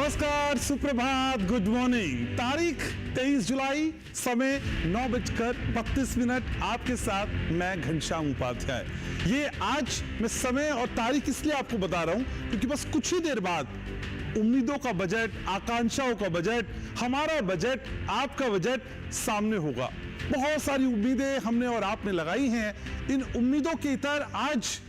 नमस्कार, सुप्रभात, good morning. तारीख 23 जुलाई, समय 9:32। आपके साथ मैं घनश्याम उपाध्याय। ये आज मैं समय और तारीख इसलिए आपको बता रहा हूं क्योंकि बस कुछ ही देर बाद उम्मीदों का बजट, आकांक्षाओं का बजट, हमारा बजट, आपका बजट सामने होगा। बहुत सारी उम्मीदें हमने और आपने लगाई हैं। इन उम्मीदों के इतर आज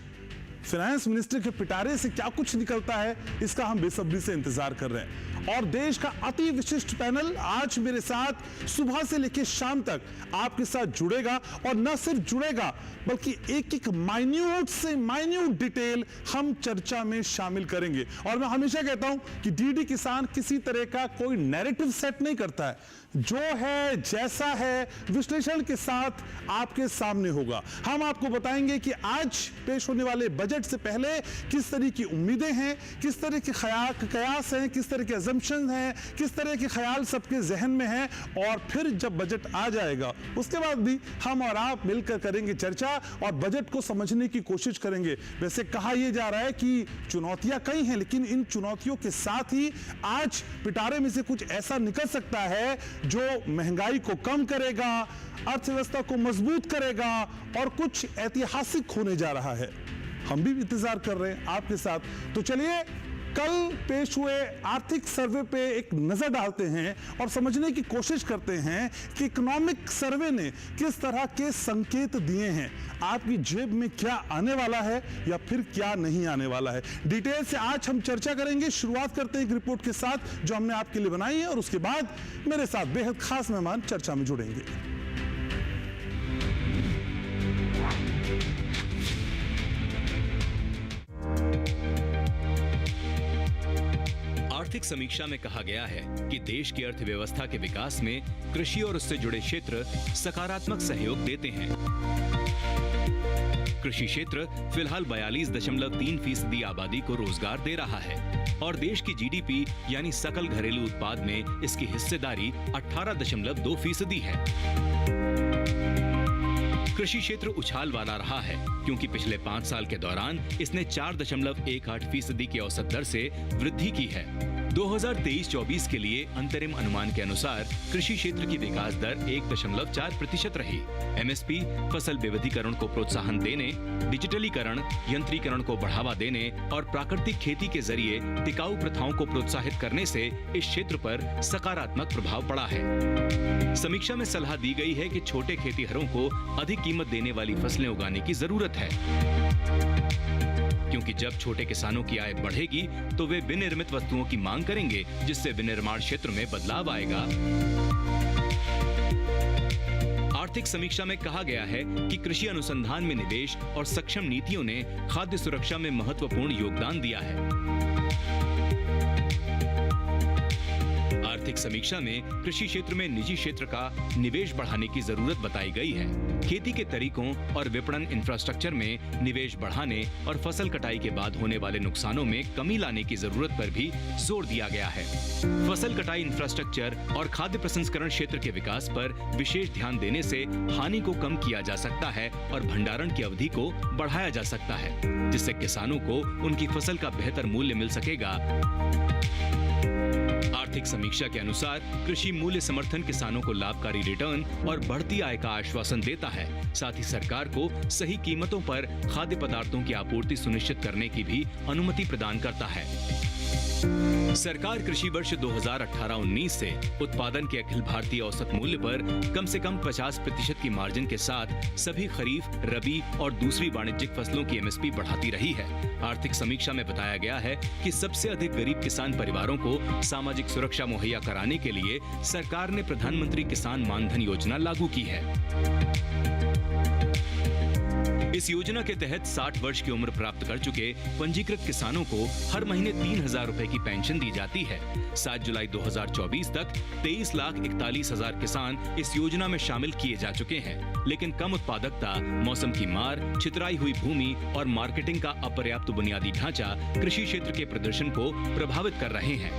फाइनेंस मिनिस्टर के पिटारे से क्या कुछ निकलता है, इसका हम बेसब्री से इंतजार कर रहे हैं। और देश का अति विशिष्ट पैनल आज मेरे साथ सुबह से लेकर शाम तक आपके साथ जुड़ेगा, और न सिर्फ जुड़ेगा बल्कि एक एक माइन्यूट से माइन्यूट डिटेल हम चर्चा में शामिल करेंगे। और मैं हमेशा कहता हूं कि डीडी किसान किसी तरह का कोई नैरेटिव सेट नहीं करता है, जो है जैसा है विश्लेषण के साथ आपके सामने होगा। हम आपको बताएंगे कि आज पेश होने वाले बजट से पहले किस तरह की उम्मीदें हैं, किस तरह के कयास हैं, किस तरह के अजम्पशन हैं, किस तरह के ख्याल सबके जहन में हैं। और फिर जब बजट आ जाएगा उसके बाद भी हम और आप मिलकर करेंगे चर्चा और बजट को समझने की कोशिश करेंगे। वैसे कहा यह जा रहा है कि चुनौतियां कई हैं, लेकिन इन चुनौतियों के साथ ही आज पिटारे में से कुछ ऐसा निकल सकता है जो महंगाई को कम करेगा, अर्थव्यवस्था को मजबूत करेगा और कुछ ऐतिहासिक होने जा रहा है। हम भी इंतजार कर रहे हैं आपके साथ। तो चलिए कल पेश हुए आर्थिक सर्वे पे एक नजर डालते हैं और समझने की कोशिश करते हैं कि इकोनॉमिक सर्वे ने किस तरह के संकेत दिए हैं। आपकी जेब में क्या आने वाला है या फिर क्या नहीं आने वाला है, डिटेल से आज हम चर्चा करेंगे। शुरुआत करते हैं एक रिपोर्ट के साथ जो हमने आपके लिए बनाई है, और उसके बाद मेरे साथ बेहद खास मेहमान चर्चा में जुड़ेंगे। आर्थिक समीक्षा में कहा गया है कि देश की अर्थव्यवस्था के विकास में कृषि और उससे जुड़े क्षेत्र सकारात्मक सहयोग देते हैं। कृषि क्षेत्र फिलहाल 42.3% आबादी को रोजगार दे रहा है और देश की जीडीपी यानी सकल घरेलू उत्पाद में इसकी हिस्सेदारी 18.2% है। कृषि क्षेत्र उछाल वाला रहा है क्योंकि पिछले 5 साल के दौरान इसने 4.18% की औसत दर से वृद्धि की है। 2023-24 के लिए अंतरिम अनुमान के अनुसार कृषि क्षेत्र की विकास दर 1.4% रही। एमएसपी, फसल विविधीकरण को प्रोत्साहन देने, डिजिटलीकरण, यंत्रीकरण को बढ़ावा देने और प्राकृतिक खेती के जरिए टिकाऊ प्रथाओं को प्रोत्साहित करने से इस क्षेत्र पर सकारात्मक प्रभाव पड़ा है। समीक्षा में सलाह दी गई है कि छोटे खेतीहरों को अधिक कीमत देने वाली फसलें उगाने की जरूरत है, क्योंकि जब छोटे किसानों की आय बढ़ेगी तो वे विनिर्मित वस्तुओं की मांग करेंगे, जिससे विनिर्माण क्षेत्र में बदलाव आएगा। आर्थिक समीक्षा में कहा गया है कि कृषि अनुसंधान में निवेश और सक्षम नीतियों ने खाद्य सुरक्षा में महत्वपूर्ण योगदान दिया है। आर्थिक समीक्षा में कृषि क्षेत्र में निजी क्षेत्र का निवेश बढ़ाने की जरूरत बताई गई है। खेती के तरीकों और विपणन इंफ्रास्ट्रक्चर में निवेश बढ़ाने और फसल कटाई के बाद होने वाले नुकसानों में कमी लाने की जरूरत पर भी जोर दिया गया है। फसल कटाई इंफ्रास्ट्रक्चर और खाद्य प्रसंस्करण क्षेत्र के विकास पर विशेष ध्यान देने से हानि को कम किया जा सकता है और भंडारण की अवधि को बढ़ाया जा सकता है, जिससे किसानों को उनकी फसल का बेहतर मूल्य मिल सकेगा। आर्थिक समीक्षा के अनुसार कृषि मूल्य समर्थन किसानों को लाभकारी रिटर्न और बढ़ती आय का आश्वासन देता है। साथ ही सरकार को सही कीमतों पर खाद्य पदार्थों की आपूर्ति सुनिश्चित करने की भी अनुमति प्रदान करता है। सरकार कृषि वर्ष 2018-19 से उत्पादन के अखिल भारतीय औसत मूल्य पर कम से कम 50% की मार्जिन के साथ सभी खरीफ, रबी और दूसरी वाणिज्यिक फसलों की एमएसपी बढ़ाती रही है। आर्थिक समीक्षा में बताया गया है कि सबसे अधिक गरीब किसान परिवारों को सामाजिक सुरक्षा मुहैया कराने के लिए सरकार ने प्रधानमंत्री किसान मानधन योजना लागू की है। इस योजना के तहत 60 वर्ष की उम्र प्राप्त कर चुके पंजीकृत किसानों को हर महीने 3,000 रुपए की पेंशन दी जाती है। 7 जुलाई 2024 तक 23,41,000 किसान इस योजना में शामिल किए जा चुके हैं, लेकिन कम उत्पादकता, मौसम की मार, छितराई हुई भूमि और मार्केटिंग का अपर्याप्त बुनियादी ढांचा कृषि क्षेत्र के प्रदर्शन को प्रभावित कर रहे हैं।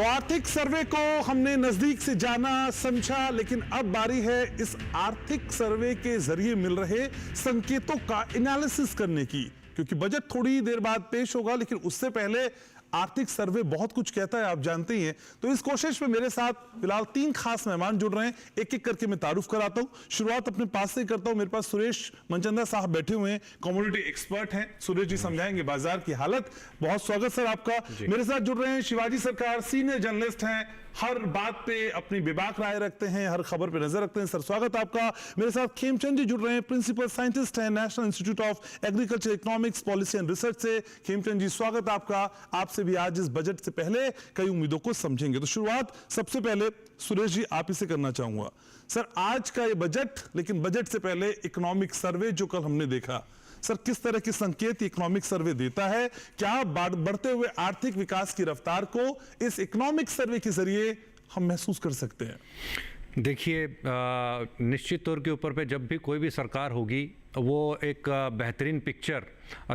तो आर्थिक सर्वे को हमने नजदीक से जाना समझा, लेकिन अब बारी है इस आर्थिक सर्वे के जरिए मिल रहे संकेतों का एनालिसिस करने की, क्योंकि बजट थोड़ी देर बाद पेश होगा, लेकिन उससे पहले आर्थिक सर्वे बहुत कुछ कहता है, आप जानते ही हैं। तो इस कोशिश में मेरे साथ फिलहाल 3 खास मेहमान जुड़ रहे हैं, एक एक करके मैं तारुफ कराता हूं। शुरुआत अपने पास से करता हूं। मेरे पास सुरेश मनचंदा साहब बैठे हुए हैं, कमोडिटी एक्सपर्ट हैं। सुरेश जी समझाएंगे बाजार की हालत। बहुत स्वागत सर आपका। मेरे साथ जुड़ रहे हैं शिवाजी सरकार, सीनियर जर्नलिस्ट हैं, हर बात पे अपनी बेबाक राय रखते हैं, हर खबर पे नजर रखते हैं। सर स्वागत आपका। मेरे साथ खेमचंद जी जुड़ रहे हैं, प्रिंसिपल साइंटिस्ट हैं national institute of agriculture economics policy and research से। खेमचंद जी स्वागत आपका। आपसे भी आज इस बजट से पहले कई उम्मीदों को समझेंगे। तो शुरुआत सबसे पहले सुरेश जी आप ही से करना चाहूंगा। सर आज का ये बजट, लेकिन बजट से पहले इकोनॉमिक सर्वे जो कल हमने देखा, सर किस तरह के संकेत इकोनॉमिक सर्वे देता है? क्या बढ़ते हुए आर्थिक विकास की रफ्तार को इस इकोनॉमिक सर्वे के जरिए हम महसूस कर सकते हैं? देखिए, निश्चित तौर के ऊपर पे जब भी कोई भी सरकार होगी वो एक बेहतरीन पिक्चर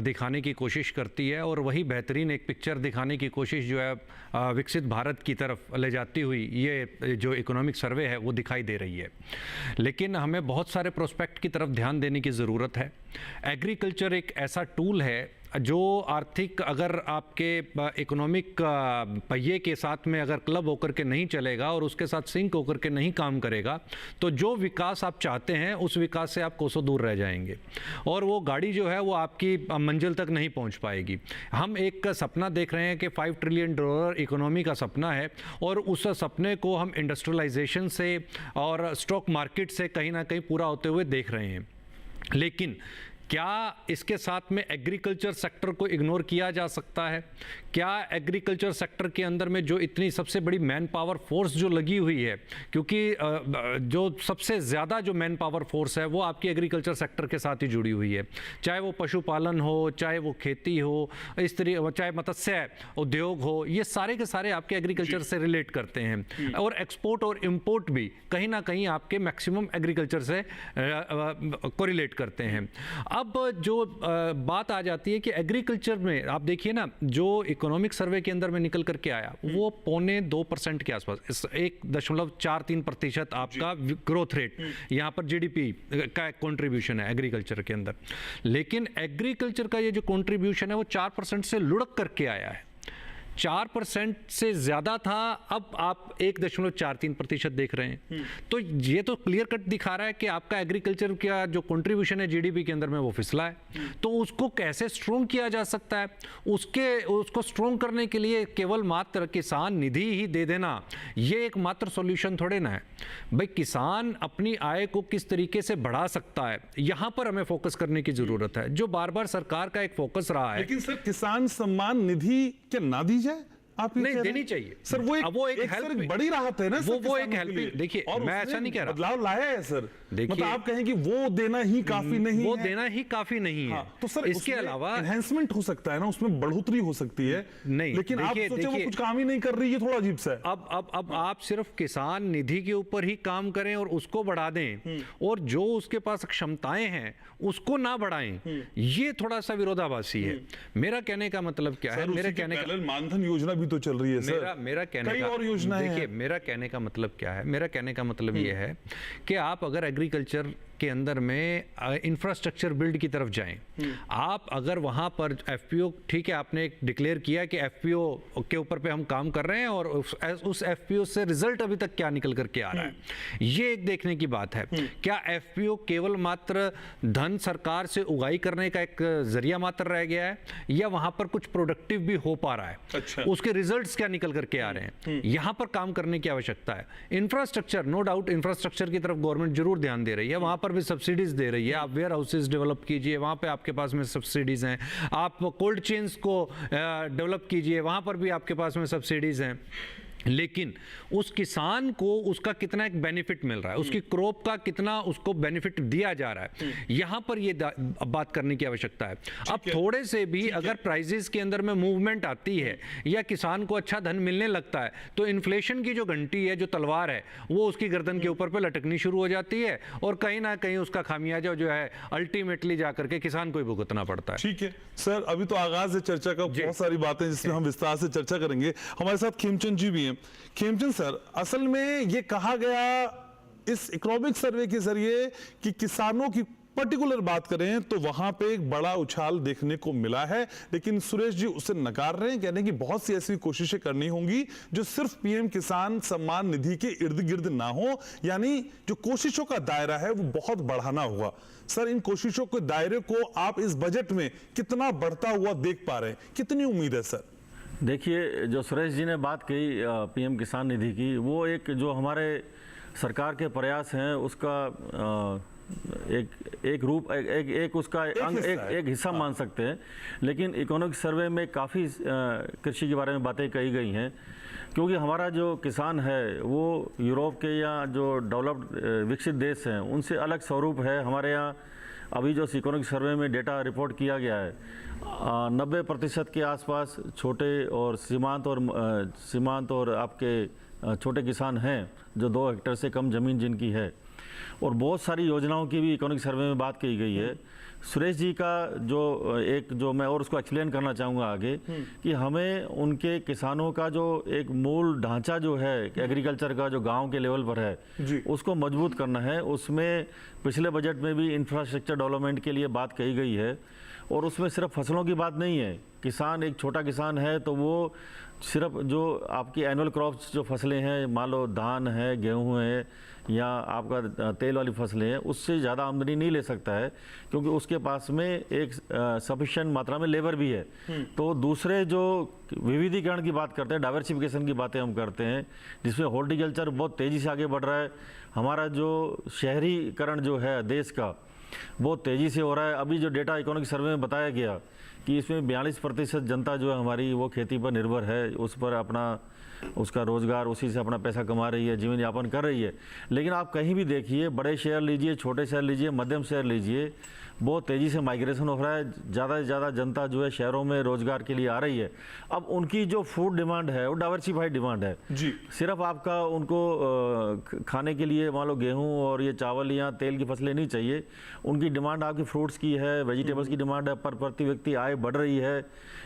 दिखाने की कोशिश करती है, और वही बेहतरीन एक पिक्चर दिखाने की कोशिश जो है विकसित भारत की तरफ ले जाती हुई ये जो इकोनॉमिक सर्वे है वो दिखाई दे रही है। लेकिन हमें बहुत सारे प्रोस्पेक्ट की तरफ ध्यान देने की ज़रूरत है। एग्रीकल्चर एक ऐसा टूल है जो आर्थिक, अगर आपके इकोनॉमिक पहिए के साथ में अगर क्लब होकर के नहीं चलेगा और उसके साथ सिंक होकर के नहीं काम करेगा, तो जो विकास आप चाहते हैं उस विकास से आप कोसों दूर रह जाएंगे, और वो गाड़ी जो है वो आपकी मंजिल तक नहीं पहुंच पाएगी। हम एक सपना देख रहे हैं कि $5 ट्रिलियन इकोनॉमी का सपना है, और उस सपने को हम इंडस्ट्रियलाइजेशन से और स्टॉक मार्केट से कहीं ना कहीं पूरा होते हुए देख रहे हैं। लेकिन क्या इसके साथ में एग्रीकल्चर सेक्टर को इग्नोर किया जा सकता है? क्या एग्रीकल्चर सेक्टर के अंदर में जो इतनी सबसे बड़ी मैन पावर फोर्स जो लगी हुई है, क्योंकि जो सबसे ज़्यादा जो मैन पावर फोर्स है वो आपकी एग्रीकल्चर सेक्टर के साथ ही जुड़ी हुई है, चाहे वो पशुपालन हो, चाहे वो खेती हो, इस तरह चाहे मत्स्य उद्योग हो, ये सारे के सारे आपके एग्रीकल्चर से रिलेट करते हैं। और एक्सपोर्ट और इम्पोर्ट भी कहीं ना कहीं आपके मैक्सिमम एग्रीकल्चर से कोरिलेट करते हैं। अब जो बात आ जाती है कि एग्रीकल्चर में आप देखिए ना, जो इकोनॉमिक सर्वे के अंदर में निकल करके आया वो 1.25% के आसपास, 1.43% आपका ग्रोथ रेट यहाँ पर जीडीपी का कंट्रीब्यूशन है एग्रीकल्चर के अंदर। लेकिन एग्रीकल्चर का ये जो कंट्रीब्यूशन है वो 4% से लुढ़क करके आया है, 4% से ज्यादा था, अब आप 1.43% देख रहे हैं। तो ये तो क्लियर कट दिखा रहा है कि आपका एग्रीकल्चर का जो कंट्रीब्यूशन है जीडीपी के अंदर में वो फिसला है। तो उसको कैसे स्ट्रोंग किया जा सकता है? उसको स्ट्रोंग करने के लिए केवल मात्र किसान निधि ही दे देना ये एक मात्र सॉल्यूशन थोड़े ना है। भाई किसान अपनी आय को किस तरीके से बढ़ा सकता है, यहां पर हमें फोकस करने की जरूरत है, जो बार बार सरकार का एक फोकस रहा है। लेकिन सर किसान सम्मान निधि क्या ना दी जाए? आप नहीं देनी चाहिए सर, वो एक हेल्प, बड़ी राहत है ना सर, वो एक हेल्प। देखिए मैं ऐसा नहीं कह रहा, बदलाव लाया है सर। देखिए मतलब आप कहें कि वो देना ही काफी नहीं है, वो देना ही काफी नहीं है। हाँ, तो सर इसके अलावा एनहांसमेंट हो सकता है ना, उसमें बढ़ोतरी हो सकती है। नहीं, लेकिन आप सोचे वो कुछ काम ही नहीं कर रही, ये थोड़ा अजीब सा है। अब आप सिर्फ किसान निधि के ऊपर ही काम करें और उसको बढ़ा दें, और जो उसके पास क्षमताएं हैं उसको ना बढ़ाएं, ये थोड़ा सा विरोधाभासी है। मेरा कहने का मतलब क्या है? मेरे कहने का मानधन योजना भी तो चल रही है सर, मेरा कहने का, और योजनाएं देखिए मेरा कहने का मतलब क्या है? मेरा कहने का मतलब ये है कि आप अगर एग्रीकल्चर के अंदर में इंफ्रास्ट्रक्चर बिल्ड की तरफ जाएं, आप अगर वहां पर एफपीओ, ठीक है आपने एक डिक्लेयर किया कि एफपीओ के ऊपर पे हम काम कर रहे हैं और उस एफपीओ से रिजल्ट अभी तक क्या निकल करके आ रहा है, ये एक देखने की बात है। क्या एफपीओ केवल मात्र धन सरकार से उगाई करने का एक जरिया मात्र रह गया है, या वहां पर कुछ प्रोडक्टिव भी हो पा रहा है? अच्छा। उसके रिजल्ट्स क्या निकल करके आ रहे हैं, यहां पर काम करने की आवश्यकता है। इंफ्रास्ट्रक्चर, नो डाउट इंफ्रास्ट्रक्चर की तरफ गवर्नमेंट जरूर ध्यान दे रही है, वहां पर भी सब्सिडीज दे रही है। आप वेयर हाउसेज डेवलप कीजिए, वहां पे आपके पास में सब्सिडीज हैं। आप कोल्ड चेन्स को डेवलप कीजिए, वहां पर भी आपके पास में सब्सिडीज हैं। लेकिन उस किसान को उसका कितना एक बेनिफिट मिल रहा है, उसकी क्रॉप का कितना उसको बेनिफिट दिया जा रहा है, यहां पर ये बात करने की आवश्यकता है। अब थोड़े से भी अगर प्राइसेस के अंदर में मूवमेंट आती है या किसान को अच्छा धन मिलने लगता है, तो इन्फ्लेशन की जो घंटी है, जो तलवार है, वो उसकी गर्दन के ऊपर पे लटकनी शुरू हो जाती है, और कहीं ना कहीं उसका खामियाजा जो है अल्टीमेटली जाकर के किसान को ही भुगतना पड़ता है। ठीक है सर, अभी तो आगाज है चर्चा का, बहुत सारी बातें जिसमें हम विस्तार से चर्चा करेंगे। हमारे साथ खेमचंद जी भी हैं, खेमचंद सर, असल में ये कहा गया इस इकोनॉमिक सर्वे के जरिए कि किसानों की पर्टिकुलर बात करें तो वहां पे एक बड़ा उछाल देखने को मिला है, लेकिन सुरेश जी उसे नकार रहे हैं, कहने की बहुत सी ऐसी कोशिशें करनी होंगी जो सिर्फ पीएम किसान सम्मान निधि के इर्द गिर्द ना हो, यानी जो कोशिशों का दायरा है वो बहुत बढ़ाना होगा। सर, इन कोशिशों के दायरे को आप इस बजट में कितना बढ़ता हुआ देख पा रहे हैं, कितनी उम्मीद है सर? देखिए, जो सुरेश जी ने बात कही पीएम किसान निधि की, वो एक जो हमारे सरकार के प्रयास हैं उसका एक रूप एक उसका अंग एक हिस्सा मान सकते हैं। लेकिन इकोनॉमिक सर्वे में काफ़ी कृषि के बारे में बातें कही गई हैं, क्योंकि हमारा जो किसान है वो यूरोप के या जो डेवलप्ड विकसित देश हैं उनसे अलग स्वरूप है। हमारे यहाँ अभी जो इकोनॉमिक सर्वे में डेटा रिपोर्ट किया गया है 90% के आसपास छोटे और सीमांत और आपके छोटे किसान हैं जो 2 हेक्टेयर से कम ज़मीन जिनकी है, और बहुत सारी योजनाओं की भी इकोनॉमिक सर्वे में बात की गई है। सुरेश जी का जो मैं और उसको एक्सप्लेन करना चाहूँगा आगे कि हमें उनके किसानों का जो एक मूल ढांचा जो है एग्रीकल्चर का जो गांव के लेवल पर है उसको मजबूत करना है। उसमें पिछले बजट में भी इंफ्रास्ट्रक्चर डेवलपमेंट के लिए बात कही गई है, और उसमें सिर्फ फसलों की बात नहीं है। किसान एक छोटा किसान है तो वो सिर्फ जो आपकी एनुअल क्रॉप्स जो फसलें हैं, मान लो धान है, गेहूँ है या आपका तेल वाली फसलें हैं, उससे ज़्यादा आमदनी नहीं ले सकता है, क्योंकि उसके पास में एक सफिशिएंट मात्रा में लेबर भी है। तो दूसरे जो विविधीकरण की बात करते हैं, डाइवर्सिफिकेशन की बातें हम करते हैं, जिसमें हॉर्टिकल्चर बहुत तेज़ी से आगे बढ़ रहा है। हमारा जो शहरीकरण जो है देश का बहुत तेज़ी से हो रहा है। अभी जो डेटा इकोनॉमिक सर्वे में बताया गया कि इसमें 42% जनता जो है हमारी वो खेती पर निर्भर है, उस पर अपना उसका रोज़गार, उसी से अपना पैसा कमा रही है, जीवन यापन कर रही है। लेकिन आप कहीं भी देखिए, बड़े शहर लीजिए, छोटे शहर लीजिए, मध्यम शहर लीजिए, बहुत तेज़ी से माइग्रेशन हो रहा है। ज़्यादा से ज़्यादा जनता जो है शहरों में रोज़गार के लिए आ रही है। अब उनकी जो फूड डिमांड है वो डाइवर्सिफाइड डिमांड है जी। सिर्फ आपका उनको खाने के लिए मान लो गेहूँ और ये चावल या तेल की फसलें नहीं चाहिए, उनकी डिमांड आपकी फ्रूट्स की है, वेजिटेबल्स की डिमांड है, पर प्रति व्यक्ति आय बढ़ रही है।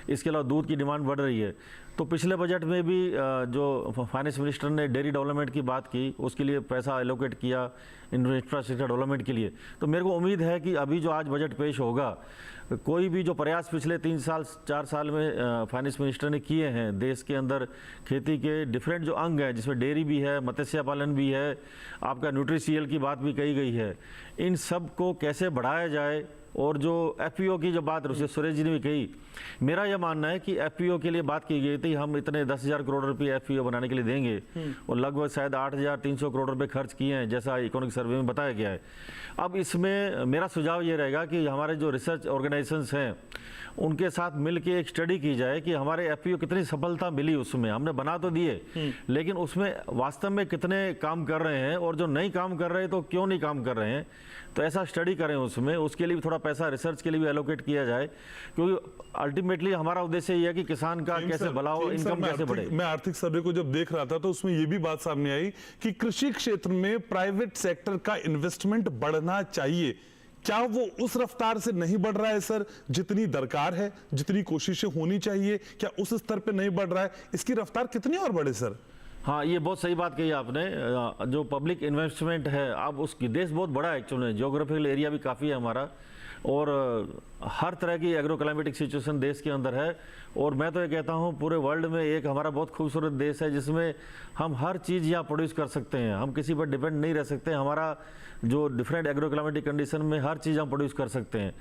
इसके अलावा दूध की डिमांड बढ़ रही है। तो पिछले बजट में भी जो फाइनेंस मिनिस्टर ने डेयरी डेवलपमेंट की बात की, उसके लिए पैसा एलोकेट किया इंफ्रास्ट्रक्चर डेवलपमेंट के लिए। तो मेरे को उम्मीद है कि अभी जो आज बजट पेश होगा, कोई भी जो प्रयास पिछले 3-4 साल में फाइनेंस मिनिस्टर ने किए हैं देश के अंदर खेती के डिफरेंट जो अंग हैं, जिसमें डेयरी भी है, मत्स्य पालन भी है, आपका न्यूट्रिशियल की बात भी कही गई है, इन सब को कैसे बढ़ाया जाए। और जो एफपीओ की जो बात सुरेश जी ने भी कही, मेरा यह मानना है कि एफपीओ के लिए बात की गई थी, हम इतने 10,000 करोड़ रुपए एफपीओ बनाने के लिए देंगे, और लगभग शायद 8,300 करोड़ रुपए खर्च किए हैं, जैसा इकोनॉमिक सर्वे में बताया गया है। अब इसमें मेरा सुझाव ये रहेगा कि हमारे जो रिसर्च ऑर्गेनाइजेशंस हैं उनके साथ मिल के एक स्टडी की जाए कि हमारे एफपीओ कितनी सफलता मिली, उसमें हमने बना तो दिए लेकिन उसमें वास्तव में कितने काम कर रहे हैं, और जो नहीं काम कर रहे तो क्यों नहीं काम कर रहे हैं। तो ऐसा स्टडी करें उसमें, उसके लिए भी थोड़ा पैसा रिसर्च के लिए भी एलोकेट किया जाए, क्योंकि अल्टीमेटली हमारा उद्देश्य ये है कि किसान का कैसे भला हो, इनकम कैसे बढ़े। मैं आर्थिक सर्वे को जब देख रहा था तो उसमें ये भी बात सामने आई कि कृषि क्षेत्र में प्राइवेट सेक्टर का इन्वेस्टमेंट बढ़ना चाहिए। क्या वो उस रफ्तार से नहीं बढ़ रहा है सर जितनी दरकार है, जितनी कोशिशें होनी चाहिए? क्या उस स्तर पे नहीं बढ़ रहा है? इसकी रफ्तार कितनी और बढ़े सर? हाँ, ये बहुत सही बात कही आपने। जो पब्लिक इन्वेस्टमेंट है, अब उसकी देश बहुत बड़ा है, एक्चुअली ज्योग्राफिकल एरिया भी काफ़ी है हमारा, और हर तरह की एग्रो क्लाइमेटिक सिचुएशन देश के अंदर है। और मैं तो ये कहता हूँ पूरे वर्ल्ड में एक हमारा बहुत खूबसूरत देश है जिसमें हम हर चीज़ यहाँ प्रोड्यूस कर सकते हैं, हम किसी पर डिपेंड नहीं रह सकते। हमारा जो डिफरेंट एग्रो क्लाइमेटिक कंडीशन में हर चीज़ हम प्रोड्यूस कर सकते हैं।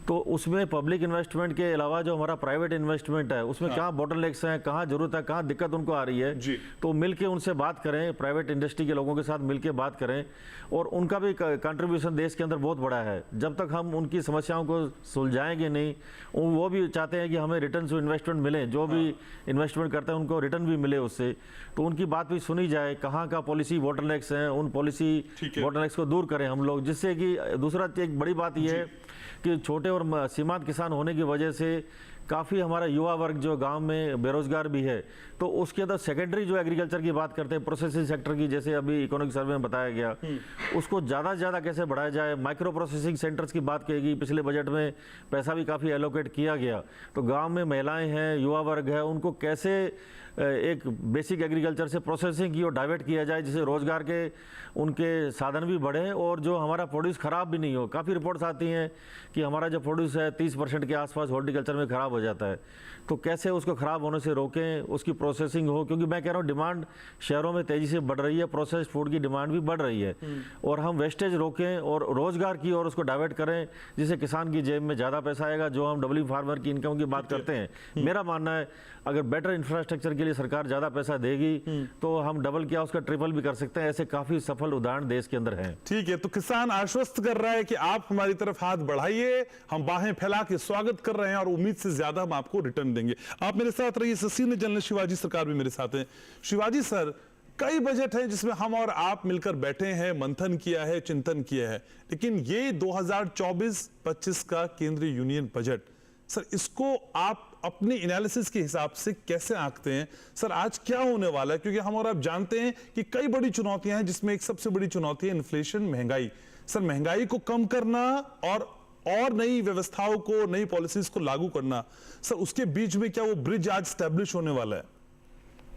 तो उसमें पब्लिक इन्वेस्टमेंट के अलावा जो हमारा प्राइवेट इन्वेस्टमेंट है उसमें कहाँ बॉटलनेक्स हैं, कहाँ जरूरत है, कहाँ दिक्कत उनको आ रही है, तो मिलके उनसे बात करें, प्राइवेट इंडस्ट्री के लोगों के साथ मिलके बात करें, और उनका भी कंट्रीब्यूशन देश के अंदर बहुत बड़ा है। जब तक हम उनकी समस्याओं को सुलझाएंगे नहीं, वो भी चाहते हैं कि हमें रिटर्न टू इन्वेस्टमेंट मिले, जो भी इन्वेस्टमेंट करते हैं उनको रिटर्न भी मिले उससे, तो उनकी बात भी सुनी जाए, कहाँ का पॉलिसी बॉटलनेक्स हैं, उन पॉलिसी बॉटलनेक्स को दूर करें हम लोग। जिससे कि दूसरा एक बड़ी बात यह है कि छोटे और सीमांत किसान होने की वजह से काफ़ी हमारा युवा वर्ग जो गांव में बेरोजगार भी है, तो उसके अंदर सेकेंडरी जो एग्रीकल्चर की बात करते हैं, प्रोसेसिंग सेक्टर की, जैसे अभी इकोनॉमिक सर्वे में बताया गया, उसको ज़्यादा से ज़्यादा कैसे बढ़ाया जाए। माइक्रो प्रोसेसिंग सेंटर्स की बात कहेगी, पिछले बजट में पैसा भी काफ़ी एलोकेट किया गया। तो गाँव में महिलाएँ हैं, युवा वर्ग है, उनको कैसे एक बेसिक एग्रीकल्चर से प्रोसेसिंग की ओर डाइवर्ट किया जाए, जिससे रोजगार के उनके साधन भी बढ़े और जो हमारा प्रोड्यूस ख़राब भी नहीं हो। काफ़ी रिपोर्ट्स आती हैं कि हमारा जो प्रोड्यूस है 30% के आसपास हॉर्टिकल्चर में ख़राब हो जाता है, तो कैसे उसको ख़राब होने से रोकें, उसकी प्रोसेसिंग हो। क्योंकि मैं कह रहा हूँ डिमांड शहरों में तेज़ी से बढ़ रही है, प्रोसेस्ड फूड की डिमांड भी बढ़ रही है, और हम वेस्टेज रोकें और रोज़गार की ओर उसको डाइवर्ट करें, जिससे किसान की जेब में ज़्यादा पैसा आएगा। जो हम डबलिंग फार्मर की इनकम की बात करते हैं, मेरा मानना है अगर बेटर इंफ्रास्ट्रक्चर के लिए सरकार ज़्यादा पैसा देगी तो हम डबल क्या उसका ट्रिपल भी कर सकते हैं। ऐसे काफ़ी सफल उदाहरण देश के अंदर हैं। ठीक है, तो किसान आश्वस्त कर रहा है कि आप हमारी तरफ हाथ बढ़ाइए, हम बाहें फैला के स्वागत कर रहे हैं और उम्मीद से ज्यादा हम आपको रिटर्न देंगे। आप मेरे साथ रहिए। सीनियर जर्नलिस्ट शिवाजी सरकार भी मेरे साथ हैं। शिवाजी सर, कई बजट हैं जिसमें हम और आप मिलकर बैठे हैं, मंथन किया है, चिंतन किया है, लेकिन ये 2024-25 का केंद्रीय यूनियन बजट, सर इसको आप अपनी एनालिसिस के हिसाब से कैसे आंकते हैं? सर आज क्या होने वाला है? क्योंकि हम और आप जानते हैं कि कई बड़ी चुनौतियां हैं, जिसमें एक सबसे बड़ी चुनौती है इन्फ्लेशन, महंगाई। सर महंगाई को कम करना और नई व्यवस्थाओं को, नई पॉलिसीज को लागू करना, सर उसके बीच में क्या वो ब्रिज आज स्टैब्लिश होने वाला है?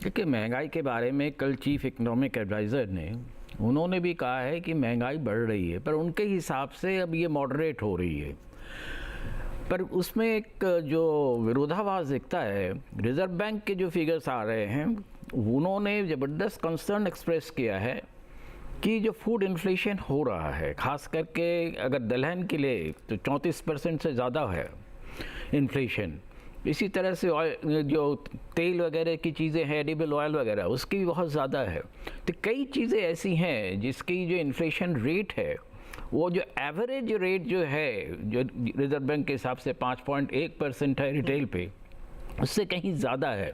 देखिए, महंगाई के बारे में कल चीफ इकोनॉमिक एडवाइज़र उन्होंने भी कहा है कि महंगाई बढ़ रही है, पर उनके हिसाब से अब ये मॉडरेट हो रही है। पर उसमें एक जो विरोधाभास दिखता है, रिजर्व बैंक के जो फिगर्स आ रहे हैं, उन्होंने ज़बरदस्त कंसर्न एक्सप्रेस किया है कि जो फूड इन्फ्लेशन हो रहा है, ख़ास करके अगर दलहन के लिए तो 34% से ज़्यादा है इन्फ्लेशन। इसी तरह से जो तेल वगैरह की चीज़ें हैं, एडिबल ऑयल वगैरह, उसकी भी बहुत ज़्यादा है। तो कई चीज़ें ऐसी हैं जिसकी जो इन्फ्लेशन रेट है, वो जो एवरेज रेट जो है, जो रिजर्व बैंक के हिसाब से 5.1% है रिटेल पे, उससे कहीं ज़्यादा है।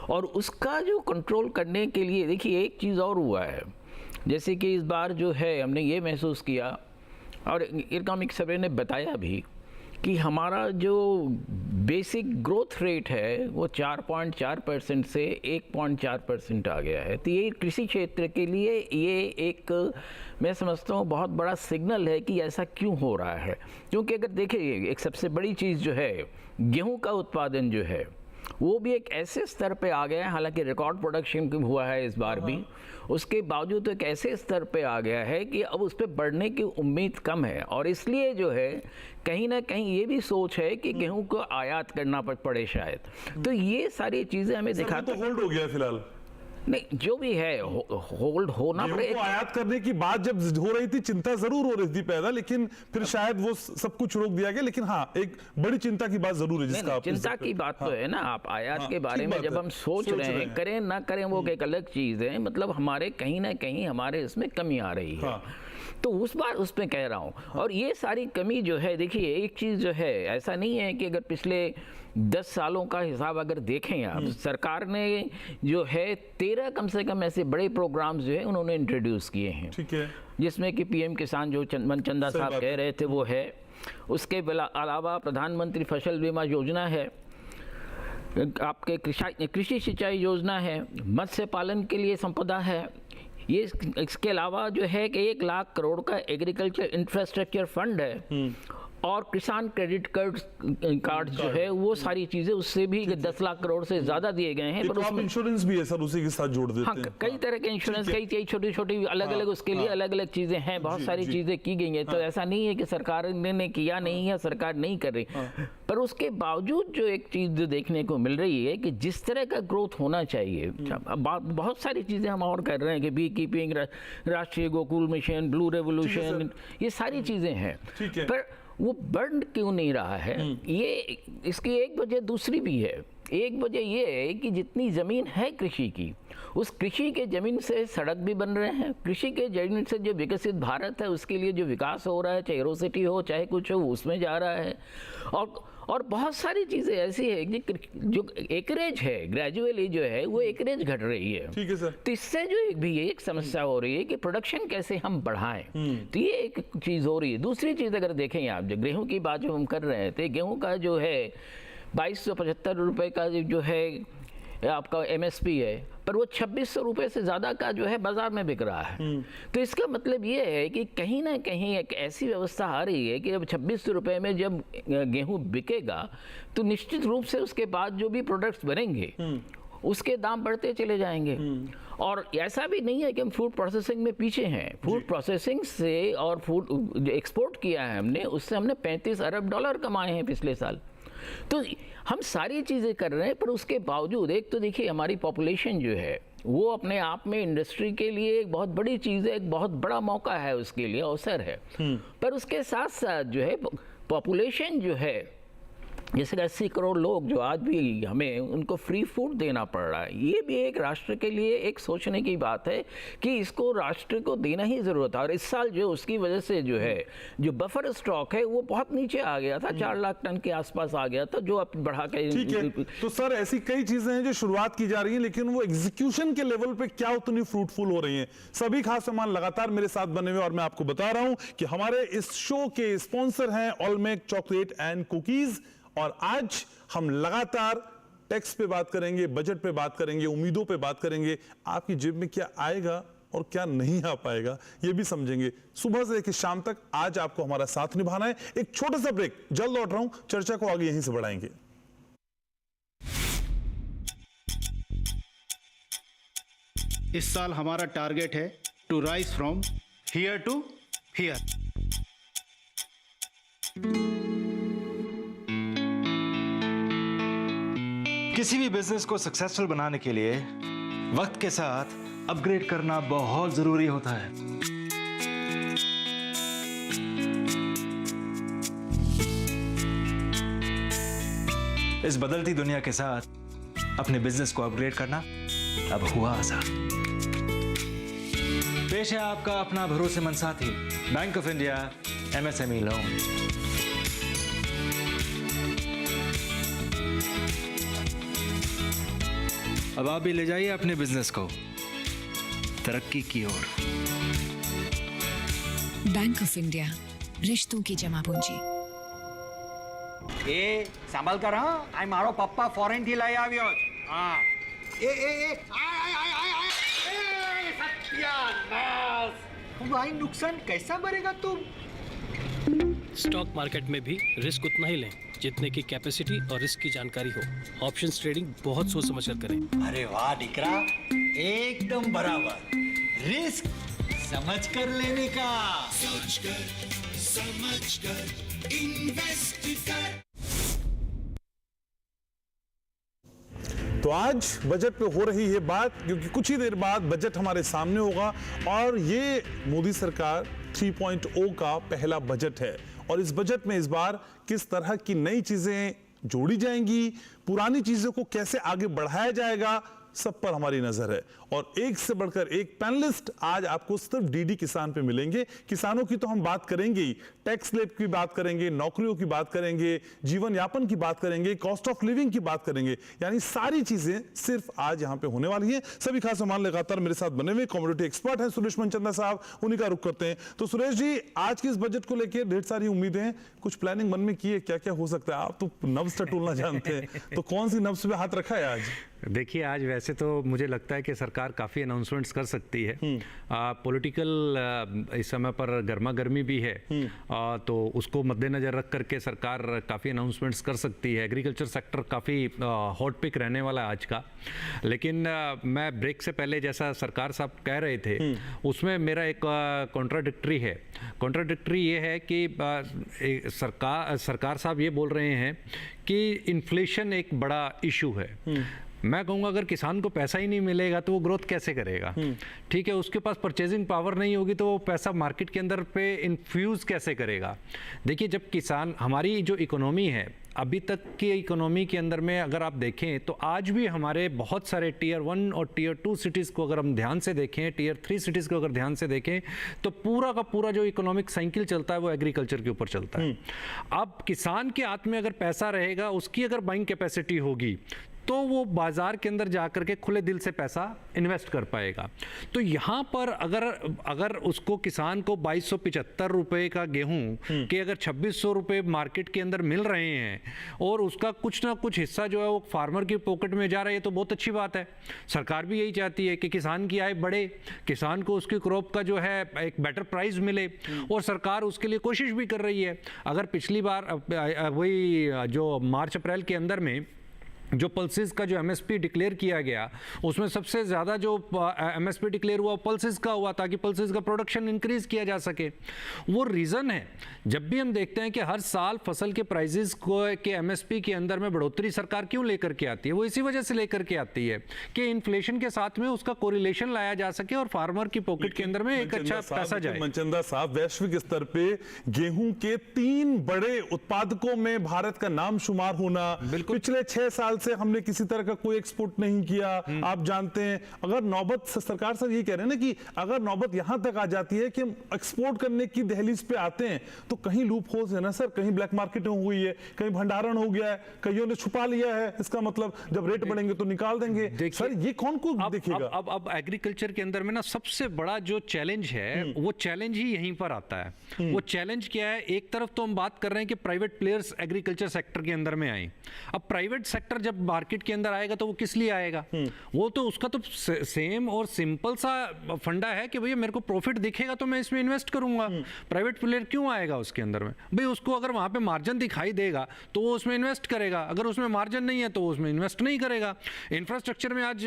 और उसका जो कंट्रोल करने के लिए देखिए एक चीज़ और हुआ है, जैसे कि इस बार जो है हमने ये महसूस किया, और इकोनॉमिक सर्वे ने बताया भी, कि हमारा जो बेसिक ग्रोथ रेट है वो 4.4% से 1.4% आ गया है। तो ये कृषि क्षेत्र के लिए ये एक, मैं समझता हूँ, बहुत बड़ा सिग्नल है कि ऐसा क्यों हो रहा है। क्योंकि अगर देखिए, एक सबसे बड़ी चीज़ जो है, गेहूं का उत्पादन जो है वो भी एक ऐसे स्तर पे आ गया है, हालांकि रिकॉर्ड प्रोडक्शन हुआ है इस बार भी, उसके बावजूद तो एक ऐसे स्तर पे आ गया है कि अब उस पर बढ़ने की उम्मीद कम है। और इसलिए जो है कहीं ना कहीं ये भी सोच है कि गेहूं को आयात करना पड़े शायद। तो ये सारी चीज़ें हमें दिखाते तो होल्ड हो गया फिलहाल। नहीं, जो भी है होल्ड होना पड़ेगा। आयात करने की बात जब हो रही थी, चिंता जरूर हो रही थी पैदा, लेकिन फिर शायद वो सब कुछ रोक दिया गया। लेकिन हाँ, एक बड़ी चिंता की बात जरूर है, जिसका चिंता की बात तो है ना। आप आयात के बारे में जब हम सोच रहे हैं, करें ना करें वो एक अलग चीज है, मतलब हमारे कहीं ना कहीं हमारे इसमें कमी आ रही है। तो उस बार उसमें कह रहा हूँ। और ये सारी कमी जो है, देखिए एक चीज़ जो है, ऐसा नहीं है कि अगर पिछले 10 सालों का हिसाब अगर देखें आप, सरकार ने जो है 13 कम से कम ऐसे बड़े प्रोग्राम्स जो है उन्होंने इंट्रोड्यूस किए हैं। ठीक है, जिसमें कि पीएम किसान जो मनचंदा साहब कह रहे थे वो है, उसके अलावा प्रधानमंत्री फसल बीमा योजना है, आपके कृषि सिंचाई योजना है, मत्स्य पालन के लिए संपदा है, ये इसके अलावा जो है कि 1 लाख करोड़ का एग्रीकल्चर इंफ्रास्ट्रक्चर फंड है, और किसान क्रेडिट कार्ड जो है वो सारी चीजें, उससे भी 10 लाख करोड़ से ज्यादा दिए गए हैं। पर उसमें इंश्योरेंस भी है सर, उसी के साथ जोड़ देते हैं। कई तरह के इंश्योरेंस, कई छोटी छोटी अलग अलग उसके लिए अलग अलग चीजें हैं, बहुत सारी चीजें की गई हैं। तो ऐसा नहीं है कि सरकार ने किया नहीं है, सरकार नहीं कर रही। पर उसके बावजूद जो एक चीज देखने को मिल रही है कि जिस तरह का ग्रोथ होना चाहिए, बहुत सारी चीजें हम और कर रहे हैं कि बी कीपिंग, राष्ट्रीय गोकुल मिशन, ब्लू रेवोल्यूशन, ये सारी चीजें हैं, पर वो बढ़ क्यों नहीं रहा है? ये इसकी एक वजह दूसरी भी है। एक वजह ये है कि जितनी ज़मीन है कृषि की, उस कृषि के ज़मीन से सड़क भी बन रहे हैं। कृषि के ज़मीन से जो विकसित भारत है उसके लिए जो विकास हो रहा है, चाहे एरोसिटी हो चाहे कुछ हो, उसमें जा रहा है। और बहुत सारी चीज़ें ऐसी है कि जो एकरेज है, ग्रेजुअली जो है वो एकरेज घट रही है। ठीक है सर। तो इससे जो एक समस्या हो रही है कि प्रोडक्शन कैसे हम बढ़ाएं, तो ये एक चीज़ हो रही है। दूसरी चीज़ अगर देखें आप, जो गेहूं की बात जो हम कर रहे थे, गेहूं का जो है 2275 रुपये का जो है आपका MSP है, पर वो 2600 रुपये से ज़्यादा का जो है बाज़ार में बिक रहा है। तो इसका मतलब ये है कि कहीं ना कहीं एक ऐसी व्यवस्था आ रही है कि अब 2600 रुपये में जब गेहूं बिकेगा तो निश्चित रूप से उसके बाद जो भी प्रोडक्ट्स बनेंगे उसके दाम बढ़ते चले जाएंगे। और ऐसा भी नहीं है कि हम फूड प्रोसेसिंग में पीछे हैं। फूड प्रोसेसिंग से और फूड जो एक्सपोर्ट किया है हमने, उससे हमने 35 अरब डॉलर कमाए हैं पिछले साल। तो हम सारी चीज़ें कर रहे हैं, पर उसके बावजूद एक तो देखिए हमारी पॉपुलेशन जो है वो अपने आप में इंडस्ट्री के लिए एक बहुत बड़ी चीज़ है, एक बहुत बड़ा मौका है, उसके लिए अवसर है। पर उसके साथ साथ जो है पॉपुलेशन जो है, जैसे 80 करोड़ लोग जो आज भी हमें उनको फ्री फूड देना पड़ रहा है, ये भी एक राष्ट्र के लिए एक सोचने की बात है कि इसको राष्ट्र को देना ही ज़रूरत है। और इस साल जो उसकी वजह से जो है जो बफर स्टॉक है वो बहुत नीचे आ गया था, 4 लाख टन के आसपास आ गया था, जो अब बढ़ा के। ठीक है, तो सर ऐसी कई चीजें हैं जो शुरुआत की जा रही है, लेकिन वो एग्जीक्यूशन के लेवल पे क्या उतनी फ्रूटफुल हो रही हैं? सभी खास मेहमान लगातार मेरे साथ बने हुए, और मैं आपको बता रहा हूं कि हमारे इस शो के स्पॉन्सर हैं ऑलमेक चॉकलेट एंड कुकीज। और आज हम लगातार टैक्स पे बात करेंगे, बजट पे बात करेंगे, उम्मीदों पे बात करेंगे, आपकी जेब में क्या आएगा और क्या नहीं आ पाएगा ये भी समझेंगे। सुबह से लेकर शाम तक आज आपको हमारा साथ निभाना है। एक छोटा सा ब्रेक, जल्द लौट रहा हूं, चर्चा को आगे यहीं से बढ़ाएंगे। इस साल हमारा टारगेट है to rise from here to here. किसी भी बिजनेस को सक्सेसफुल बनाने के लिए वक्त के साथ अपग्रेड करना बहुत जरूरी होता है। इस बदलती दुनिया के साथ अपने बिजनेस को अपग्रेड करना अब हुआ आसान। पेश है आपका अपना भरोसेमंद साथी bank of India MSME loan. अब आप भी ले जाइए अपने बिजनेस को तरक्की की ओर। बैंक ऑफ इंडिया, रिश्तों की जमा पूंजी। એ સંભાળ કર હા, આ મારો પપ્પા ફોરેન થી લઈ આવ્યો છે। હા એ સત્યાનાશ, भाई नुकसान कैसा भरेगा तुम? स्टॉक मार्केट में भी रिस्क उतना ही लें जितने की कैपेसिटी और रिस्क की जानकारी हो। ऑप्शंस ट्रेडिंग बहुत सोच समझ कर करें। अरे वाह दीकरा, एकदम बराबर। रिस्क समझ कर लेने का। सोच कर समझ कर इन्वेस्ट कर। तो आज बजट पे हो रही है बात, क्योंकि कुछ ही देर बाद बजट हमारे सामने होगा और ये मोदी सरकार 3.0 का पहला बजट है। और इस बजट में इस बार किस तरह की नई चीजें जोड़ी जाएंगी, पुरानी चीजों को कैसे आगे बढ़ाया जाएगा, सब पर हमारी नजर है। और एक से बढ़कर एक पैनलिस्ट आज आपको सिर्फ डीडी किसान पे मिलेंगे। किसानों की तो हम बात करेंगे ही, टैक्स स्लैब की बात करेंगे, नौकरियों की बात करेंगे, जीवन यापन की बात करेंगे, कॉस्ट ऑफ लिविंग की बात करेंगे, यानी सारी चीजें सिर्फ आज यहां पे होने वाली हैं। सभी खास मेहमान लगातार मेरे साथ बने हुए कमोडिटी एक्सपर्ट हैं सुरेश मनचंदा साहब, उन्हीं का रुख करते हैं। तो सुरेश जी, आज के इस बजट को लेकर ढेर सारी उम्मीदें हैं, कुछ प्लानिंग मन में की है, क्या क्या हो सकता है? आप तो नब्ज टटोलना जानते हैं, तो कौन सी नब्ज पे हाथ रखा है आज? देखिए, आज वैसे तो मुझे लगता है कि सरकार काफ़ी अनाउंसमेंट्स कर सकती है। पॉलिटिकल इस समय पर गर्मा गर्मी भी है, तो उसको मद्देनज़र रख करके सरकार काफ़ी अनाउंसमेंट्स कर सकती है। एग्रीकल्चर सेक्टर काफ़ी हॉट पिक रहने वाला है आज का। लेकिन मैं ब्रेक से पहले जैसा सरकार साहब कह रहे थे, उसमें मेरा एक कॉन्ट्राडिक्टरी है। कॉन्ट्राडिक्टरी ये है कि सरकार साहब ये बोल रहे हैं कि इन्फ्लेशन एक बड़ा इशू है। मैं कहूँगा अगर किसान को पैसा ही नहीं मिलेगा तो वो ग्रोथ कैसे करेगा? ठीक है, उसके पास परचेजिंग पावर नहीं होगी तो वो पैसा मार्केट के अंदर पे इन्फ्यूज़ कैसे करेगा? देखिए, जब किसान, हमारी जो इकोनॉमी है अभी तक की इकोनॉमी के अंदर में अगर आप देखें तो आज भी हमारे बहुत सारे टियर 1 और टियर 2 सिटीज़ को अगर हम ध्यान से देखें, टियर 3 सिटीज़ को अगर ध्यान से देखें, तो पूरा का पूरा जो इकोनॉमिक साइकिल चलता है वो एग्रीकल्चर के ऊपर चलता है। अब किसान के हाथ में अगर पैसा रहेगा, उसकी अगर बाइंग कैपेसिटी होगी, तो वो बाजार के अंदर जाकर के खुले दिल से पैसा इन्वेस्ट कर पाएगा। तो यहाँ पर अगर उसको किसान को 2275 रुपए का गेहूं के अगर 2600 रुपए मार्केट के अंदर मिल रहे हैं और उसका कुछ ना कुछ हिस्सा जो है वो फार्मर की पॉकेट में जा रहा है, तो बहुत अच्छी बात है। सरकार भी यही चाहती है कि किसान की आय बढ़े, किसान को उसकी क्रॉप का जो है एक बेटर प्राइस मिले, और सरकार उसके लिए कोशिश भी कर रही है। अगर पिछली बार वही जो मार्च अप्रैल के अंदर में जो पल्सेस का जो एमएसपी डिक्लेयर किया गया, उसमें सबसे ज़्यादा जो एमएसपी डिक्लेयर हुआ पल्सेस का हुआ, ताकि पल्सेस का प्रोडक्शन इंक्रीज किया जा सके। वो रीज़न है, जब भी हम देखते हैं कि हर साल फसल के प्राइजेस को के एमएसपी के अंदर में बढ़ोतरी सरकार क्यों लेकर के आती है, वो इसी वजह से लेकर के आती है कि इन्फ्लेशन के साथ में उसका कोरिलेशन लाया जा सके और फार्मर की पॉकेट के अंदर में एक अच्छा पैसा जाए। मनचंदा साहब, वैश्विक स्तर पे गेहूं के 3 बड़े उत्पादकों में भारत का नाम शुमार होना, पिछले 6 साल से हमने किसी तरह का कोई एक्सपोर्ट नहीं किया। आप जानते हैं, अगर नौबत सरकार सर ये कह रहे हैं ना कि अगर नौबत यहां तक आ जाती है कि हम एक्सपोर्ट करने की दहलीज पे आते हैं, तो कहीं लूप होल्स है ना सर, कहीं ब्लैक मार्केटिंग हो गई है, कहीं भंडारण हो गया है, कईयों ने छुपा लिया है। इसका मतलब जब रेट बढ़ेंगे तो निकाल देंगे। सर ये कौन को देखेगा? अब एग्रीकल्चर के अंदर में ना सबसे बड़ा जो चैलेंज है वो चैलेंज ही यहीं पर आता है। वो चैलेंज क्या है? एक तरफ तो हम बात कर रहे हैं कि प्राइवेट प्लेयर्स एग्रीकल्चर सेक्टर के अंदर में आए। अब प्राइवेट सेक्टर जब मार्केट के अंदर आएगा तो वो किस लिए आएगा? वो तो उसका तो सेम और सिंपल सा फंडा है कि भैया मेरे को प्रॉफिट दिखेगा तो मैं इसमें इन्वेस्ट करूंगा। प्राइवेट प्लेयर क्यों आएगा उसके अंदर में? भाई उसको अगर वहां पे मार्जिन दिखाई देगा तो वो उसमें इन्वेस्ट करेगा, अगर उसमें मार्जिन नहीं है तो वो उसमें इन्वेस्ट नहीं करेगा। इंफ्रास्ट्रक्चर में आज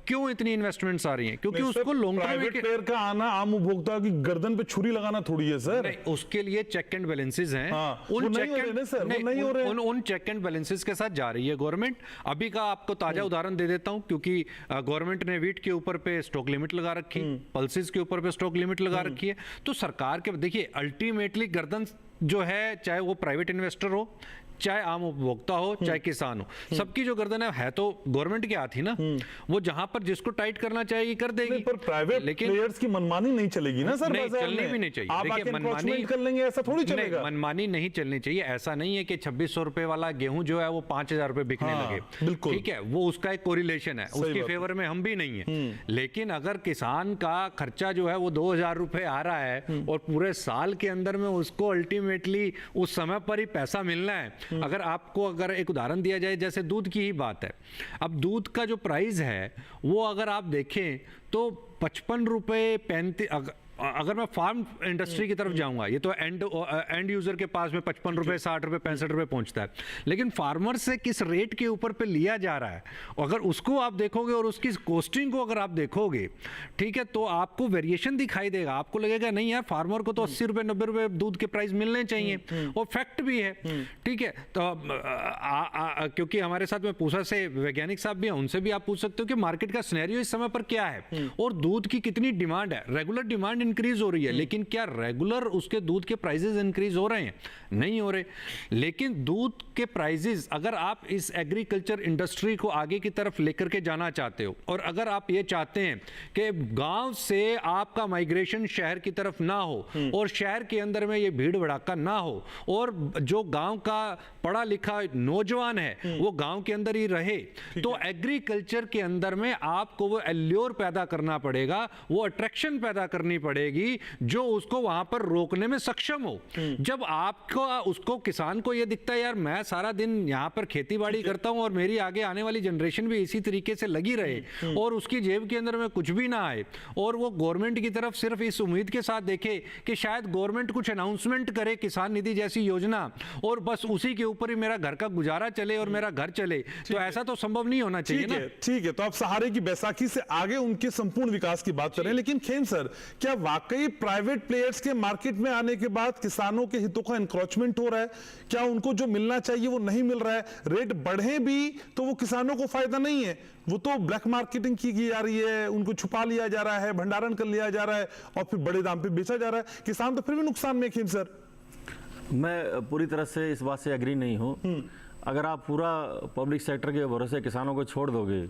क्यों इतनी इन्वेस्टमेंट्स आ रही हैं? क्योंकि उसको लॉन्ग टर्म प्राइवेट प्लेयर का आना आम उपभोक्ता की गर्दन पे छुरी लगाना थोड़ी है सर। नहीं, उसके लिए चेक एंड बैलेंसेस हैं। उन चेक एंड बैलेंसेस के साथ जा रही है गवर्नमेंट। अभी का आपको ताजा उदाहरण दे देता हूं, क्योंकि गवर्नमेंट ने वीट के ऊपर पे स्टॉक लिमिट लगा रखी, पल्सेस के ऊपर पे स्टॉक लिमिट लगा रखी है। तो सरकार के देखिए अल्टीमेटली गर्दन जो है, चाहे वो प्राइवेट इन्वेस्टर हो, चाहे आम उपभोक्ता हो, चाहे किसान हो, सबकी जो गर्दन है तो गवर्नमेंट के हाथ ही ना। वो जहां पर जिसको टाइट करना चाहिए कर देगी। पर प्राइवेट प्लेयर्स की मनमानी नहीं चलेगी ना सर। नहीं, चलनी भी नहीं चाहिए। देखिए मनमानी कर लेंगे ऐसा थोड़ी चलेगा। मनमानी नहीं चलनी चाहिए। ऐसा नहीं है कि 2600 रुपए वाला गेहूं जो है वो 5000 रुपए बिकने लगे। बिल्कुल ठीक है, वो उसका एक कोरिलेशन है, उसके फेवर में हम भी नहीं है। लेकिन अगर किसान का खर्चा जो है वो 2000 रुपए आ रहा है और पूरे साल के अंदर में उसको अल्टीमेटली उस समय पर ही पैसा मिलना है। अगर एक उदाहरण दिया जाए, जैसे दूध की ही बात है। अब दूध का जो प्राइस है वो अगर आप देखें तो 55 रुपए 35, अगर मैं फार्म इंडस्ट्री की तरफ जाऊंगा, ये तो एंड यूजर के पास में 55 रुपए 60 रुपए 65 रुपए पहुंचता है। लेकिन फार्मर से किस रेट के ऊपर पे लिया जा रहा है, अगर उसको आप देखोगे और उसकी कॉस्टिंग को अगर आप देखोगे, ठीक है, तो आपको वेरिएशन दिखाई देगा। आपको लगेगा नहीं यार, फार्मर को तो 80 रुपए 90 रुपए दूध के प्राइस मिलने चाहिए, और फैक्ट भी है। ठीक है, तो क्योंकि हमारे साथ में पूसा से वैज्ञानिक साहब भी हैं, उनसे भी आप पूछ सकते हो कि मार्केट का सिनेरियो इस समय पर क्या है और दूध की कितनी डिमांड है। रेगुलर डिमांड इंक्रीज हो रही है, लेकिन क्या रेगुलर उसके दूध के प्राइसेस इंक्रीज हो रहे हैं? नहीं हो रहे। लेकिन दूध के प्राइसेस, अगर आप इस एग्रीकल्चर इंडस्ट्री को आगे की तरफ लेकर के जाना चाहते हो, और अगर आप ये चाहते हैं कि गांव से आपका माइग्रेशन शहर की तरफ ना हो और शहर के अंदर में ये भीड़ भड़ाका ना हो, और जो गांव का पढ़ा लिखा नौजवान है वो गांव के अंदर ही रहे, तो एग्रीकल्चर के अंदर में आपको वो एल्योर पैदा करना पड़ेगा, वो अट्रैक्शन पैदा करनी पड़ेगी जो उसको वहां पर रोकने में सक्षम हो। जब आपको उसको किसान को ये दिखता है यार मैं सारा दिन यहां पर खेती बाड़ी करता हूं और मेरी आगे आने वाली जनरेशन भी इसी तरीके से लगी रहे और उसकी जेब के अंदर में कुछ भी ना आए, और वो गवर्नमेंट की तरफ सिर्फ इस उम्मीद के साथ देखे कि शायद गवर्नमेंट कुछ अनाउंसमेंट करे, किसान निधि जैसी योजना, और बस उसी के ऊपर ही मेरा घर का गुजारा चले और मेरा घर चले, तो ऐसा तो संभव नहीं होना चाहिए ना। ठीक है, तो आप सहारे की बैसाखी से आगे उनके संपूर्ण विकास की बात करें, लेकिन खेम सर, क्या वाकई प्राइवेट प्लेयर्स के मार्केट में आने के बाद किसानों के हितों का एनक्रोचमेंट हो रहा है? क्या उनको जो मिलना चाहिए वो नहीं मिल रहा है? रेट बढ़े भी तो वो किसानों को फायदा नहीं है, वो तो ब्लैक मार्केटिंग की जा रही है, उनको छुपा लिया जा रहा है, भंडारण कर लिया जा रहा है और फिर बड़े दाम पे बेचा जा रहा है। किसान तो फिर भी नुकसान में। खेम सर, मैं पूरी तरह से इस बात से एग्री नहीं हूँ। अगर आप पूरा पब्लिक सेक्टर के भरोसे किसानों को छोड़ दोगे,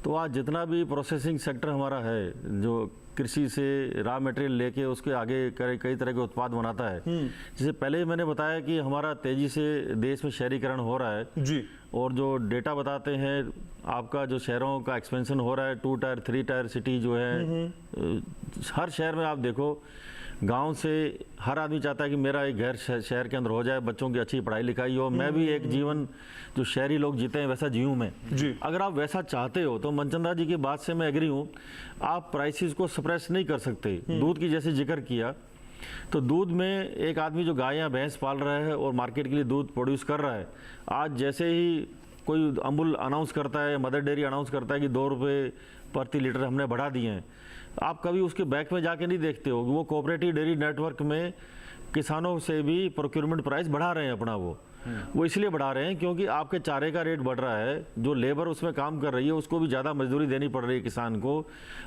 तो आज जितना भी प्रोसेसिंग सेक्टर हमारा है, जो कृषि से रॉ मटेरियल लेके उसके आगे कई तरह के उत्पाद बनाता है, जैसे पहले ही मैंने बताया कि हमारा तेज़ी से देश में शहरीकरण हो रहा है जी, और जो डेटा बताते हैं आपका जो शहरों का एक्सपेंशन हो रहा है, 2 टायर 3 टायर सिटी जो है, हर शहर में आप देखो, गांव से हर आदमी चाहता है कि मेरा एक घर शहर के अंदर हो जाए, बच्चों की अच्छी पढ़ाई लिखाई हो, मैं भी एक जीवन जो शहरी लोग जीते हैं वैसा जीऊँ मैं जी। अगर आप वैसा चाहते हो तो मनचंदा जी की बात से मैं एग्री हूँ, आप प्राइसेस को सप्रेस नहीं कर सकते। दूध की जैसे जिक्र किया, तो दूध में एक आदमी जो गाय या भैंस पाल रहा है और मार्केट के लिए दूध प्रोड्यूस कर रहा है, आज जैसे ही कोई अमूल अनाउंस करता है, मदर डेयरी अनाउंस करता है कि 2 रुपये प्रति लीटर हमने बढ़ा दिए हैं, आप कभी उसके बैक में जाके नहीं देखते हो। वो कोऑपरेटिव डेयरी नेटवर्क में किसानों से भी प्रोक्योरमेंट प्राइस बढ़ा रहे हैं अपना, वो इसलिए बढ़ा रहे हैं क्योंकि आपके चारे का रेट बढ़ रहा है, जो लेबर उसमें काम कर रही है उसको भी ज़्यादा मजदूरी देनी पड़ रही है किसान को।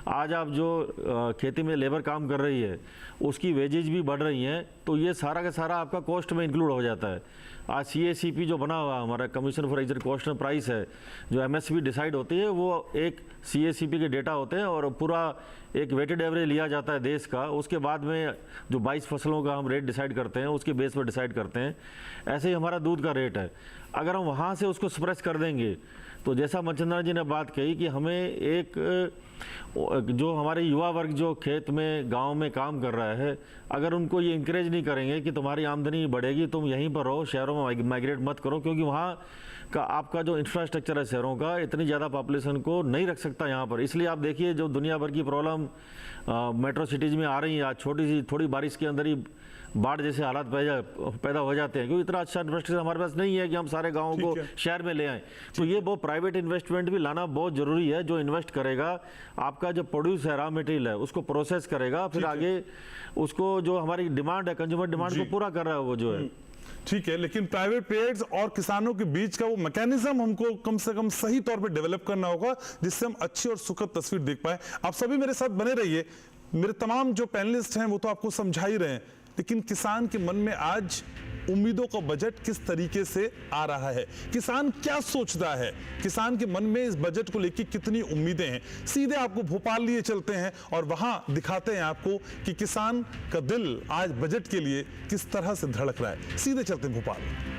आज आप जो खेती में लेबर काम कर रही है उसकी वेजेज भी बढ़ रही हैं, तो ये सारा का सारा आपका कॉस्ट में इंक्लूड हो जाता है। आज CACP जो बना हुआ हमारा commission for agriculture cost and price है, जो MSP डिसाइड होती है, वो एक CACP के डेटा होते हैं और पूरा एक वेटेड एवरेज लिया जाता है देश का, उसके बाद में जो 22 फसलों का हम रेट डिसाइड करते हैं उसके बेस पर डिसाइड करते हैं। ऐसे ही हमारा दूध का रेट है, अगर हम वहाँ से उसको सप्रेस कर देंगे तो जैसा मनचंदा जी ने बात कही कि हमें एक जो हमारे युवा वर्ग जो खेत में गांव में काम कर रहा है, अगर उनको ये इंकरेज नहीं करेंगे कि तुम्हारी आमदनी बढ़ेगी, तुम यहीं पर रहो, शहरों में माइग्रेट मत करो, क्योंकि वहाँ का आपका जो इंफ्रास्ट्रक्चर है शहरों का इतनी ज़्यादा पॉपुलेशन को नहीं रख सकता यहाँ पर। इसलिए आप देखिए जो दुनिया भर की प्रॉब्लम मेट्रो सिटीज़ में आ रही है, आज छोटी सी थोड़ी बारिश के अंदर ही बाढ़ जैसे हालात पैदा हो जाते हैं, क्योंकि इतना अच्छा इंफ्रास्ट्रक्चर हमारे पास नहीं है कि हम सारे गाँवों को शहर में ले आएँ। तो ये बहुत प्राइवेट इन्वेस्टमेंट भी लाना बहुत ज़रूरी है, जो इन्वेस्ट करेगा, आपका जो प्रोड्यूस है, रॉ मटेरियल है, उसको प्रोसेस करेगा, फिर आगे उसको जो हमारी डिमांड है, कंज्यूमर डिमांड को पूरा कर रहा है वो जो है। ठीक है, लेकिन प्राइवेट प्लेयर्स और किसानों के बीच का वो मैकेनिज्म हमको कम से कम सही तौर पे डेवलप करना होगा, जिससे हम अच्छी और सुखद तस्वीर देख पाए। आप सभी मेरे साथ बने रहिए। मेरे तमाम जो पैनलिस्ट हैं वो तो आपको समझा ही रहे हैं, लेकिन किसान के मन में आज उम्मीदों का बजट किस तरीके से आ रहा है, किसान क्या सोचता है, किसान के मन में इस बजट को लेकर कितनी उम्मीदें हैं, सीधे आपको भोपाल लिए चलते हैं और वहां दिखाते हैं आपको कि किसान का दिल आज बजट के लिए किस तरह से धड़क रहा है। सीधे चलते हैं भोपाल।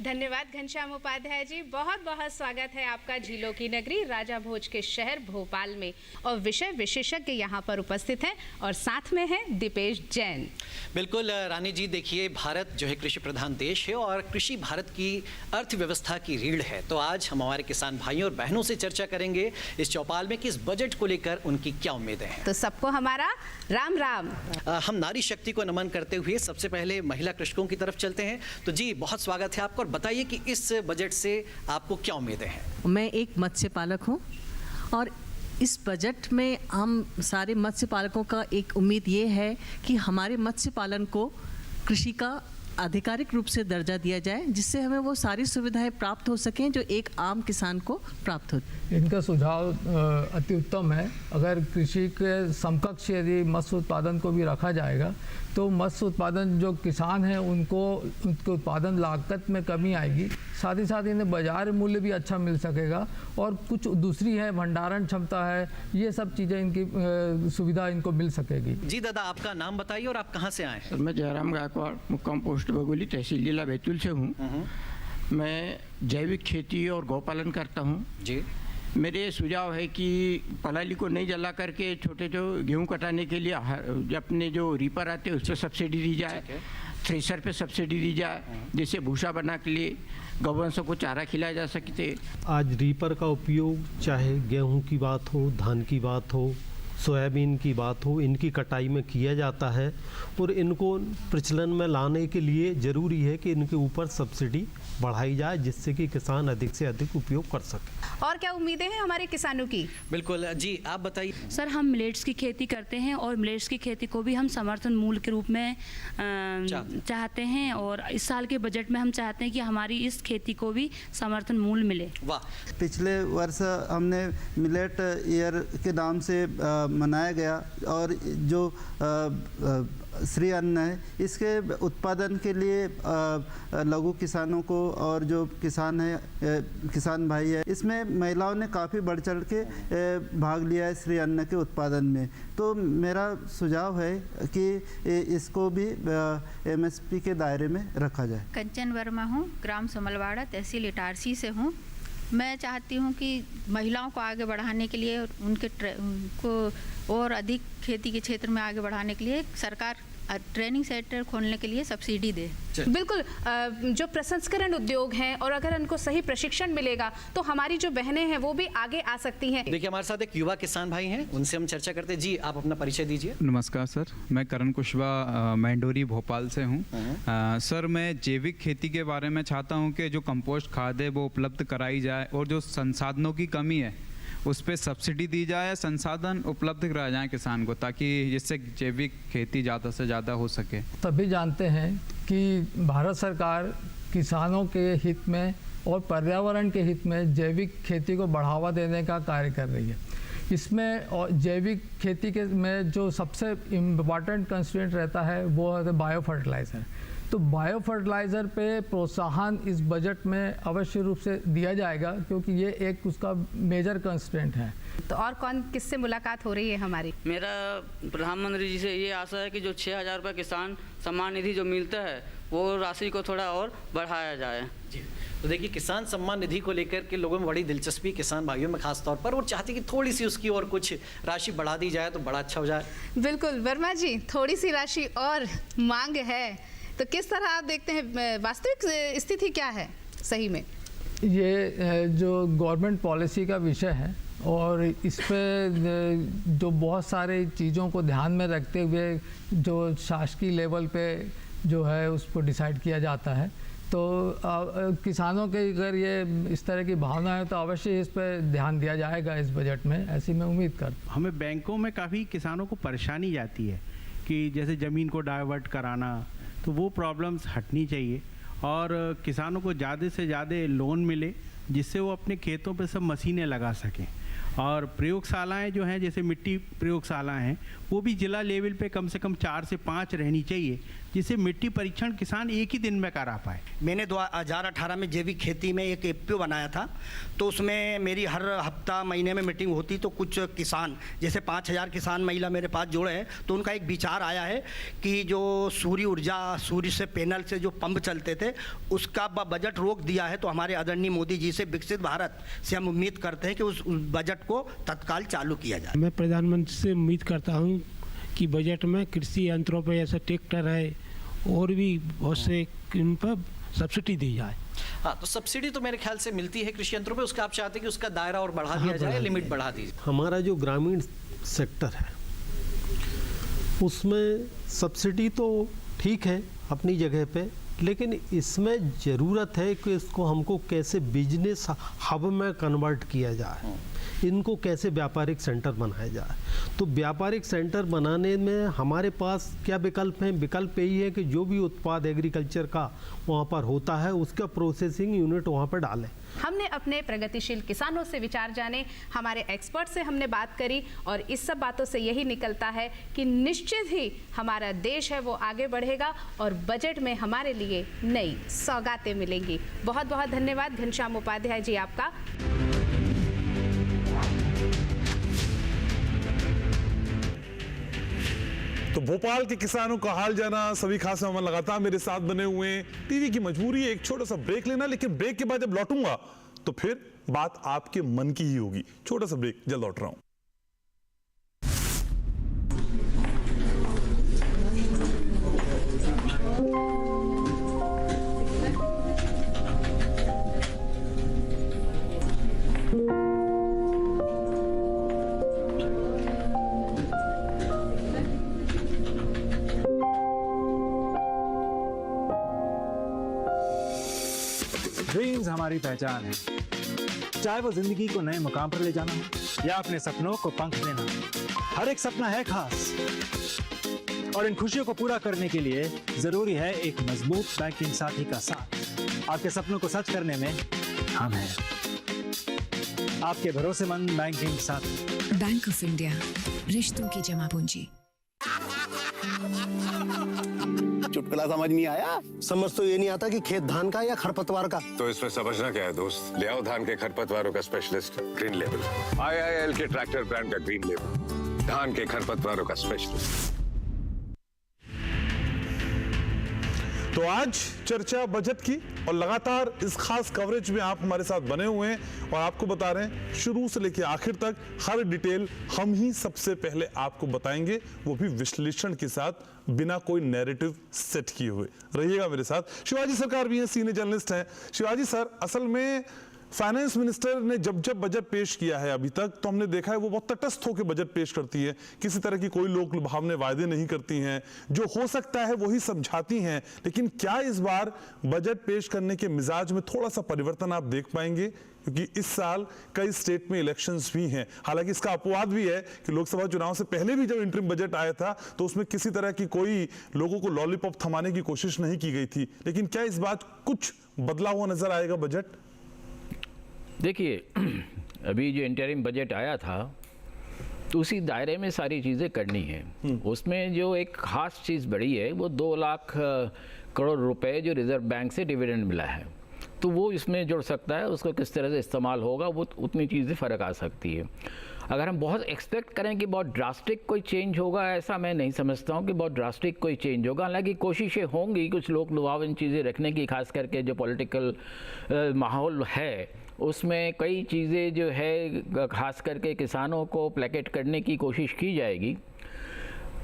धन्यवाद घनश्याम उपाध्याय जी, बहुत बहुत स्वागत है आपका झीलों की नगरी राजा भोज के शहर भोपाल में। और विषय विशेषज्ञ यहाँ पर उपस्थित हैं और साथ में है दीपेश जैन। बिल्कुल रानी जी, देखिए भारत जो है कृषि प्रधान देश है और कृषि भारत की अर्थव्यवस्था की रीढ़ है। तो आज हम हमारे किसान भाइयों और बहनों से चर्चा करेंगे इस चौपाल में कि इस बजट को लेकर उनकी क्या उम्मीदें हैं। तो सबको हमारा राम राम। हम नारी शक्ति को नमन करते हुए सबसे पहले महिला कृषकों की तरफ चलते हैं। तो जी बहुत स्वागत है आपका, और बताइए कि इस बजट से आपको क्या उम्मीदें हैं। मैं एक मत्स्य पालक हूँ और इस बजट में हम सारे मत्स्य पालकों का एक उम्मीद ये है कि हमारे मत्स्य पालन को कृषि का आधिकारिक रूप से दर्जा दिया जाए, जिससे हमें वो सारी सुविधाएं प्राप्त हो सकें जो एक आम किसान को प्राप्त हो। इनका सुझाव अति उत्तम है। अगर कृषि के समकक्ष यदि मत्स्य उत्पादन को भी रखा जाएगा तो मत्स्य उत्पादन जो किसान हैं उनको उनके उत्पादन लागत में कमी आएगी, साथ ही साथ इन्हें बाजार मूल्य भी अच्छा मिल सकेगा, और कुछ दूसरी है भंडारण क्षमता है, ये सब चीज़ें इनकी सुविधा इनको मिल सकेगी। जी दादा, आपका नाम बताइए और आप कहाँ से आए हैं। मैं जयराम गायकवाड़, मुक्काम पोस्ट बगोली, तहसील जिला बैतूल से हूँ। मैं जैविक खेती और गौपालन करता हूँ जी। मेरे सुझाव है कि पलाली को नहीं जला करके छोटे जो गेहूं कटाने के लिए अपने जो रीपर आते हैं उस पर सब्सिडी दी जाए, थ्रेशर पे सब्सिडी दी जाए, जिससे भूसा बना के लिए गौवंशों को चारा खिलाया जा सकते। आज रीपर का उपयोग चाहे गेहूं की बात हो, धान की बात हो, सोयाबीन की बात हो, इनकी कटाई में किया जाता है, और इनको प्रचलन में लाने के लिए ज़रूरी है कि इनके ऊपर सब्सिडी बढ़ाई जाए, जिससे कि किसान अधिक से अधिक उपयोग कर सके। और क्या उम्मीदें हैं हमारे किसानों की? बिल्कुल जी, आप बताइए। सर, हम मिलेट्स की खेती करते हैं और मिलेट्स की खेती को भी हम समर्थन मूल्य के रूप में चाहते हैं, और इस साल के बजट में हम चाहते हैं कि हमारी इस खेती को भी समर्थन मूल्य मिले। वाह। पिछले वर्ष हमने मिलेट ईयर के नाम से मनाया गया, और जो श्री अन्न है, इसके उत्पादन के लिए लघु किसानों को और जो किसान भाई है, इसमें महिलाओं ने काफ़ी बढ़ चढ़ के भाग लिया है श्री अन्न के उत्पादन में। तो मेरा सुझाव है कि इसको भी MSP के दायरे में रखा जाए। कंचन वर्मा हूँ, ग्राम समलवाड़ा, तहसील इटारसी से हूँ। मैं चाहती हूँ कि महिलाओं को आगे बढ़ाने के लिए, उनको और अधिक खेती के क्षेत्र में आगे बढ़ाने के लिए सरकार ट्रेनिंग सेंटर खोलने के लिए सब्सिडी दे। बिल्कुल, जो प्रसंस्करण उद्योग हैं और अगर उनको सही प्रशिक्षण मिलेगा तो हमारी जो बहनें हैं वो भी आगे आ सकती हैं। देखिए हमारे साथ एक युवा किसान भाई हैं, उनसे हम चर्चा करते हैं। जी, आप अपना परिचय दीजिए। नमस्कार सर, मैं करण कुशवाहा मैंडोरी भोपाल से हूँ। सर, मैं जैविक खेती के बारे में चाहता हूँ कि जो कंपोस्ट खाद है वो उपलब्ध कराई जाए और जो संसाधनों की कमी है उस पर सब्सिडी दी जाए, संसाधन उपलब्ध कराए जाएँ किसान को, ताकि जिससे जैविक खेती ज़्यादा से ज़्यादा हो सके। सभी जानते हैं कि भारत सरकार किसानों के हित में और पर्यावरण के हित में जैविक खेती को बढ़ावा देने का कार्य कर रही है। इसमें और जैविक खेती के में जो सबसे इम्पॉर्टेंट कंस्ट्रेंट रहता है वो है बायो फर्टिलाइज़र। तो बायो फर्टिलाइज़र पे प्रोत्साहन इस बजट में अवश्य रूप से दिया जाएगा, क्योंकि ये एक उसका मेजर कंस्ट्रेंट है। तो और कौन किससे मुलाकात हो रही है हमारी? मेरा प्रधानमंत्री जी से ये आशा है कि जो 6,000 रुपये किसान सम्मान निधि जो मिलता है वो राशि को थोड़ा और बढ़ाया जाए। जी, तो देखिए किसान सम्मान निधि को लेकर के लोगों में बड़ी दिलचस्पी, किसान भाइयों में खास तौर पर, वो चाहते कि थोड़ी सी उसकी और कुछ राशि बढ़ा दी जाए तो बड़ा अच्छा हो जाए। बिल्कुल वर्मा जी, थोड़ी सी राशि और मांग है, तो किस तरह आप देखते हैं, वास्तविक स्थिति क्या है सही में? ये जो गवर्नमेंट पॉलिसी का विषय है और इस पे जो बहुत सारी चीज़ों को ध्यान में रखते हुए जो शासकीय लेवल पे जो है उसको डिसाइड किया जाता है, तो किसानों के अगर ये इस तरह की भावना है तो अवश्य इस पर ध्यान दिया जाएगा इस बजट में, ऐसी मैं उम्मीद करता हूँ। हमें बैंकों में काफ़ी किसानों को परेशानी जाती है कि जैसे ज़मीन को डाइवर्ट कराना, तो वो प्रॉब्लम्स हटनी चाहिए और किसानों को ज़्यादा से ज़्यादा लोन मिले जिससे वो अपने खेतों पे सब मशीनें लगा सकें। और प्रयोगशालाएं जो हैं, जैसे मिट्टी प्रयोगशालाएं हैं, वो भी जिला लेवल पे कम से कम 4 से 5 रहनी चाहिए, जिससे मिट्टी परीक्षण किसान एक ही दिन में करा पाए। मैंने 2018 में जैविक खेती में एक एपीओ बनाया था, तो उसमें मेरी हर हफ्ता महीने में मीटिंग होती। तो कुछ किसान, जैसे 5,000 किसान महिला मेरे पास जुड़े हैं, तो उनका एक विचार आया है कि जो सूर्य ऊर्जा, सूर्य से पैनल से जो पंप चलते थे उसका बजट रोक दिया है। तो हमारे आदरणीय मोदी जी से विकसित भारत से हम उम्मीद करते हैं कि उस बजट को तत्काल चालू किया जाए। मैं प्रधानमंत्री से उम्मीद करता हूँ कि बजट में कृषि यंत्रों पर, जैसे ट्रैक्टर है और भी बहुत से, उन पर सब्सिडी दी जाए। हाँ, तो सब्सिडी तो मेरे ख्याल से मिलती है कृषि यंत्रों पे, उसका आप चाहते हैं कि उसका दायरा और बढ़ा दिया जाए, लिमिट बढ़ा दी जाए। हमारा जो ग्रामीण सेक्टर है उसमें सब्सिडी तो ठीक है अपनी जगह पे, लेकिन इसमें ज़रूरत है कि इसको हमको कैसे बिजनेस हब में कन्वर्ट किया जाए, इनको कैसे व्यापारिक सेंटर बनाया जाए। तो व्यापारिक सेंटर बनाने में हमारे पास क्या विकल्प हैं? विकल्प यही है कि जो भी उत्पाद एग्रीकल्चर का वहाँ पर होता है उसका प्रोसेसिंग यूनिट वहाँ पर डालें। हमने अपने प्रगतिशील किसानों से विचार जाने, हमारे एक्सपर्ट से हमने बात करी, और इस सब बातों से यही निकलता है कि निश्चित ही हमारा देश है वो आगे बढ़ेगा और बजट में हमारे लिए नई सौगातें मिलेंगी। बहुत बहुत धन्यवाद घनश्याम उपाध्याय जी आपका। तो भोपाल के किसानों का हाल जाना, सभी खास मेहमान लगातार मेरे साथ बने हुए हैं। टीवी की मजबूरी है एक छोटा सा ब्रेक लेना, लेकिन ब्रेक के बाद जब लौटूंगा तो फिर बात आपके मन की ही होगी। छोटा सा ब्रेक, जल्द लौट रहा हूं। ड्रीम्स हमारी पहचान है, चाहे वो जिंदगी को नए मुकाम पर ले जाना हो या अपने सपनों को पंख देना। हर एक सपना है खास और इन खुशियों को पूरा करने के लिए जरूरी है एक मजबूत बैंकिंग साथी का साथ। आपके सपनों को सच करने में हम हैं, आपके भरोसेमंद बैंकिंग साथी। बैंक ऑफ इंडिया, रिश्तों की जमा पूंजी। चुटकुला समझ नहीं आया? समझ तो ये नहीं आता कि खेत धान का या खरपतवार का। तो इसमें समझना क्या है दोस्त? ले आओ धान के खरपतवारों का स्पेशलिस्ट ग्रीन लेवल। IIL के ट्रैक्टर ब्रांड का ग्रीन लेवल, धान के खरपतवारों का स्पेशलिस्ट। तो आज चर्चा बजट की और लगातार इस खास कवरेज में आप हमारे साथ बने हुए हैं और आपको बता रहे हैं शुरू से लेकर आखिर तक हर डिटेल हम ही सबसे पहले आपको बताएंगे, वो भी विश्लेषण के साथ, बिना कोई नैरेटिव सेट किए हुए। रहिएगा मेरे साथ। शिवाजी सरकार भी हैं, सीनियर जर्नलिस्ट हैं। शिवाजी सर, असल में फाइनेंस मिनिस्टर ने जब बजट पेश किया है अभी तक, तो हमने देखा है वो बहुत तटस्थ होकर बजट पेश करती है, किसी तरह की कोई लोक लुभावने वायदे नहीं करती हैं, जो हो सकता है वही समझाती हैं। लेकिन क्या इस बार बजट पेश करने के मिजाज में थोड़ा सा परिवर्तन आप देख पाएंगे? क्योंकि इस साल कई स्टेट में इलेक्शंस भी हैं। हालांकि इसका अपवाद भी है कि लोकसभा चुनाव से पहले भी जब इंटरिम बजट आया था तो उसमें किसी तरह की कोई लोगों को लॉलीपॉप थमाने की कोशिश नहीं की गई थी। लेकिन क्या इस बार कुछ बदला हुआ नजर आएगा बजट? देखिए, अभी जो इंटरिम बजट आया था तो उसी दायरे में सारी चीज़ें करनी है। उसमें जो एक खास चीज़ बढ़ी है वो 2 लाख करोड़ रुपए जो रिजर्व बैंक से डिविडेंड मिला है, तो वो इसमें जुड़ सकता है। उसको किस तरह से इस्तेमाल होगा वो उतनी चीज़ें फ़र्क आ सकती है। अगर हम बहुत एक्सपेक्ट करें कि बहुत ड्रास्टिक कोई चेंज होगा, ऐसा मैं नहीं समझता हूँ कि बहुत ड्रास्टिक कोई चेंज होगा। हालांकि कोशिशें होंगी कुछ लोग लुभावन चीज़ें रखने की, खास करके जो पॉलिटिकल माहौल है उसमें कई चीज़ें जो है खास करके किसानों को प्लेकेट करने की कोशिश की जाएगी,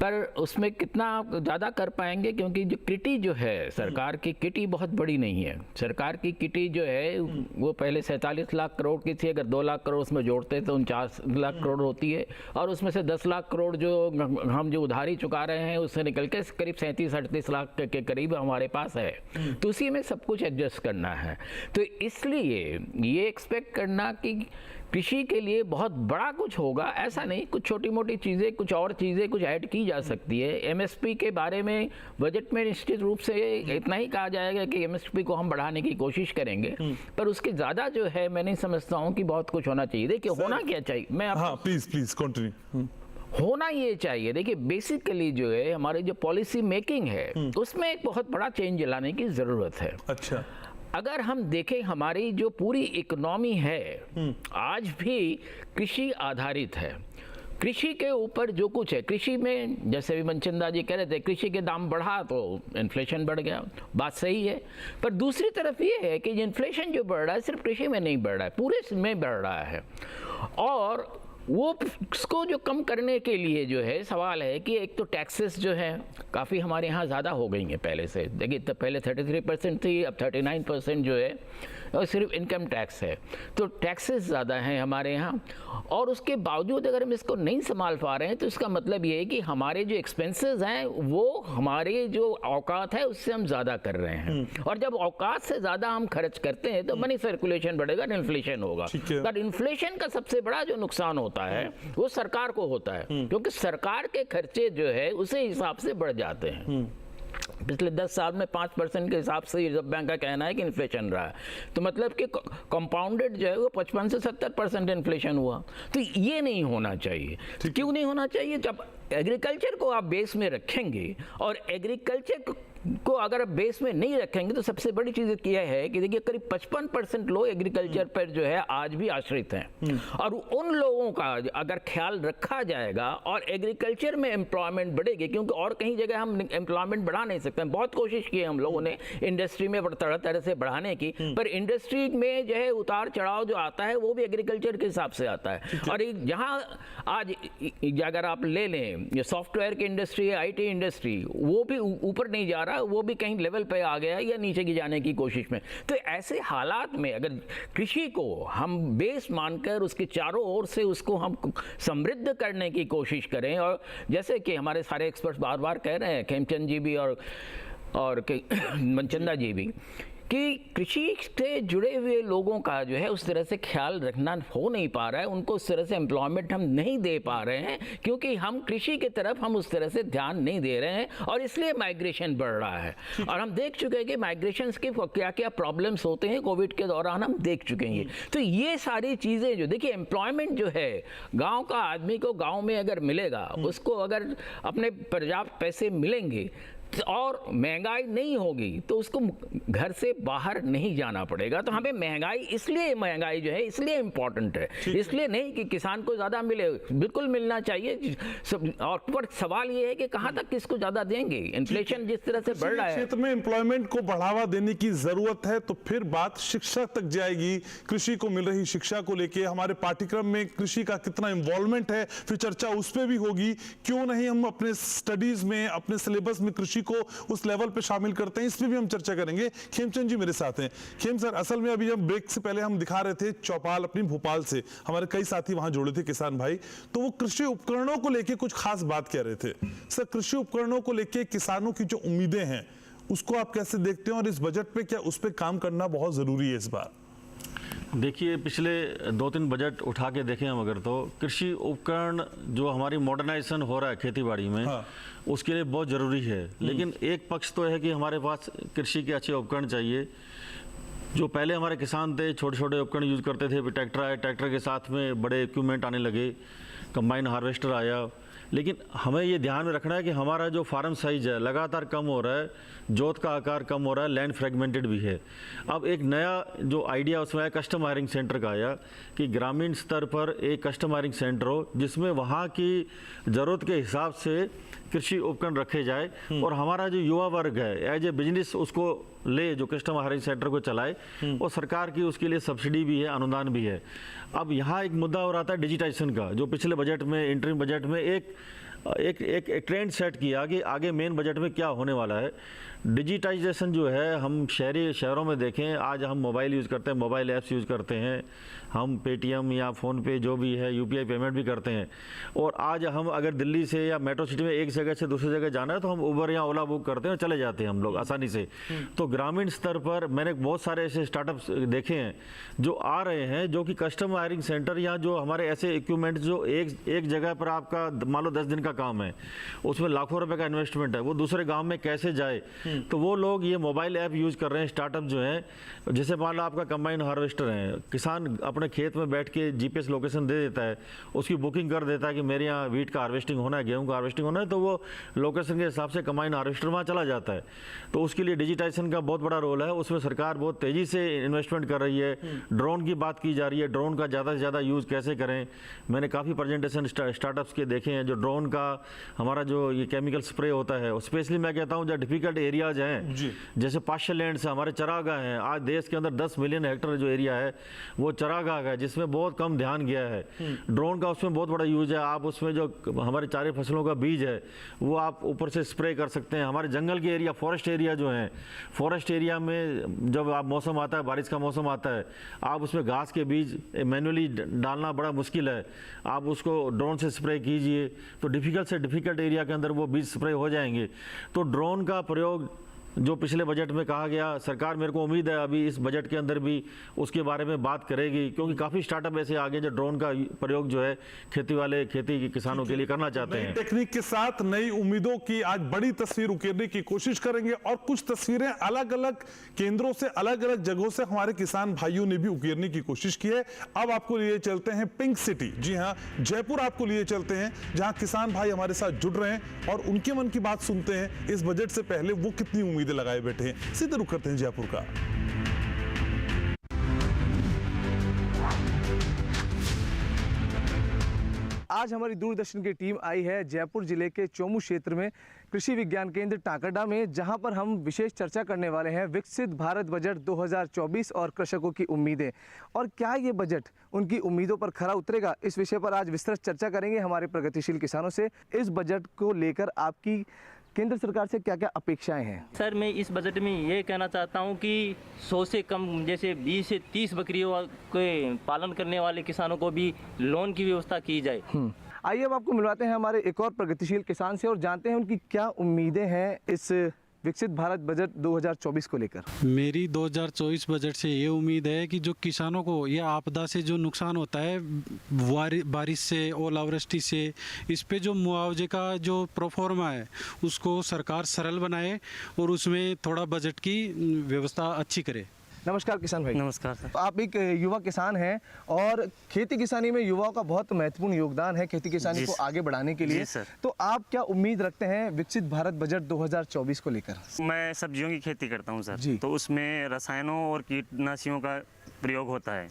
पर उसमें कितना ज़्यादा कर पाएंगे, क्योंकि जो किटी जो है सरकार की, किटी बहुत बड़ी नहीं है। सरकार की किटी जो है वो पहले 47 लाख करोड़ की थी, अगर 2 लाख करोड़ उसमें जोड़ते तो 49 लाख करोड़ होती है, और उसमें से 10 लाख करोड़ जो हम जो उधारी चुका रहे हैं उससे निकल के करीब 37-38 लाख के करीब हमारे पास है। तो उसी में सब कुछ एडजस्ट करना है। तो इसलिए ये एक्सपेक्ट करना कि कृषि के लिए बहुत बड़ा कुछ होगा, ऐसा नहीं। कुछ छोटी मोटी चीज़ें, कुछ और चीज़ें कुछ ऐड की जा सकती है। एमएसपी के बारे में बजट में निश्चित रूप से इतना ही कहा जाएगा कि एमएसपी को हम बढ़ाने की कोशिश करेंगे, पर उसके ज़्यादा जो है मैं नहीं समझता हूँ कि बहुत कुछ होना चाहिए। देखिए होना क्या चाहिए, मैं प्लीज कंटिन्यू। होना ये चाहिए, देखिए बेसिकली जो है हमारी जो पॉलिसी मेकिंग है उसमें एक बहुत बड़ा चेंज लाने की ज़रूरत है। अच्छा, अगर हम देखें हमारी जो पूरी इकोनॉमी है आज भी कृषि आधारित है। कृषि के ऊपर जो कुछ है, कृषि में जैसे भी मनचंदा जी कह रहे थे, कृषि के दाम बढ़ा तो इन्फ्लेशन बढ़ गया, बात सही है। पर दूसरी तरफ ये है कि इन्फ्लेशन जो बढ़ रहा है सिर्फ कृषि में नहीं बढ़ रहा है, पूरे में बढ़ रहा है। और वो उसको जो कम करने के लिए जो है सवाल है कि एक तो टैक्सेस जो है काफ़ी हमारे यहाँ ज़्यादा हो गई हैं पहले से। देखिए तो पहले 33% थी, अब 39% जो है और सिर्फ इनकम टैक्स है, तो टैक्सेस ज़्यादा हैं हमारे यहाँ। और उसके बावजूद अगर हम इसको नहीं संभाल पा रहे हैं तो इसका मतलब ये है कि हमारे जो एक्सपेंसेस हैं वो हमारे जो औकात है उससे हम ज़्यादा कर रहे हैं। और जब औकात से ज़्यादा हम खर्च करते हैं तो मनी सर्कुलेशन बढ़ेगा, इन्फ्लेशन होगा। बट इन्फ्लेशन का सबसे बड़ा जो नुकसान होता है वो सरकार को होता है, क्योंकि सरकार के खर्चे जो है उसी हिसाब से बढ़ जाते हैं। पिछले 10 साल में 5% के हिसाब से रिजर्व बैंक का कहना है कि इन्फ्लेशन रहा है, तो मतलब कि कंपाउंडेड जो है वो 55 से 70% इन्फ्लेशन हुआ। तो ये नहीं होना चाहिए। क्यों नहीं होना चाहिए? जब एग्रीकल्चर को आप बेस में रखेंगे और एग्रीकल्चर को अगर आप बेस में नहीं रखेंगे तो सबसे बड़ी चीज़ क्या है कि देखिए करीब 55% लोग एग्रीकल्चर पर जो है आज भी आश्रित हैं। और उन लोगों का अगर ख्याल रखा जाएगा और एग्रीकल्चर में एम्प्लॉयमेंट बढ़ेगी, क्योंकि और कहीं जगह हम एम्प्लॉयमेंट बढ़ा नहीं सकते हैं। बहुत कोशिश की हम लोगों ने इंडस्ट्री में तरह तरह से बढ़ाने की, पर इंडस्ट्री में जो है उतार चढ़ाव जो आता है वो भी एग्रीकल्चर के हिसाब से आता है। और जहाँ आज अगर आप ले लें ये सॉफ्टवेयर की इंडस्ट्री है, IT इंडस्ट्री, वो भी ऊपर नहीं जा रहा, वो भी कहीं लेवल पे आ गया या नीचे की जाने की कोशिश में। तो ऐसे हालात में अगर कृषि को हम बेस मानकर उसके चारों ओर से उसको हम समृद्ध करने की कोशिश करें, और जैसे कि हमारे सारे एक्सपर्ट्स बार बार कह रहे हैं, खेमचंद जी भी और मनचंदा जी भी, कि कृषि से जुड़े हुए लोगों का जो है उस तरह से ख्याल रखना हो नहीं पा रहा है, उनको उस तरह से एम्प्लॉयमेंट हम नहीं दे पा रहे हैं, क्योंकि हम कृषि की तरफ हम उस तरह से ध्यान नहीं दे रहे हैं और इसलिए माइग्रेशन बढ़ रहा है। और हम देख चुके हैं कि माइग्रेशन के क्या क्या प्रॉब्लम्स होते हैं, कोविड के दौरान हम देख चुके हैं। तो ये सारी चीज़ें जो देखिए, एम्प्लॉयमेंट जो है गांव का आदमी को गांव में अगर मिलेगा, उसको अगर अपने पर्याप्त पैसे मिलेंगे और महंगाई नहीं होगी तो उसको घर से बाहर नहीं जाना पड़ेगा। तो हमें महंगाई जो है इसलिए इम्पोर्टेंट है, इसलिए नहीं कि किसान को ज़्यादा मिले, बिल्कुल मिलना चाहिए। और पर सवाल ये है कि कहाँ तक किसको ज़्यादा देंगे। इन्फ्लेशन जिस तरह से बढ़ रहा है, क्षेत्र में एम्प्लॉयमेंट को बढ़ावा देने की जरूरत है। तो फिर बात शिक्षा तक जाएगी, कृषि को मिल रही शिक्षा को लेके हमारे पाठ्यक्रम में कृषि का कितना इन्वॉल्वमेंट है, फिर चर्चा उस पर भी होगी। क्यों नहीं हम अपने स्टडीज में, अपने सिलेबस में कृषि को उस लेवल पे शामिल करते हैं, इस पे भी हम चर्चा करेंगे। खेमचंद जी मेरे साथ हैं। खेम सर, असल में अभी जब ब्रेक से पहले हम दिखा रहे थे चौपाल अपनी भोपाल से, हमारे कई साथी वहां जुड़े थे किसान भाई, तो वो कृषि उपकरणों को लेके कुछ खास बात कह रहे थे। सर, कृषि उपकरणों को लेके किसानों की जो उम्मीदें हैं उसको आप कैसे देखते हैं और इस बजट पे क्या उस पर काम करना बहुत जरूरी है इस बार? देखिए, पिछले 2-3 बजट उठा के देखें हम अगर, तो कृषि उपकरण जो हमारी मॉडर्नाइजेशन हो रहा है खेती बाड़ी में, उसके लिए बहुत ज़रूरी है। लेकिन एक पक्ष तो है कि हमारे पास कृषि के अच्छे उपकरण चाहिए। जो पहले हमारे किसान थे छोटे छोटे उपकरण यूज़ करते थे, ट्रैक्टर आए, ट्रैक्टर के साथ में बड़े इक्विपमेंट आने लगे, कंबाइन हार्वेस्टर आया। लेकिन हमें ये ध्यान में रखना है कि हमारा जो फार्म साइज है लगातार कम हो रहा है, जोत का आकार कम हो रहा है, लैंड फ्रेगमेंटेड भी है। अब एक नया जो आइडिया उसमें आया कस्टम हायरिंग सेंटर का आया कि ग्रामीण स्तर पर एक कस्टम हायरिंग सेंटर हो जिसमें वहाँ की ज़रूरत के हिसाब से कृषि उपकरण रखे जाए और हमारा जो युवा वर्ग है एज ए बिजनेस उसको ले, जो कस्टम हायरिंग सेंटर को चलाए, और सरकार की उसके लिए सब्सिडी भी है, अनुदान भी है। अब यहाँ एक मुद्दा हो रहा था डिजिटाइजेशन का, जो पिछले बजट में, इंटरिम बजट में एक ट्रेंड सेट किया कि आगे मेन बजट में क्या होने वाला है। डिजिटाइजेशन जो है, हम शहरों में देखें, आज हम मोबाइल यूज़ करते हैं, मोबाइल ऐप्स यूज़ करते हैं, हम पेटीएम या फ़ोन पे जो भी है यूपीआई पेमेंट भी करते हैं। और आज हम अगर दिल्ली से या मेट्रो सिटी में एक जगह से दूसरी जगह जाना है तो हम उबर या ओला बुक करते हैं और चले जाते हैं हम लोग आसानी से। तो ग्रामीण स्तर पर मैंने बहुत सारे ऐसे स्टार्टअप्स देखे हैं जो आ रहे हैं, जो कि कस्टम हायरिंग सेंटर या जो हमारे ऐसे इक्विपमेंट जो एक जगह पर आपका मान लो 10 दिन का काम है, उसमें लाखों रुपए का इन्वेस्टमेंट है, वो दूसरे गाँव में कैसे जाए। तो वो लोग ये मोबाइल ऐप यूज़ कर रहे हैं, स्टार्टअप जो हैं। जैसे मान लो आपका कंबाइन हार्वेस्टर है, किसान अपने खेत में बैठ के जीपीएस लोकेशन दे देता है, उसकी बुकिंग कर देता है कि मेरे यहाँ वीट का हार्वेस्टिंग होना है, गेहूं का हार्वेस्टिंग होना है, तो वो लोकेशन के हिसाब से कंबाइन हार्वेस्टर वहाँ चला जाता है। तो उसके लिए डिजिटाइजेशन का बहुत बड़ा रोल है, उसमें सरकार बहुत तेज़ी से इन्वेस्टमेंट कर रही है। ड्रोन की बात की जा रही है, ड्रोन का ज़्यादा से ज़्यादा यूज़ कैसे करें। मैंने काफ़ी प्रेजेंटेशन स्टार्टअप्स के देखे हैं, जो ड्रोन का हमारा जो ये केमिकल स्प्रे होता है, स्पेशली मैं कहता हूँ जो डिफिकल्ट एरियाज हैं, जैसे पास्चर लैंड से हमारे चरागाह हैं। आज देश के अंदर 10 मिलियन हेक्टेयर जो एरिया है वो चरागाह है, जिसमें बहुत कम ध्यान गया है। ड्रोन का उसमें बहुत बड़ा यूज है। आप उसमें जो हमारे चारे फसलों का बीज है वो आप ऊपर से स्प्रे कर सकते हैं। हमारे जंगल के एरिया, फॉरेस्ट एरिया जो है, फॉरेस्ट एरिया में जब आप मौसम आता है, बारिश का मौसम आता है, आप उसमें घास के बीज मैनुअली डालना बड़ा मुश्किल है, आप उसको ड्रोन से स्प्रे कीजिए तो डिफिकल्ट से डिफिकल्ट एरिया के अंदर वो बीज स्प्रे हो जाएंगे। तो ड्रोन का प्रयोग जो पिछले बजट में कहा गया, सरकार मेरे को उम्मीद है अभी इस बजट के अंदर भी उसके बारे में बात करेगी, क्योंकि काफ़ी स्टार्टअप ऐसे आगे जो ड्रोन का प्रयोग जो है खेती के किसानों के लिए करना चाहते हैं। टेक्निक के साथ नई उम्मीदों की आज बड़ी तस्वीर उकेरने की कोशिश करेंगे और कुछ तस्वीरें अलग अलग केंद्रों से, अलग अलग जगहों से हमारे किसान भाइयों ने भी उकेरने की कोशिश की है। अब आपको लिए चलते हैं पिंक सिटी, जी हाँ, जयपुर आपको लिए चलते हैं, जहां किसान भाई हमारे साथ जुड़ रहे हैं और उनके मन की बात सुनते हैं। इस बजट से पहले वो कितनी उम्मीदें लगाए बैठे हैं। सीधे रुक करते हैं जयपुर का। आज हमारी दूरदर्शन की टीम आई है जयपुर जिले के चोमू क्षेत्र में कृषि विज्ञान केंद्र टाकरडा में, जहां पर हम विशेष चर्चा करने वाले हैं विकसित भारत बजट 2024 और कृषकों की उम्मीदें, और क्या ये बजट उनकी उम्मीदों पर खरा उतरेगा। इस विषय पर आज विस्तृत चर्चा करेंगे हमारे प्रगतिशील किसानों से। इस बजट को लेकर आपकी केंद्र सरकार से क्या क्या अपेक्षाएं हैं? सर, मैं इस बजट में ये कहना चाहता हूं कि 100 से कम जैसे 20 से 30 बकरियों के पालन करने वाले किसानों को भी लोन की व्यवस्था की जाए। आइए अब आपको मिलवाते हैं हमारे एक और प्रगतिशील किसान से और जानते हैं उनकी क्या उम्मीदें हैं इस विकसित भारत बजट 2024 को लेकर? मेरी 2024 बजट से ये उम्मीद है कि जो किसानों को ये आपदा से जो नुकसान होता है, बारिश से, ओलावृष्टि से, इस पे जो मुआवजे का जो प्रोफॉर्मा है उसको सरकार सरल बनाए और उसमें थोड़ा बजट की व्यवस्था अच्छी करे। नमस्कार किसान भाई। नमस्कार सर। आप एक युवा किसान हैं और खेती किसानी में युवाओं का बहुत महत्वपूर्ण योगदान है खेती किसानी को आगे बढ़ाने के लिए। तो आप क्या उम्मीद रखते हैं विकसित भारत बजट 2024 को लेकर? मैं सब्जियों की खेती करता हूं सर, तो उसमें रसायनों और कीटनाशियों का प्रयोग होता है।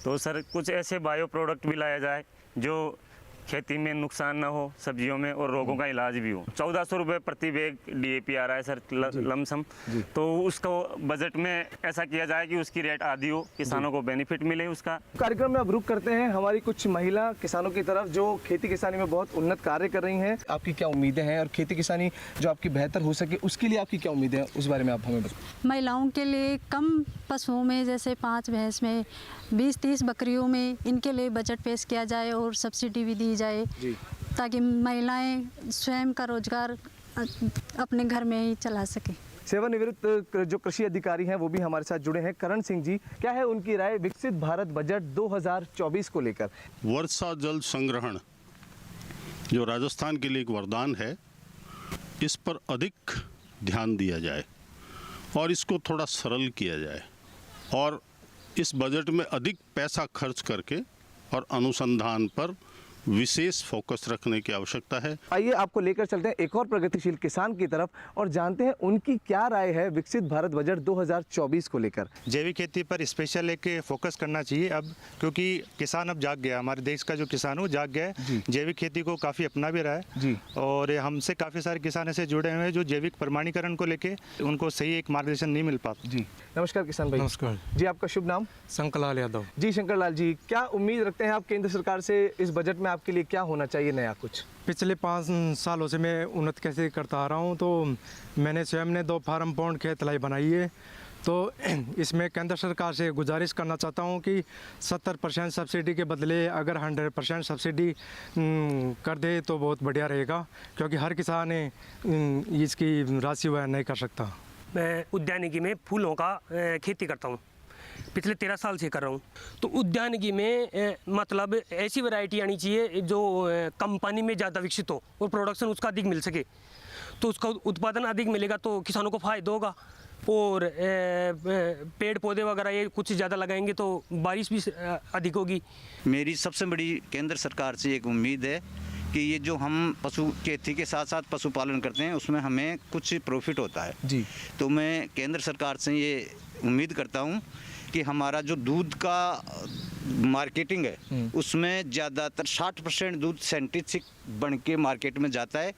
तो सर कुछ ऐसे बायो प्रोडक्ट भी लाया जाए जो खेती में नुकसान ना हो सब्जियों में और रोगों का इलाज भी हो। 1400 रुपये प्रति बैग DAP आ रहा है सर लमसम, तो उसको बजट में ऐसा किया जाए कि उसकी रेट आधी हो, किसानों को बेनिफिट मिले उसका। कार्यक्रम में अब रुक करते हैं हमारी कुछ महिला किसानों की तरफ जो खेती किसानी में बहुत उन्नत कार्य कर रही हैं। आपकी क्या उम्मीदें हैं और खेती किसानी जो आपकी बेहतर हो सके उसके लिए आपकी क्या उम्मीदें हैं, उस बारे में आप हमें बताएं। महिलाओं के लिए कम पशुओं में जैसे 5 भैंस में 20-30 बकरियों में इनके लिए बजट पेश किया जाए और सब्सिडी भी दी जाए ताकि महिलाएं स्वयं का रोजगार अपने घर में ही चला सके। सेवानिवृत्त जो कृषि अधिकारी हैं वो भी हमारे साथ जुड़े हैं। करण सिंह जी, क्या है उनकी राय विकसित भारत बजट 2024 को लेकर? वर्षा जल संग्रहण जो राजस्थान के लिए एक वरदान है, इस पर अधिक ध्यान दिया जाए और इसको थोड़ा सरल किया जाए और इस बजट में अधिक पैसा खर्च करके और अनुसंधान पर विशेष फोकस रखने की आवश्यकता है। आइए आपको लेकर चलते हैं एक और प्रगतिशील किसान की तरफ और जानते हैं उनकी क्या राय है विकसित भारत बजट 2024 को लेकर। जैविक खेती पर स्पेशल एक फोकस करना चाहिए अब, क्योंकि किसान अब जाग गया, हमारे देश का जो किसान है वो जाग गया है, जैविक खेती को काफ़ी अपना भी रहा है और हमसे काफ़ी सारे किसान ऐसे जुड़े हुए हैं जो जैविक प्रमाणीकरण को लेके उनको सही एक मार्गदर्शन नहीं मिल पाता। जी नमस्कार किसान भाई। नमस्कार जी, आपका शुभ नाम? शंकरलाल यादव। जी शंकरलाल जी, क्या उम्मीद रखते हैं आप केंद्र सरकार से? इस बजट में आपके लिए क्या होना चाहिए नया कुछ? पिछले 5 सालों से मैं उन्नत खेती करता आ रहा हूँ, तो मैंने स्वयं ने 2 फार्म पॉन्ड खेत लाई बनाई है। तो इसमें केंद्र सरकार से गुजारिश करना चाहता हूँ कि 70% सब्सिडी के बदले अगर 100% सब्सिडी कर दे तो बहुत बढ़िया रहेगा, क्योंकि हर किसान इसकी राशि वह नहीं कर सकता। मैं उद्यानिकी में फूलों का खेती करता हूँ, पिछले 13 साल से कर रहा हूँ। तो उद्यानिकी में मतलब ऐसी वैरायटी आनी चाहिए जो कंपनी में ज़्यादा विकसित हो और प्रोडक्शन उसका अधिक मिल सके। तो उसका उत्पादन अधिक मिलेगा तो किसानों को फायदा होगा और पेड़ पौधे वगैरह ये कुछ ज़्यादा लगाएंगे तो बारिश भी अधिक होगी। मेरी सबसे बड़ी केंद्र सरकार से एक उम्मीद है कि ये जो हम पशु खेती के साथ साथ पशुपालन करते हैं उसमें हमें कुछ प्रॉफिट होता है जी। तो मैं केंद्र सरकार से ये उम्मीद करता हूँ कि हमारा जो दूध का मार्केटिंग है उसमें ज़्यादातर 60% दूध सिंथेटिक बन के मार्केट में जाता है।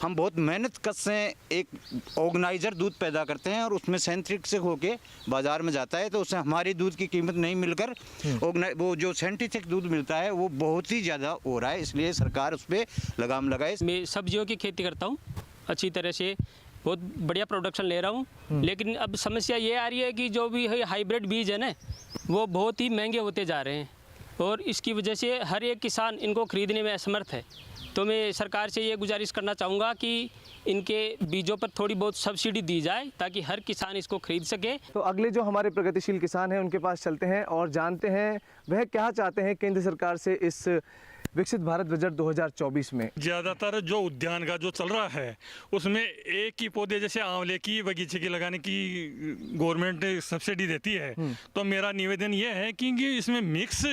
हम बहुत मेहनत कस से एक ऑर्गेनाइजर दूध पैदा करते हैं और उसमें सिंथेटिक से होके बाज़ार में जाता है, तो उससे हमारी दूध की कीमत नहीं मिलकर वो जो सिंथेटिक दूध मिलता है वो बहुत ही ज़्यादा हो रहा है। इसलिए सरकार उस पर लगाम लगाए। मैं सब्जियों की खेती करता हूँ अच्छी तरह से, बहुत बढ़िया प्रोडक्शन ले रहा हूँ, लेकिन अब समस्या ये आ रही है कि जो भी हाइब्रिड बीज है ना वो बहुत ही महंगे होते जा रहे हैं और इसकी वजह से हर एक किसान इनको खरीदने में असमर्थ है। तो मैं सरकार से ये गुजारिश करना चाहूँगा कि इनके बीजों पर थोड़ी बहुत सब्सिडी दी जाए ताकि हर किसान इसको खरीद सके। तो अगले जो हमारे प्रगतिशील किसान हैं उनके पास चलते हैं और जानते हैं वह क्या चाहते हैं केंद्र सरकार से इस विकसित भारत बजट 2024 में। ज़्यादातर जो उद्यान का जो चल रहा है उसमें एक ही पौधे जैसे आंवले की बगीचे की लगाने की गवर्नमेंट सब्सिडी देती है, तो मेरा निवेदन ये है कि इसमें मिक्स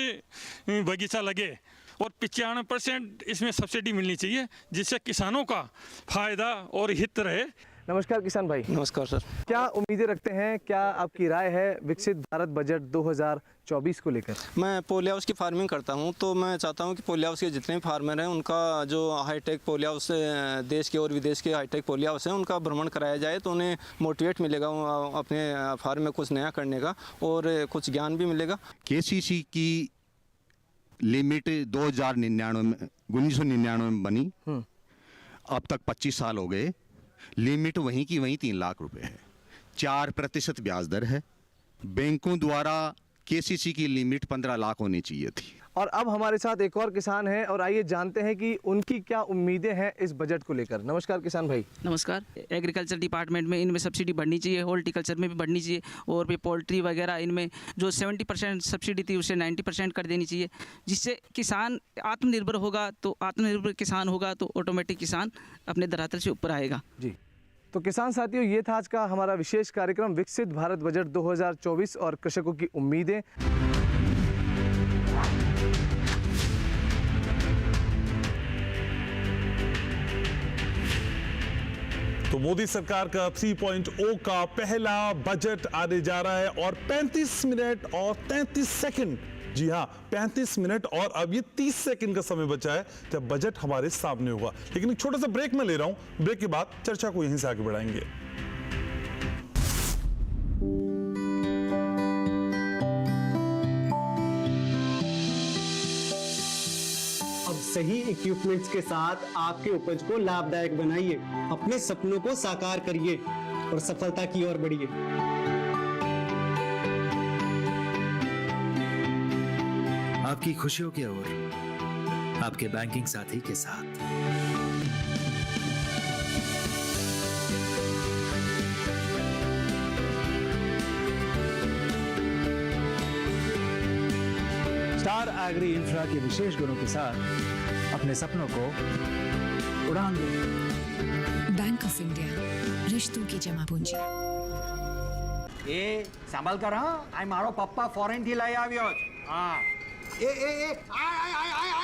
बगीचा लगे और 95% इसमें सब्सिडी मिलनी चाहिए जिससे किसानों का फायदा और हित रहे। नमस्कार किसान भाई। नमस्कार सर। क्या उम्मीदें रखते हैं, क्या आपकी राय है विकसित भारत बजट 2024 को लेकर? मैं पोली हाउस की फार्मिंग करता हूं, तो मैं चाहता हूं कि पोली हाउस के जितने भी फार्मर हैं उनका जो हाईटेक पोली हाउस देश के और विदेश के हाईटेक पोली हाउस हैं उनका भ्रमण कराया जाए, तो उन्हें मोटिवेट मिलेगा अपने फार्म में कुछ नया करने का और कुछ ज्ञान भी मिलेगा। KCC की लिमिट 1999 में बनी, अब तक 25 साल हो गए। लिमिट वहीं की वहीं 3 लाख रुपए है, 4% ब्याज दर है। बैंकों द्वारा KCC की लिमिट 15 लाख होनी चाहिए थी, और अब हमारे साथ एक और किसान हैं और आइए जानते हैं कि उनकी क्या उम्मीदें हैं इस बजट को लेकर। नमस्कार किसान भाई। नमस्कार। एग्रीकल्चर डिपार्टमेंट में इनमें सब्सिडी बढ़नी चाहिए, हॉर्टिकल्चर में भी बढ़नी चाहिए, और भी पोल्ट्री वगैरह इनमें जो 70% सब्सिडी थी उसे 90% कर देनी चाहिए, जिससे किसान आत्मनिर्भर होगा। तो आत्मनिर्भर किसान होगा तो ऑटोमेटिक किसान अपने धरातल से ऊपर आएगा। जी, तो किसान साथियों, ये था आज का हमारा विशेष कार्यक्रम विकसित भारत बजट 2024 और कृषकों की उम्मीदें। तो मोदी सरकार का 3.0 का पहला बजट आने जा रहा है और 35 मिनट और 33 सेकंड, जी हाँ 35 मिनट और अब ये 30 सेकंड का समय बचा है जब बजट हमारे सामने होगा। लेकिन एक छोटा सा ब्रेक में ले रहा हूं, ब्रेक के बाद चर्चा को यहीं से आगे बढ़ाएंगे। अब सही इक्विपमेंट्स के साथ आपके उपज को लाभदायक बनाइए, अपने सपनों को साकार करिए और सफलता की ओर बढ़िए। आपकी खुशियों की ओर आपके बैंकिंग साथी के साथ। स्टार एग्री इंफ्रा के विशेष गुणों के साथ अपने सपनों को उड़ान दे। बैंक ऑफ इंडिया, रिश्तों की जमा पूंजी। ए संभाल कर, हाँ आई मारो पप्पा फॉरेन थी लाई આવ્યો છે। हाँ ए ए ए आय आय आय आय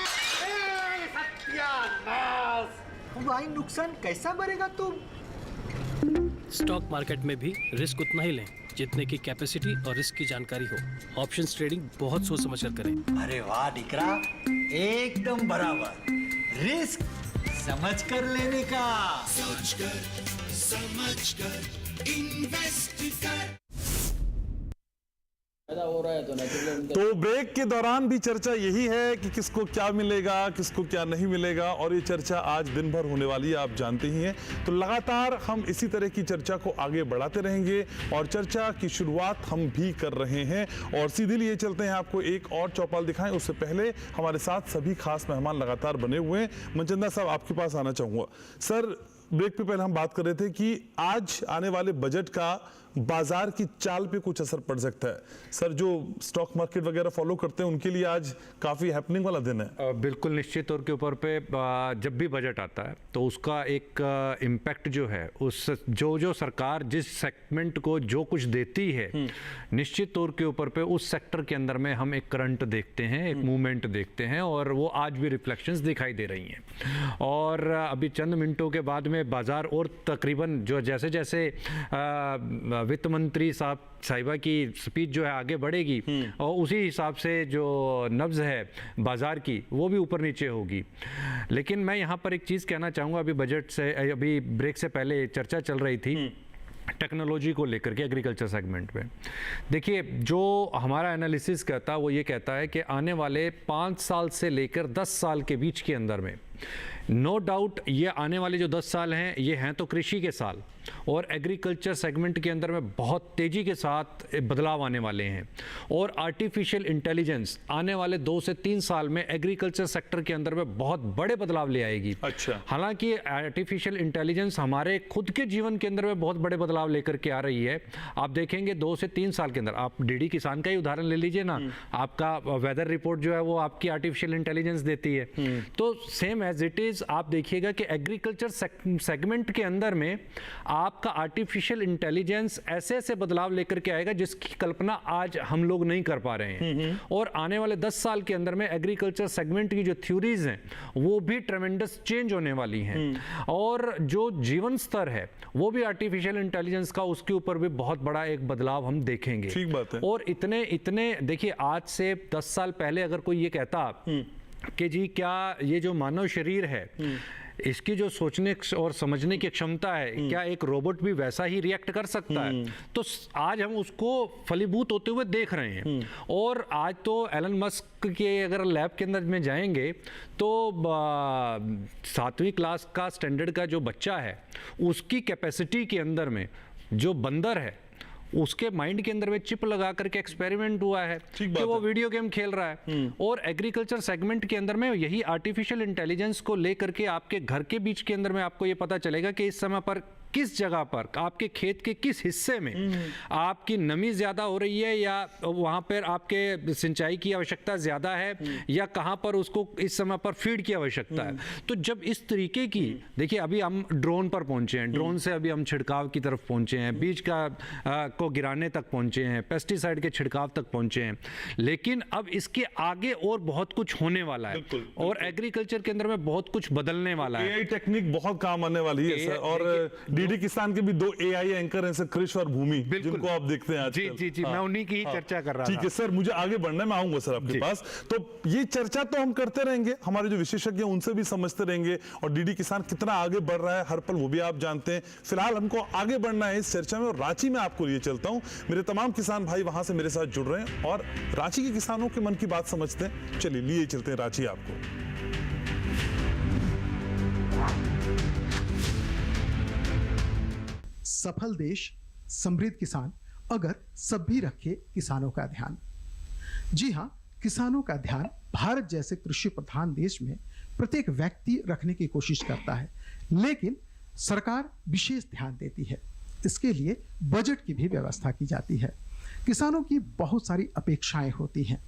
ए सत्यानाश, भाई नुकसान कैसा भरेगा तुम? स्टॉक मार्केट में भी रिस्क उतना ही लें जितने की कैपेसिटी और रिस्क की जानकारी हो। ऑप्शंस ट्रेडिंग बहुत सोच समझ कर करें। अरे वाह दिकरा, एकदम बराबर। रिस्क समझ कर लेने का। सोच कर समझ कर इन्वेस्ट कर। हो रहा है तो ब्रेक के दौरान भी चर्चा यही है कि किसको क्या मिलेगा, किसको क्या नहीं मिलेगा, और ये चर्चा आज दिन भर होने वाली है, आप जानते ही हैं। तो लगातार हम इसी तरह की चर्चा को आगे बढ़ाते रहेंगे और चर्चा की शुरुआत हम भी कर रहे हैं। और सीधे लिए चलते हैं, आपको एक और चौपाल दिखाएं उससे पहले हमारे साथ सभी खास मेहमान लगातार बने हुए हैं। मनचंदा साहब, आपके पास आना चाहूंगा। सर, ब्रेक पे पहले हम बात कर रहे थे कि आज आने वाले बजट का बाजार की चाल पे कुछ असर पड़ सकता है। सर, जो स्टॉक मार्केट वगैरह फॉलो करते हैं उनके लिए आज काफ़ी हैपनिंग वाला दिन है। बिल्कुल निश्चित तौर के ऊपर पे जब भी बजट आता है तो उसका एक इम्पैक्ट जो है उस जो सरकार जिस सेगमेंट को जो कुछ देती है, निश्चित तौर के ऊपर पे उस सेक्टर के अंदर में हम एक करंट देखते हैं, एक मूवमेंट देखते हैं, और वो आज भी रिफ्लेक्शंस दिखाई दे रही हैं। और अभी चंद मिनटों के बाद में बाजार और तकरीबन जो जैसे जैसे वित्त मंत्री साहिबा की स्पीच जो है आगे बढ़ेगी और उसी हिसाब से जो नब्ज है बाजार की वो भी ऊपर नीचे होगी। लेकिन मैं यहाँ पर एक चीज़ कहना चाहूँगा, अभी बजट से अभी ब्रेक से पहले चर्चा चल रही थी टेक्नोलॉजी को लेकर के एग्रीकल्चर सेगमेंट में। देखिए, जो हमारा एनालिसिस कहता है वो ये कहता है कि आने वाले 5 साल से लेकर 10 साल के बीच के अंदर में नो डाउट ये आने वाले जो 10 साल हैं ये हैं तो कृषि के साल, और एग्रीकल्चर सेगमेंट के अंदर में बहुत तेज़ी के साथ बदलाव आने वाले हैं। और आर्टिफिशियल इंटेलिजेंस आने वाले 2 से 3 साल में एग्रीकल्चर सेक्टर के अंदर में बहुत बड़े बदलाव ले आएगी। अच्छा, हालांकि आर्टिफिशियल इंटेलिजेंस हमारे खुद के जीवन के अंदर में बहुत बड़े बदलाव लेकर के आ रही है। आप देखेंगे 2 से 3 साल के अंदर, आप डीडी किसान का ही उदाहरण ले लीजिए ना, आपका वेदर रिपोर्ट जो है वो आपकी आर्टिफिशियल इंटेलिजेंस देती है। तो सेम एज इट इज आप देखिएगा कि एग्रीकल्चर सेगमेंट के अंदर में आपका आर्टिफिशियल इंटेलिजेंस ऐसे ऐसे बदलाव लेकर के आएगा जिसकी कल्पना आज हम लोग नहीं कर पा रहे हैं। और आने वाले 10 साल के अंदर में एग्रीकल्चर सेगमेंट की जो थ्योरीज हैं वो भी ट्रेमेंडस चेंज होने वाली हैं। और जो जीवन स्तर है वो भी आर्टिफिशियल इंटेलिजेंस का, उसके ऊपर भी बहुत बड़ा एक बदलाव हम देखेंगे। ठीक बात है। और इतने देखिए, आज से 10 साल पहले अगर कोई ये कहता कि जी क्या ये जो मानव शरीर है इसकी जो सोचने और समझने की क्षमता है, क्या एक रोबोट भी वैसा ही रिएक्ट कर सकता है, तो आज हम उसको फलीभूत होते हुए देख रहे हैं। और आज तो एलन मस्क के अगर लैब के अंदर में जाएंगे तो 7वीं क्लास का स्टैंडर्ड का जो बच्चा है उसकी कैपेसिटी के अंदर में जो बंदर है उसके माइंड के अंदर में चिप लगा करके एक्सपेरिमेंट हुआ है कि वो वीडियो गेम खेल रहा है। और एग्रीकल्चर सेगमेंट के अंदर में यही आर्टिफिशियल इंटेलिजेंस को लेकर के आपके घर के बीच के अंदर में आपको ये पता चलेगा कि इस समय पर किस जगह पर आपके खेत के किस हिस्से में आपकी नमी ज़्यादा हो रही है, या वहाँ पर आपके सिंचाई की आवश्यकता ज़्यादा है, या कहाँ पर उसको इस समय पर फीड की आवश्यकता है। तो जब इस तरीके की, देखिए अभी हम ड्रोन पर पहुँचे हैं, ड्रोन से अभी हम छिड़काव की तरफ पहुँचे हैं, बीज को गिराने तक पहुँचे हैं, पेस्टिसाइड के छिड़काव तक पहुँचे हैं, लेकिन अब इसके आगे और बहुत कुछ होने वाला है और एग्रीकल्चर के अंदर में बहुत कुछ बदलने वाला है। एआई टेक्निक बहुत काम आने वाली है सर, और डीडी किसान के भी 2 एआई एंकर हैं सर, क्रिश और भूमि, जिनको आप देखते हैं आजकल। जी जी, मैं उन्हीं की ही चर्चा कर रहा था। ठीक है सर, मुझे आगे बढ़ना है, मैं आऊंगा सर आपके पास। तो ये चर्चा तो हम करते रहेंगे, हमारे जो विशेषज्ञ हैं उनसे भी समझते रहेंगे, और डीडी किसान कितना आगे बढ़ रहा है हर पल वो भी आप जानते हैं। फिलहाल हमको आगे बढ़ना है इस चर्चा में, और रांची में आपको लिए चलता हूं। मेरे तमाम किसान भाई वहां से मेरे साथ जुड़ रहे हैं और रांची के किसानों के मन की बात समझते हैं। चलिए लिए चलते हैं रांची आपको। सफल देश, समृद्ध किसान, अगर सब भी रखे किसानों का ध्यान। जी हाँ, किसानों का ध्यान भारत जैसे कृषि प्रधान देश में प्रत्येक व्यक्ति रखने की कोशिश करता है, लेकिन सरकार विशेष ध्यान देती है। इसके लिए बजट की भी व्यवस्था की जाती है। किसानों की बहुत सारी अपेक्षाएं होती हैं,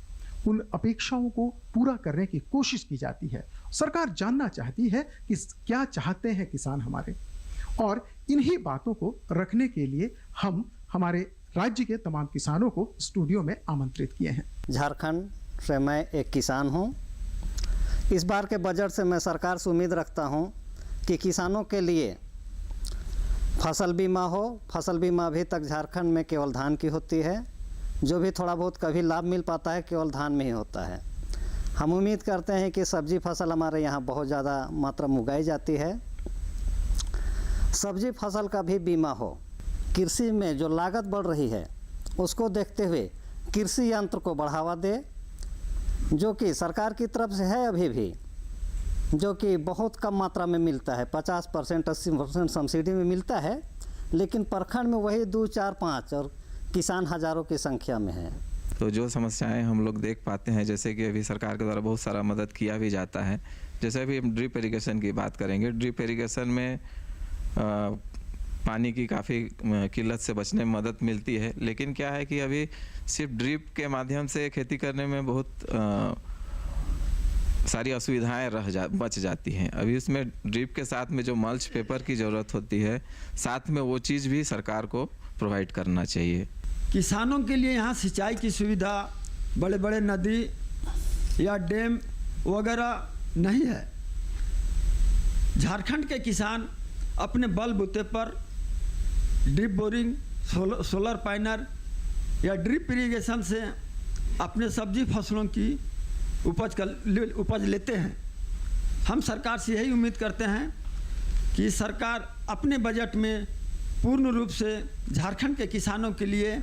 उन अपेक्षाओं को पूरा करने की कोशिश की जाती है। सरकार जानना चाहती है कि क्या चाहते हैं किसान हमारे, और इन्हीं बातों को रखने के लिए हम हमारे राज्य के तमाम किसानों को स्टूडियो में आमंत्रित किए हैं। झारखंड से मैं एक किसान हूं। इस बार के बजट से मैं सरकार से उम्मीद रखता हूं कि किसानों के लिए फसल बीमा हो। फसल बीमा अभी तक झारखंड में केवल धान की होती है, जो भी थोड़ा बहुत कभी लाभ मिल पाता है केवल धान में ही होता है। हम उम्मीद करते हैं कि सब्जी फसल हमारे यहाँ बहुत ज़्यादा मात्रा में उगाई जाती है, सब्जी फसल का भी बीमा हो। कृषि में जो लागत बढ़ रही है उसको देखते हुए कृषि यंत्र को बढ़ावा दे, जो कि सरकार की तरफ से है अभी भी, जो कि बहुत कम मात्रा में मिलता है, 50% 80% सब्सिडी में मिलता है, लेकिन प्रखंड में वही 2, 4, 5 और किसान हजारों की संख्या में है। तो जो समस्याएं हम लोग देख पाते हैं, जैसे कि अभी सरकार के द्वारा बहुत सारा मदद किया भी जाता है। जैसे अभी हम ड्रिप इरिगेशन की बात करेंगे, ड्रिप इरिगेशन में पानी की काफ़ी किल्लत से बचने में मदद मिलती है, लेकिन क्या है कि अभी सिर्फ ड्रिप के माध्यम से खेती करने में बहुत सारी असुविधाएं बच जाती हैं। अभी उसमें ड्रिप के साथ में जो मल्च पेपर की ज़रूरत होती है, साथ में वो चीज़ भी सरकार को प्रोवाइड करना चाहिए। किसानों के लिए यहाँ सिंचाई की सुविधा, बड़े बड़े नदी या डैम वगैरह नहीं है। झारखंड के किसान अपने बलबूते पर ड्रिप बोरिंग, सोलर पैनल या ड्रिप इरिगेशन से अपने सब्जी फसलों की उपज लेते हैं। हम सरकार से यही उम्मीद करते हैं कि सरकार अपने बजट में पूर्ण रूप से झारखंड के किसानों के लिए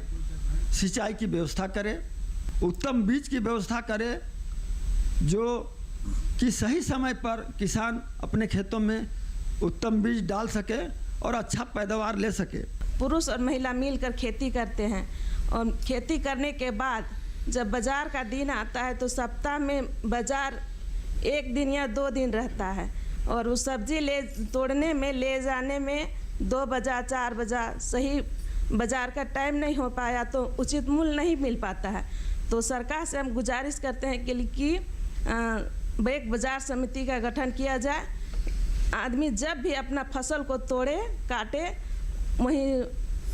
सिंचाई की व्यवस्था करे, उत्तम बीज की व्यवस्था करे, जो कि सही समय पर किसान अपने खेतों में उत्तम बीज डाल सके और अच्छा पैदावार ले सके। पुरुष और महिला मिलकर खेती करते हैं, और खेती करने के बाद जब बाज़ार का दिन आता है तो सप्ताह में बाज़ार 1 दिन या 2 दिन रहता है, और उस सब्जी तोड़ने में ले जाने में 2 बजा 4 बजा सही बाज़ार का टाइम नहीं हो पाया तो उचित मूल्य नहीं मिल पाता है। तो सरकार से हम गुजारिश करते हैं कि एक बाज़ार समिति का गठन किया जाए। आदमी जब भी अपना फसल को तोड़े, काटे, वहीं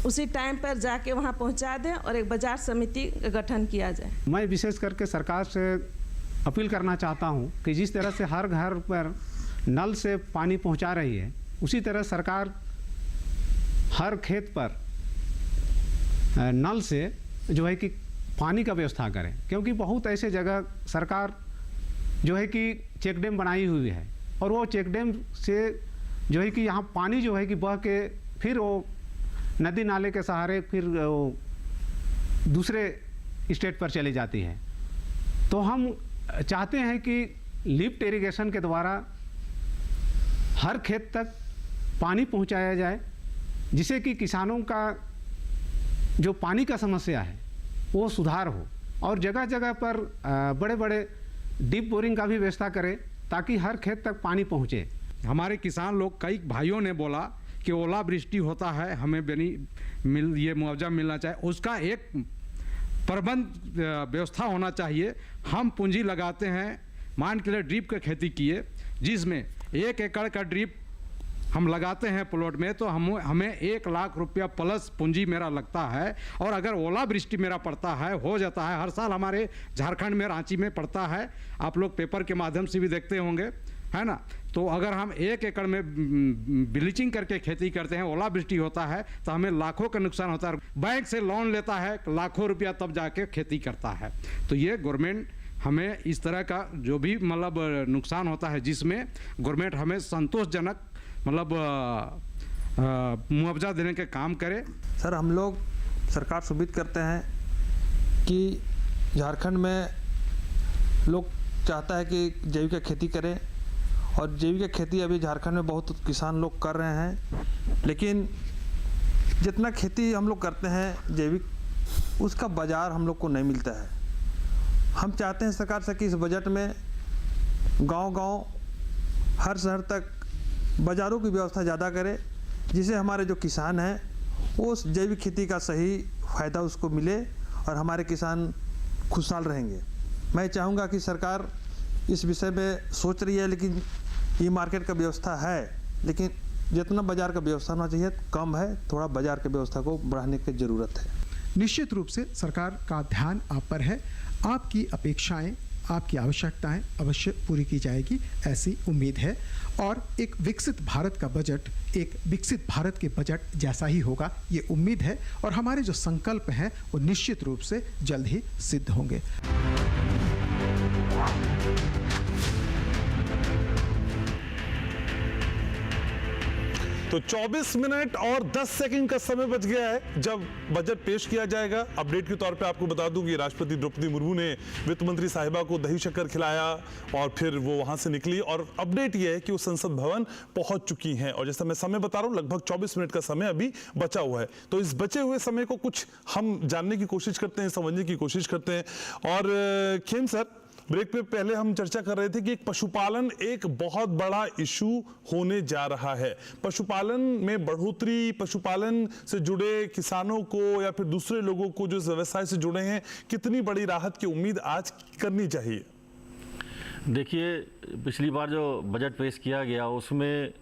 उसी टाइम पर जाके वहाँ पहुँचा दें और एक बाज़ार समिति का गठन किया जाए। मैं विशेष करके सरकार से अपील करना चाहता हूँ कि जिस तरह से हर घर पर नल से पानी पहुँचा रही है, उसी तरह सरकार हर खेत पर नल से जो है कि पानी का व्यवस्था करे, क्योंकि बहुत ऐसे जगह सरकार जो है कि चेक डैम बनाई हुई है, और वो चेक डैम से जो है कि यहाँ पानी जो है कि बह के फिर वो नदी नाले के सहारे फिर वो दूसरे स्टेट पर चली जाती है। तो हम चाहते हैं कि लिफ्ट इरिगेशन के द्वारा हर खेत तक पानी पहुँचाया जाए, जिससे कि किसानों का जो पानी का समस्या है वो सुधार हो, और जगह जगह पर बड़े बड़े डीप बोरिंग का भी व्यवस्था करें ताकि हर खेत तक पानी पहुँचे। हमारे किसान लोग, कई भाइयों ने बोला कि ओलावृष्टि होता है, हमें ये मुआवजा मिलना चाहिए, उसका एक प्रबंध व्यवस्था होना चाहिए। हम पूंजी लगाते हैं, मान के लिए ड्रिप की खेती किए, जिसमें 1 एकड़ का ड्रिप हम लगाते हैं प्लॉट में, तो हमें 1 लाख रुपया प्लस पूंजी मेरा लगता है। और अगर ओलावृष्टि मेरा पड़ता है, हो जाता है, हर साल हमारे झारखंड में, रांची में पड़ता है, आप लोग पेपर के माध्यम से भी देखते होंगे, है ना। तो अगर हम 1 एकड़ में ब्लीचिंग करके खेती करते हैं, ओलावृष्टि होता है तो हमें लाखों का नुकसान होता है। बैंक से लोन लेता है लाखों रुपया, तब जाके खेती करता है। तो ये गवर्नमेंट हमें इस तरह का जो भी मतलब नुकसान होता है, जिसमें गवर्नमेंट हमें संतोषजनक मतलब मुआवजा देने के काम करे। सर, हम लोग सरकार से उम्मीद करते हैं कि झारखंड में लोग चाहता है कि जैविक खेती करें, और जैविक खेती अभी झारखंड में बहुत किसान लोग कर रहे हैं, लेकिन जितना खेती हम लोग करते हैं जैविक, उसका बाज़ार हम लोग को नहीं मिलता है। हम चाहते हैं सरकार से कि इस बजट में गांव-गांव, हर शहर तक बाज़ारों की व्यवस्था ज़्यादा करे, जिससे हमारे जो किसान हैं वो उस जैविक खेती का सही फ़ायदा उसको मिले और हमारे किसान खुशहाल रहेंगे। मैं चाहूँगा कि सरकार इस विषय में सोच रही है, लेकिन ये मार्केट का व्यवस्था है, लेकिन जितना बाज़ार का व्यवस्था होना चाहिए कम है, थोड़ा बाज़ार की व्यवस्था को बढ़ाने की ज़रूरत है। निश्चित रूप से सरकार का ध्यान आप पर है, आपकी अपेक्षाएं, आपकी आवश्यकताएं अवश्य पूरी की जाएगी, ऐसी उम्मीद है। और एक विकसित भारत का बजट एक विकसित भारत के बजट जैसा ही होगा, ये उम्मीद है। और हमारे जो संकल्प हैं वो निश्चित रूप से जल्द ही सिद्ध होंगे। तो 24 मिनट और 10 सेकंड का समय बच गया है जब बजट पेश किया जाएगा। अपडेट के तौर पे आपको बता दूं कि राष्ट्रपति द्रौपदी मुर्मू ने वित्त मंत्री साहिबा को दही शक्कर खिलाया और फिर वो वहां से निकली, और अपडेट ये है कि वो संसद भवन पहुंच चुकी हैं। और जैसा मैं समय बता रहा हूं, लगभग 24 मिनट का समय अभी बचा हुआ है। तो इस बचे हुए समय को कुछ हम जानने की कोशिश करते हैं, समझने की कोशिश करते हैं। और खेम सर, ब्रेक पे पहले हम चर्चा कर रहे थे कि पशुपालन एक बहुत बड़ा इशू होने जा रहा है। पशुपालन में बढ़ोतरी, पशुपालन से जुड़े किसानों को या फिर दूसरे लोगों को जो इस व्यवसाय से जुड़े हैं, कितनी बड़ी राहत की उम्मीद आज करनी चाहिए? देखिए, पिछली बार जो बजट पेश किया गया उसमें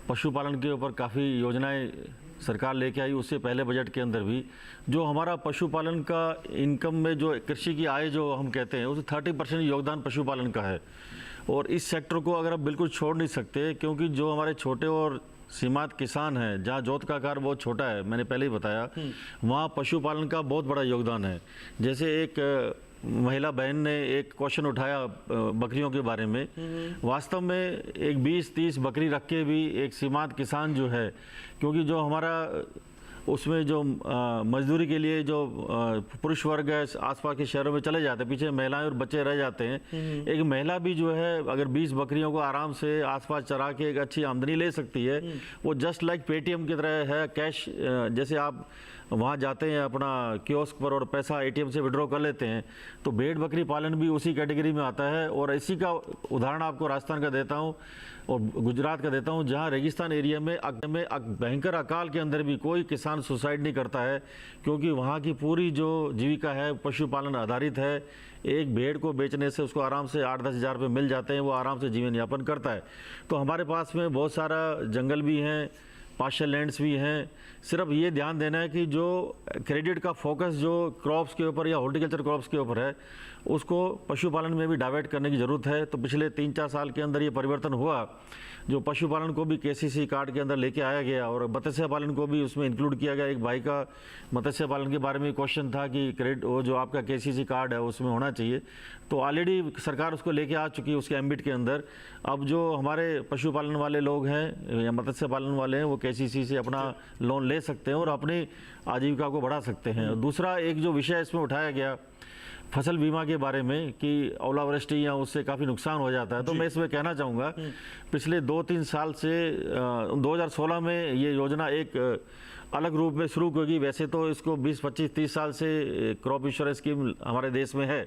पशुपालन के ऊपर काफ़ी योजनाएं सरकार लेके आई। उससे पहले बजट के अंदर भी जो हमारा पशुपालन का इनकम में जो कृषि की आय जो हम कहते हैं, उसमें 30% योगदान पशुपालन का है। और इस सेक्टर को अगर आप बिल्कुल छोड़ नहीं सकते, क्योंकि जो हमारे छोटे और सीमांत किसान हैं, जहाँ जोत का आकार बहुत छोटा है, मैंने पहले ही बताया, वहाँ पशुपालन का बहुत बड़ा योगदान है। जैसे एक महिला बहन ने एक क्वेश्चन उठाया बकरियों के बारे में। वास्तव में एक 20-30 बकरी रख के भी एक सीमांत किसान जो है, क्योंकि जो हमारा उसमें जो मजदूरी के लिए जो पुरुष वर्ग है आसपास के शहरों में चले जाते हैं, पीछे महिलाएं और बच्चे रह जाते हैं। एक महिला भी जो है अगर 20 बकरियों को आराम से आसपास चरा के एक अच्छी आमदनी ले सकती है। वो जस्ट लाइक पेटीएम की तरह है, कैश जैसे आप वहाँ जाते हैं अपना कियोस्क पर और पैसा एटीएम से विड्रॉ कर लेते हैं, तो भेड़ बकरी पालन भी उसी कैटेगरी में आता है। और इसी का उदाहरण आपको राजस्थान का देता हूँ और गुजरात का देता हूँ, जहाँ रेगिस्तान एरिया में भयंकर अकाल के अंदर भी कोई किसान सुसाइड नहीं करता है, क्योंकि वहाँ की पूरी जो जीविका है पशुपालन आधारित है। एक भेड़ को बेचने से उसको आराम से 8-10 हज़ार रुपये मिल जाते हैं, वो आराम से जीवन यापन करता है। तो हमारे पास में बहुत सारा जंगल भी हैं, पार्शियल लैंड्स भी हैं। सिर्फ ये ध्यान देना है कि जो क्रेडिट का फोकस जो क्रॉप्स के ऊपर या हॉर्टिकल्चर क्रॉप्स के ऊपर है, उसको पशुपालन में भी डाइवर्ट करने की ज़रूरत है। तो पिछले 3-4 साल के अंदर ये परिवर्तन हुआ, जो पशुपालन को भी केसीसी कार्ड के अंदर लेके आया गया और मत्स्य पालन को भी उसमें इंक्लूड किया गया। एक भाई का मत्स्य पालन के बारे में क्वेश्चन था कि क्रेडिट वो जो आपका केसीसी कार्ड है उसमें होना चाहिए, तो ऑलरेडी सरकार उसको लेके आ चुकी है उसके एम्बिट के अंदर। अब जो हमारे पशुपालन वाले लोग हैं या मत्स्य पालन वाले हैं, वो केसीसी से अपना लोन ले सकते हैं और अपनी आजीविका को बढ़ा सकते हैं। दूसरा एक जो विषय इसमें उठाया गया फसल बीमा के बारे में कि ओलावृष्टि या उससे काफ़ी नुकसान हो जाता है, तो मैं इसमें कहना चाहूँगा पिछले 2-3 साल से 2016 में ये योजना एक अलग रूप में शुरू होगी। वैसे तो इसको 20, 25, 30 साल से क्रॉप इंश्योरेंस स्कीम हमारे देश में है,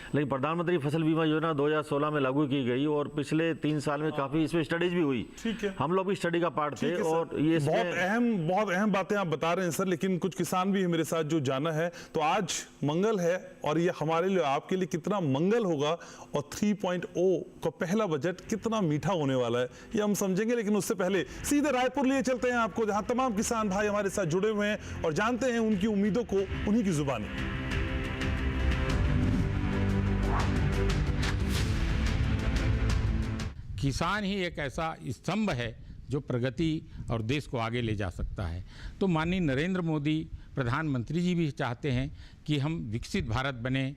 लेकिन प्रधानमंत्री फसल बीमा योजना 2016 में लागू की गई और पिछले 3 साल में काफ़ी इसमें स्टडीज भी हुई। ठीक है, हम लोग भी स्टडी का पार्ट थे और ये बहुत अहम बातें आप बता रहे हैं सर। लेकिन कुछ किसान भी है मेरे साथ जो जाना है, तो आज मंगल है और ये हमारे लिए, आपके लिए कितना मंगल होगा और 3.0 का पहला बजट कितना मीठा होने वाला है ये हम समझेंगे। लेकिन उससे पहले सीधे रायपुर लिए चलते हैं आपको, जहां तमाम किसान भाई हमारे साथ जुड़े हुए हैं और जानते हैं उनकी उम्मीदों को उन्हीं की जुबानी। किसान ही एक ऐसा स्तंभ है जो प्रगति और देश को आगे ले जा सकता है। तो माननीय नरेंद्र मोदी प्रधानमंत्री जी भी चाहते हैं कि हम विकसित भारत बने,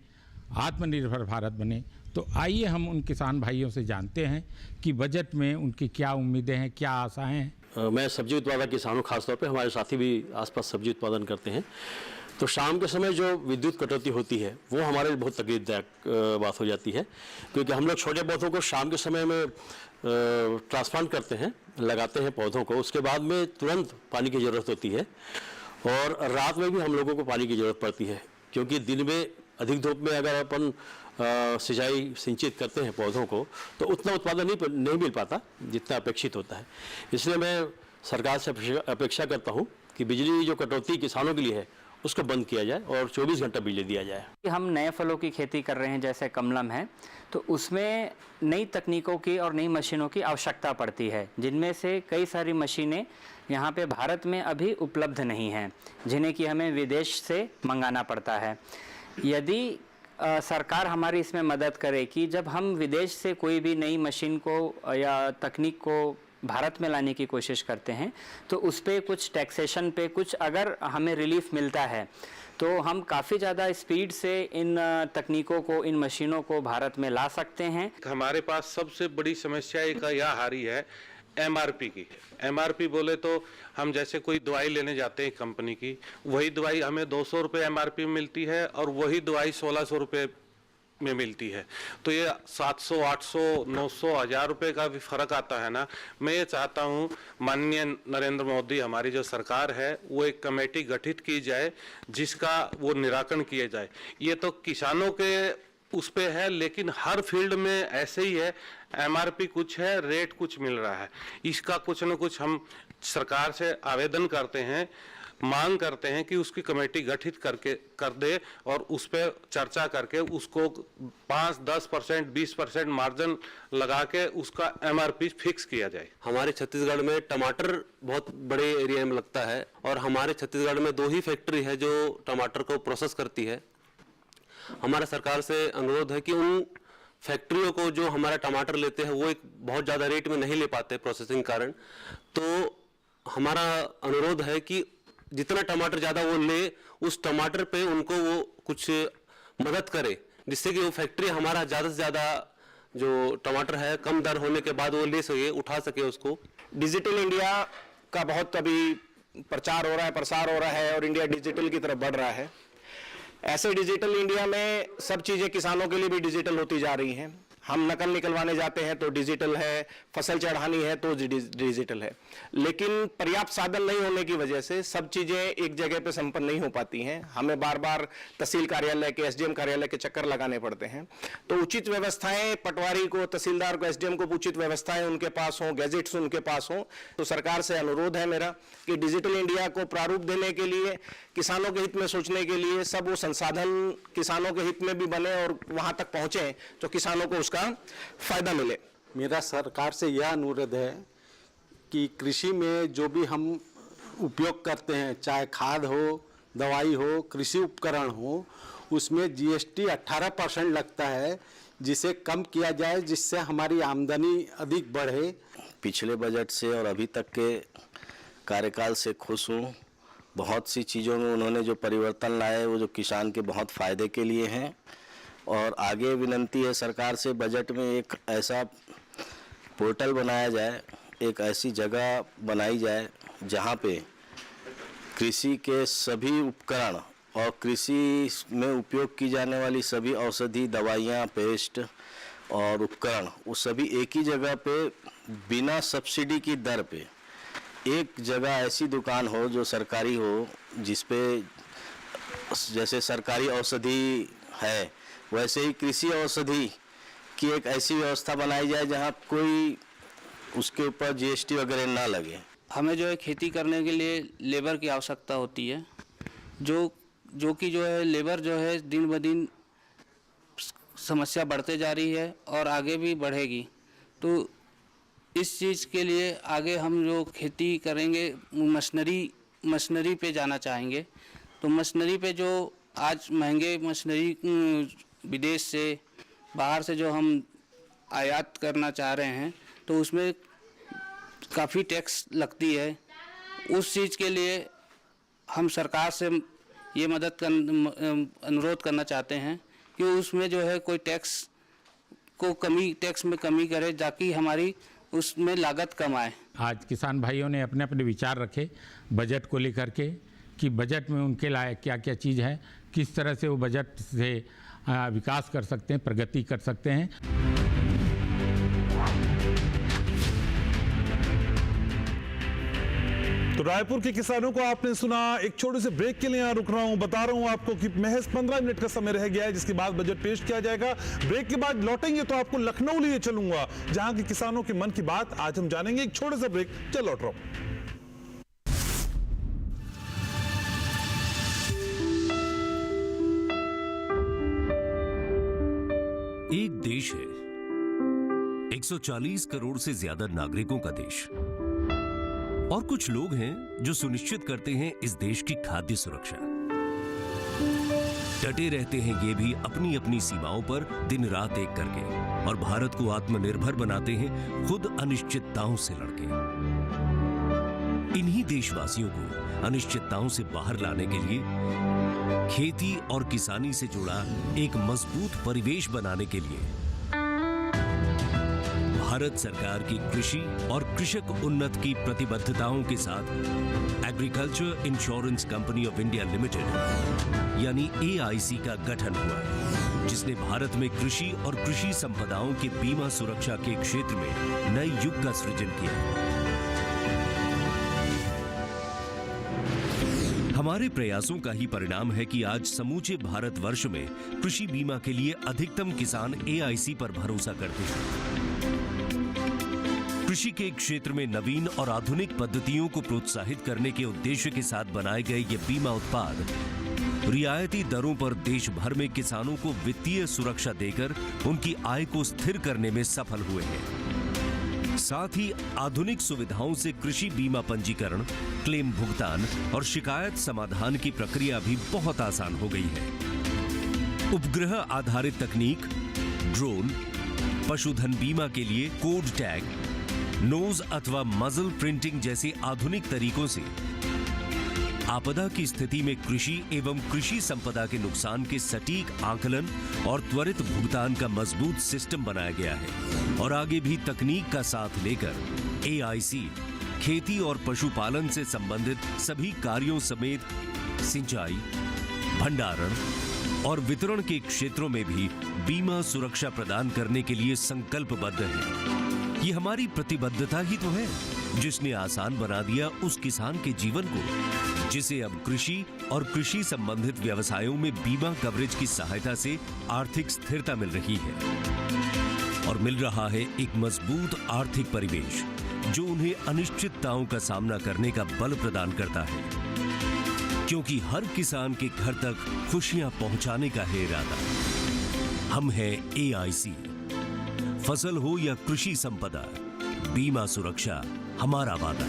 आत्मनिर्भर भारत बने। तो आइए हम उन किसान भाइयों से जानते हैं कि बजट में उनकी क्या उम्मीदें हैं, क्या आशाएं हैं। मैं सब्जी उत्पादक किसान हूँ, खासतौर पे हमारे साथी भी आसपास सब्जी उत्पादन करते हैं। तो शाम के समय जो विद्युत कटौती होती है वो हमारे लिए बहुत तकलीफदायक बात हो जाती है, क्योंकि हम लोग छोटे पौधों को शाम के समय में ट्रांसप्लांट करते हैं, लगाते हैं पौधों को, उसके बाद में तुरंत पानी की ज़रूरत होती है और रात में भी हम लोगों को पानी की ज़रूरत पड़ती है, क्योंकि दिन में अधिक धूप में अगर अपन सिंचाई सिंचित करते हैं पौधों को तो उतना उत्पादन नहीं मिल पाता जितना अपेक्षित होता है। इसलिए मैं सरकार से अपेक्षा करता हूँ कि बिजली जो कटौती किसानों के लिए है उसको बंद किया जाए और 24 घंटा बिजली दिया जाए। हम नए फलों की खेती कर रहे हैं जैसे कमलम है, तो उसमें नई तकनीकों की और नई मशीनों की आवश्यकता पड़ती है, जिनमें से कई सारी मशीनें यहाँ पे भारत में अभी उपलब्ध नहीं हैं, जिन्हें कि हमें विदेश से मंगाना पड़ता है। यदि सरकार हमारी इसमें मदद करे कि जब हम विदेश से कोई भी नई मशीन को या तकनीक को भारत में लाने की कोशिश करते हैं तो उस पर कुछ टैक्सेशन पे कुछ अगर हमें रिलीफ मिलता है तो हम काफ़ी ज़्यादा स्पीड से इन तकनीकों को, इन मशीनों को भारत में ला सकते हैं। हमारे पास सबसे बड़ी समस्या एक यह आ रही है एमआरपी की। एमआरपी बोले तो हम जैसे कोई दवाई लेने जाते हैं कंपनी की, वही दवाई हमें 200 रुपये एमआरपी में मिलती है और वही दवाई 1600 रुपये में मिलती है। तो ये 700, 800, 900, 1000 रुपये का भी फर्क आता है ना। मैं ये चाहता हूँ माननीय नरेंद्र मोदी, हमारी जो सरकार है, वो एक कमेटी गठित की जाए जिसका वो निराकरण किया जाए। ये तो किसानों के उस पे है, लेकिन हर फील्ड में ऐसे ही है, एमआरपी कुछ है, रेट कुछ मिल रहा है। इसका कुछ न कुछ हम सरकार से आवेदन करते हैं, मांग करते हैं कि उसकी कमेटी गठित कर दे और उस पर चर्चा करके उसको 5, 10%, 20% मार्जिन लगा के उसका एमआरपी फिक्स किया जाए। हमारे छत्तीसगढ़ में टमाटर बहुत बड़े एरिया में लगता है और हमारे छत्तीसगढ़ में 2 ही फैक्ट्री है जो टमाटर को प्रोसेस करती है। हमारा सरकार से अनुरोध है कि उन फैक्ट्रियों को जो हमारा टमाटर लेते हैं वो एक बहुत ज़्यादा रेट में नहीं ले पाते प्रोसेसिंग कारण, तो हमारा अनुरोध है कि जितना टमाटर ज़्यादा वो ले, उस टमाटर पे उनको वो कुछ मदद करे, जिससे कि वो फैक्ट्री हमारा ज़्यादा से ज़्यादा जो टमाटर है कम दर होने के बाद वो ले सके, उठा सके उसको। डिजिटल इंडिया का बहुत अभी प्रचार हो रहा है, प्रसार हो रहा है और इंडिया डिजिटल की तरफ बढ़ रहा है। ऐसे डिजिटल इंडिया में सब चीज़ें किसानों के लिए भी डिजिटल होती जा रही हैं। हम नकल निकलवाने जाते हैं तो डिजिटल है, फसल चढ़ानी है तो डिजिटल है, लेकिन पर्याप्त साधन नहीं होने की वजह से सब चीज़ें एक जगह पे संपन्न नहीं हो पाती हैं। हमें बार बार तहसील कार्यालय के, एसडीएम कार्यालय के चक्कर लगाने पड़ते हैं। तो उचित व्यवस्थाएं पटवारी को, तहसीलदार को, एसडीएम को उचित व्यवस्थाएं उनके पास हों, गैजेट्स उनके पास हों। तो सरकार से अनुरोध है मेरा कि डिजिटल इंडिया को प्रारूप देने के लिए, किसानों के हित में सोचने के लिए सब वो संसाधन किसानों के हित में भी बने और वहाँ तक पहुँचे तो किसानों को उसका फायदा मिले। मेरा सरकार से यह अनुरोध है कि कृषि में जो भी हम उपयोग करते हैं, चाहे खाद हो, दवाई हो, कृषि उपकरण हो, उसमें जीएसटी 18% लगता है, जिसे कम किया जाए, जिससे हमारी आमदनी अधिक बढ़े। पिछले बजट से और अभी तक के कार्यकाल से खुश हूँ। बहुत सी चीज़ों में उन्होंने जो परिवर्तन लाए वो जो किसान के बहुत फ़ायदे के लिए हैं और आगे विनंती है सरकार से बजट में एक ऐसा पोर्टल बनाया जाए, एक ऐसी जगह बनाई जाए जहाँ पे कृषि के सभी उपकरण और कृषि में उपयोग की जाने वाली सभी औषधि, दवाइयाँ, पेस्ट और उपकरण वो सभी एक ही जगह पे बिना सब्सिडी की दर पे एक जगह ऐसी दुकान हो जो सरकारी हो, जिस पे जैसे सरकारी औषधि है वैसे ही कृषि औषधि की एक ऐसी व्यवस्था बनाई जाए जहाँ कोई उसके ऊपर जीएसटी वगैरह ना लगे। हमें जो है खेती करने के लिए लेबर की आवश्यकता होती है, जो कि जो है लेबर जो है दिन ब दिन समस्या बढ़ते जा रही है और आगे भी बढ़ेगी। तो इस चीज़ के लिए आगे हम जो खेती करेंगे मशीनरी पे जाना चाहेंगे। तो मशीनरी पे जो आज महंगे मशीनरी विदेश से बाहर से जो हम आयात करना चाह रहे हैं तो उसमें काफ़ी टैक्स लगती है। उस चीज़ के लिए हम सरकार से ये अनुरोध करना चाहते हैं कि उसमें जो है कोई टैक्स में कमी करे ताकि हमारी उसमें लागत कम आए। आज किसान भाइयों ने अपने अपने विचार रखे बजट को लेकर के कि बजट में उनके लायक क्या क्या चीज़ है, किस तरह से वो बजट से विकास कर सकते हैं, प्रगति कर सकते हैं। तो रायपुर के किसानों को आपने सुना। एक छोटे से ब्रेक के लिए यहाँ रुक रहा हूँ। बता रहा हूँ आपको कि महज 15 मिनट का समय रह गया है, जिसके बाद बजट पेश किया जाएगा। ब्रेक के बाद लौटेंगे तो आपको लखनऊ लिए चलूंगा, जहां के किसानों के मन की बात आज हम जानेंगे। एक छोटे से ब्रेक, चल लौट रहा हूं। एक देश है, 140 करोड़ से ज्यादा नागरिकों का देश, और कुछ लोग हैं जो सुनिश्चित करते हैं इस देश की खाद्य सुरक्षा। डटे रहते हैं ये भी अपनी अपनी सीमाओं पर दिन रात एक करके, और भारत को आत्मनिर्भर बनाते हैं खुद अनिश्चितताओं से लड़के। इन्हीं देशवासियों को अनिश्चितताओं से बाहर लाने के लिए खेती और किसानी से जुड़ा एक मजबूत परिवेश बनाने के लिए भारत सरकार की कृषि और कृषक उन्नत की प्रतिबद्धताओं के साथ agriculture insurance company of India limited यानी AIC का गठन हुआ, जिसने भारत में कृषि और कृषि संपदाओं के बीमा सुरक्षा के क्षेत्र में नए युग का सृजन किया। हमारे प्रयासों का ही परिणाम है कि आज समूचे भारतवर्ष में कृषि बीमा के लिए अधिकतम किसान AIC पर भरोसा करते हैं। कृषि के क्षेत्र में नवीन और आधुनिक पद्धतियों को प्रोत्साहित करने के उद्देश्य के साथ बनाए गए ये बीमा उत्पाद रियायती दरों पर देश भर में किसानों को वित्तीय सुरक्षा देकर उनकी आय को स्थिर करने में सफल हुए हैं। साथ ही आधुनिक सुविधाओं से कृषि बीमा पंजीकरण, क्लेम भुगतान और शिकायत समाधान की प्रक्रिया भी बहुत आसान हो गई है। उपग्रह आधारित तकनीक, ड्रोन, पशुधन बीमा के लिए कोड टैग, नोज अथवा मजल प्रिंटिंग जैसे आधुनिक तरीकों से आपदा की स्थिति में कृषि एवं कृषि संपदा के नुकसान के सटीक आकलन और त्वरित भुगतान का मजबूत सिस्टम बनाया गया है। और आगे भी तकनीक का साथ लेकर AIC खेती और पशुपालन से संबंधित सभी कार्यों समेत सिंचाई, भंडारण और वितरण के क्षेत्रों में भी बीमा सुरक्षा प्रदान करने के लिए संकल्पबद्ध है। ये हमारी प्रतिबद्धता ही तो है जिसने आसान बना दिया उस किसान के जीवन को, जिसे अब कृषि और कृषि संबंधित व्यवसायों में बीमा कवरेज की सहायता से आर्थिक स्थिरता मिल रही है और मिल रहा है एक मजबूत आर्थिक परिवेश जो उन्हें अनिश्चितताओं का सामना करने का बल प्रदान करता है, क्योंकि हर किसान के घर तक खुशियां पहुंचाने का है इरादा। हम हैं AIC। फसल हो या कृषि संपदा, बीमा सुरक्षा हमारा वादा।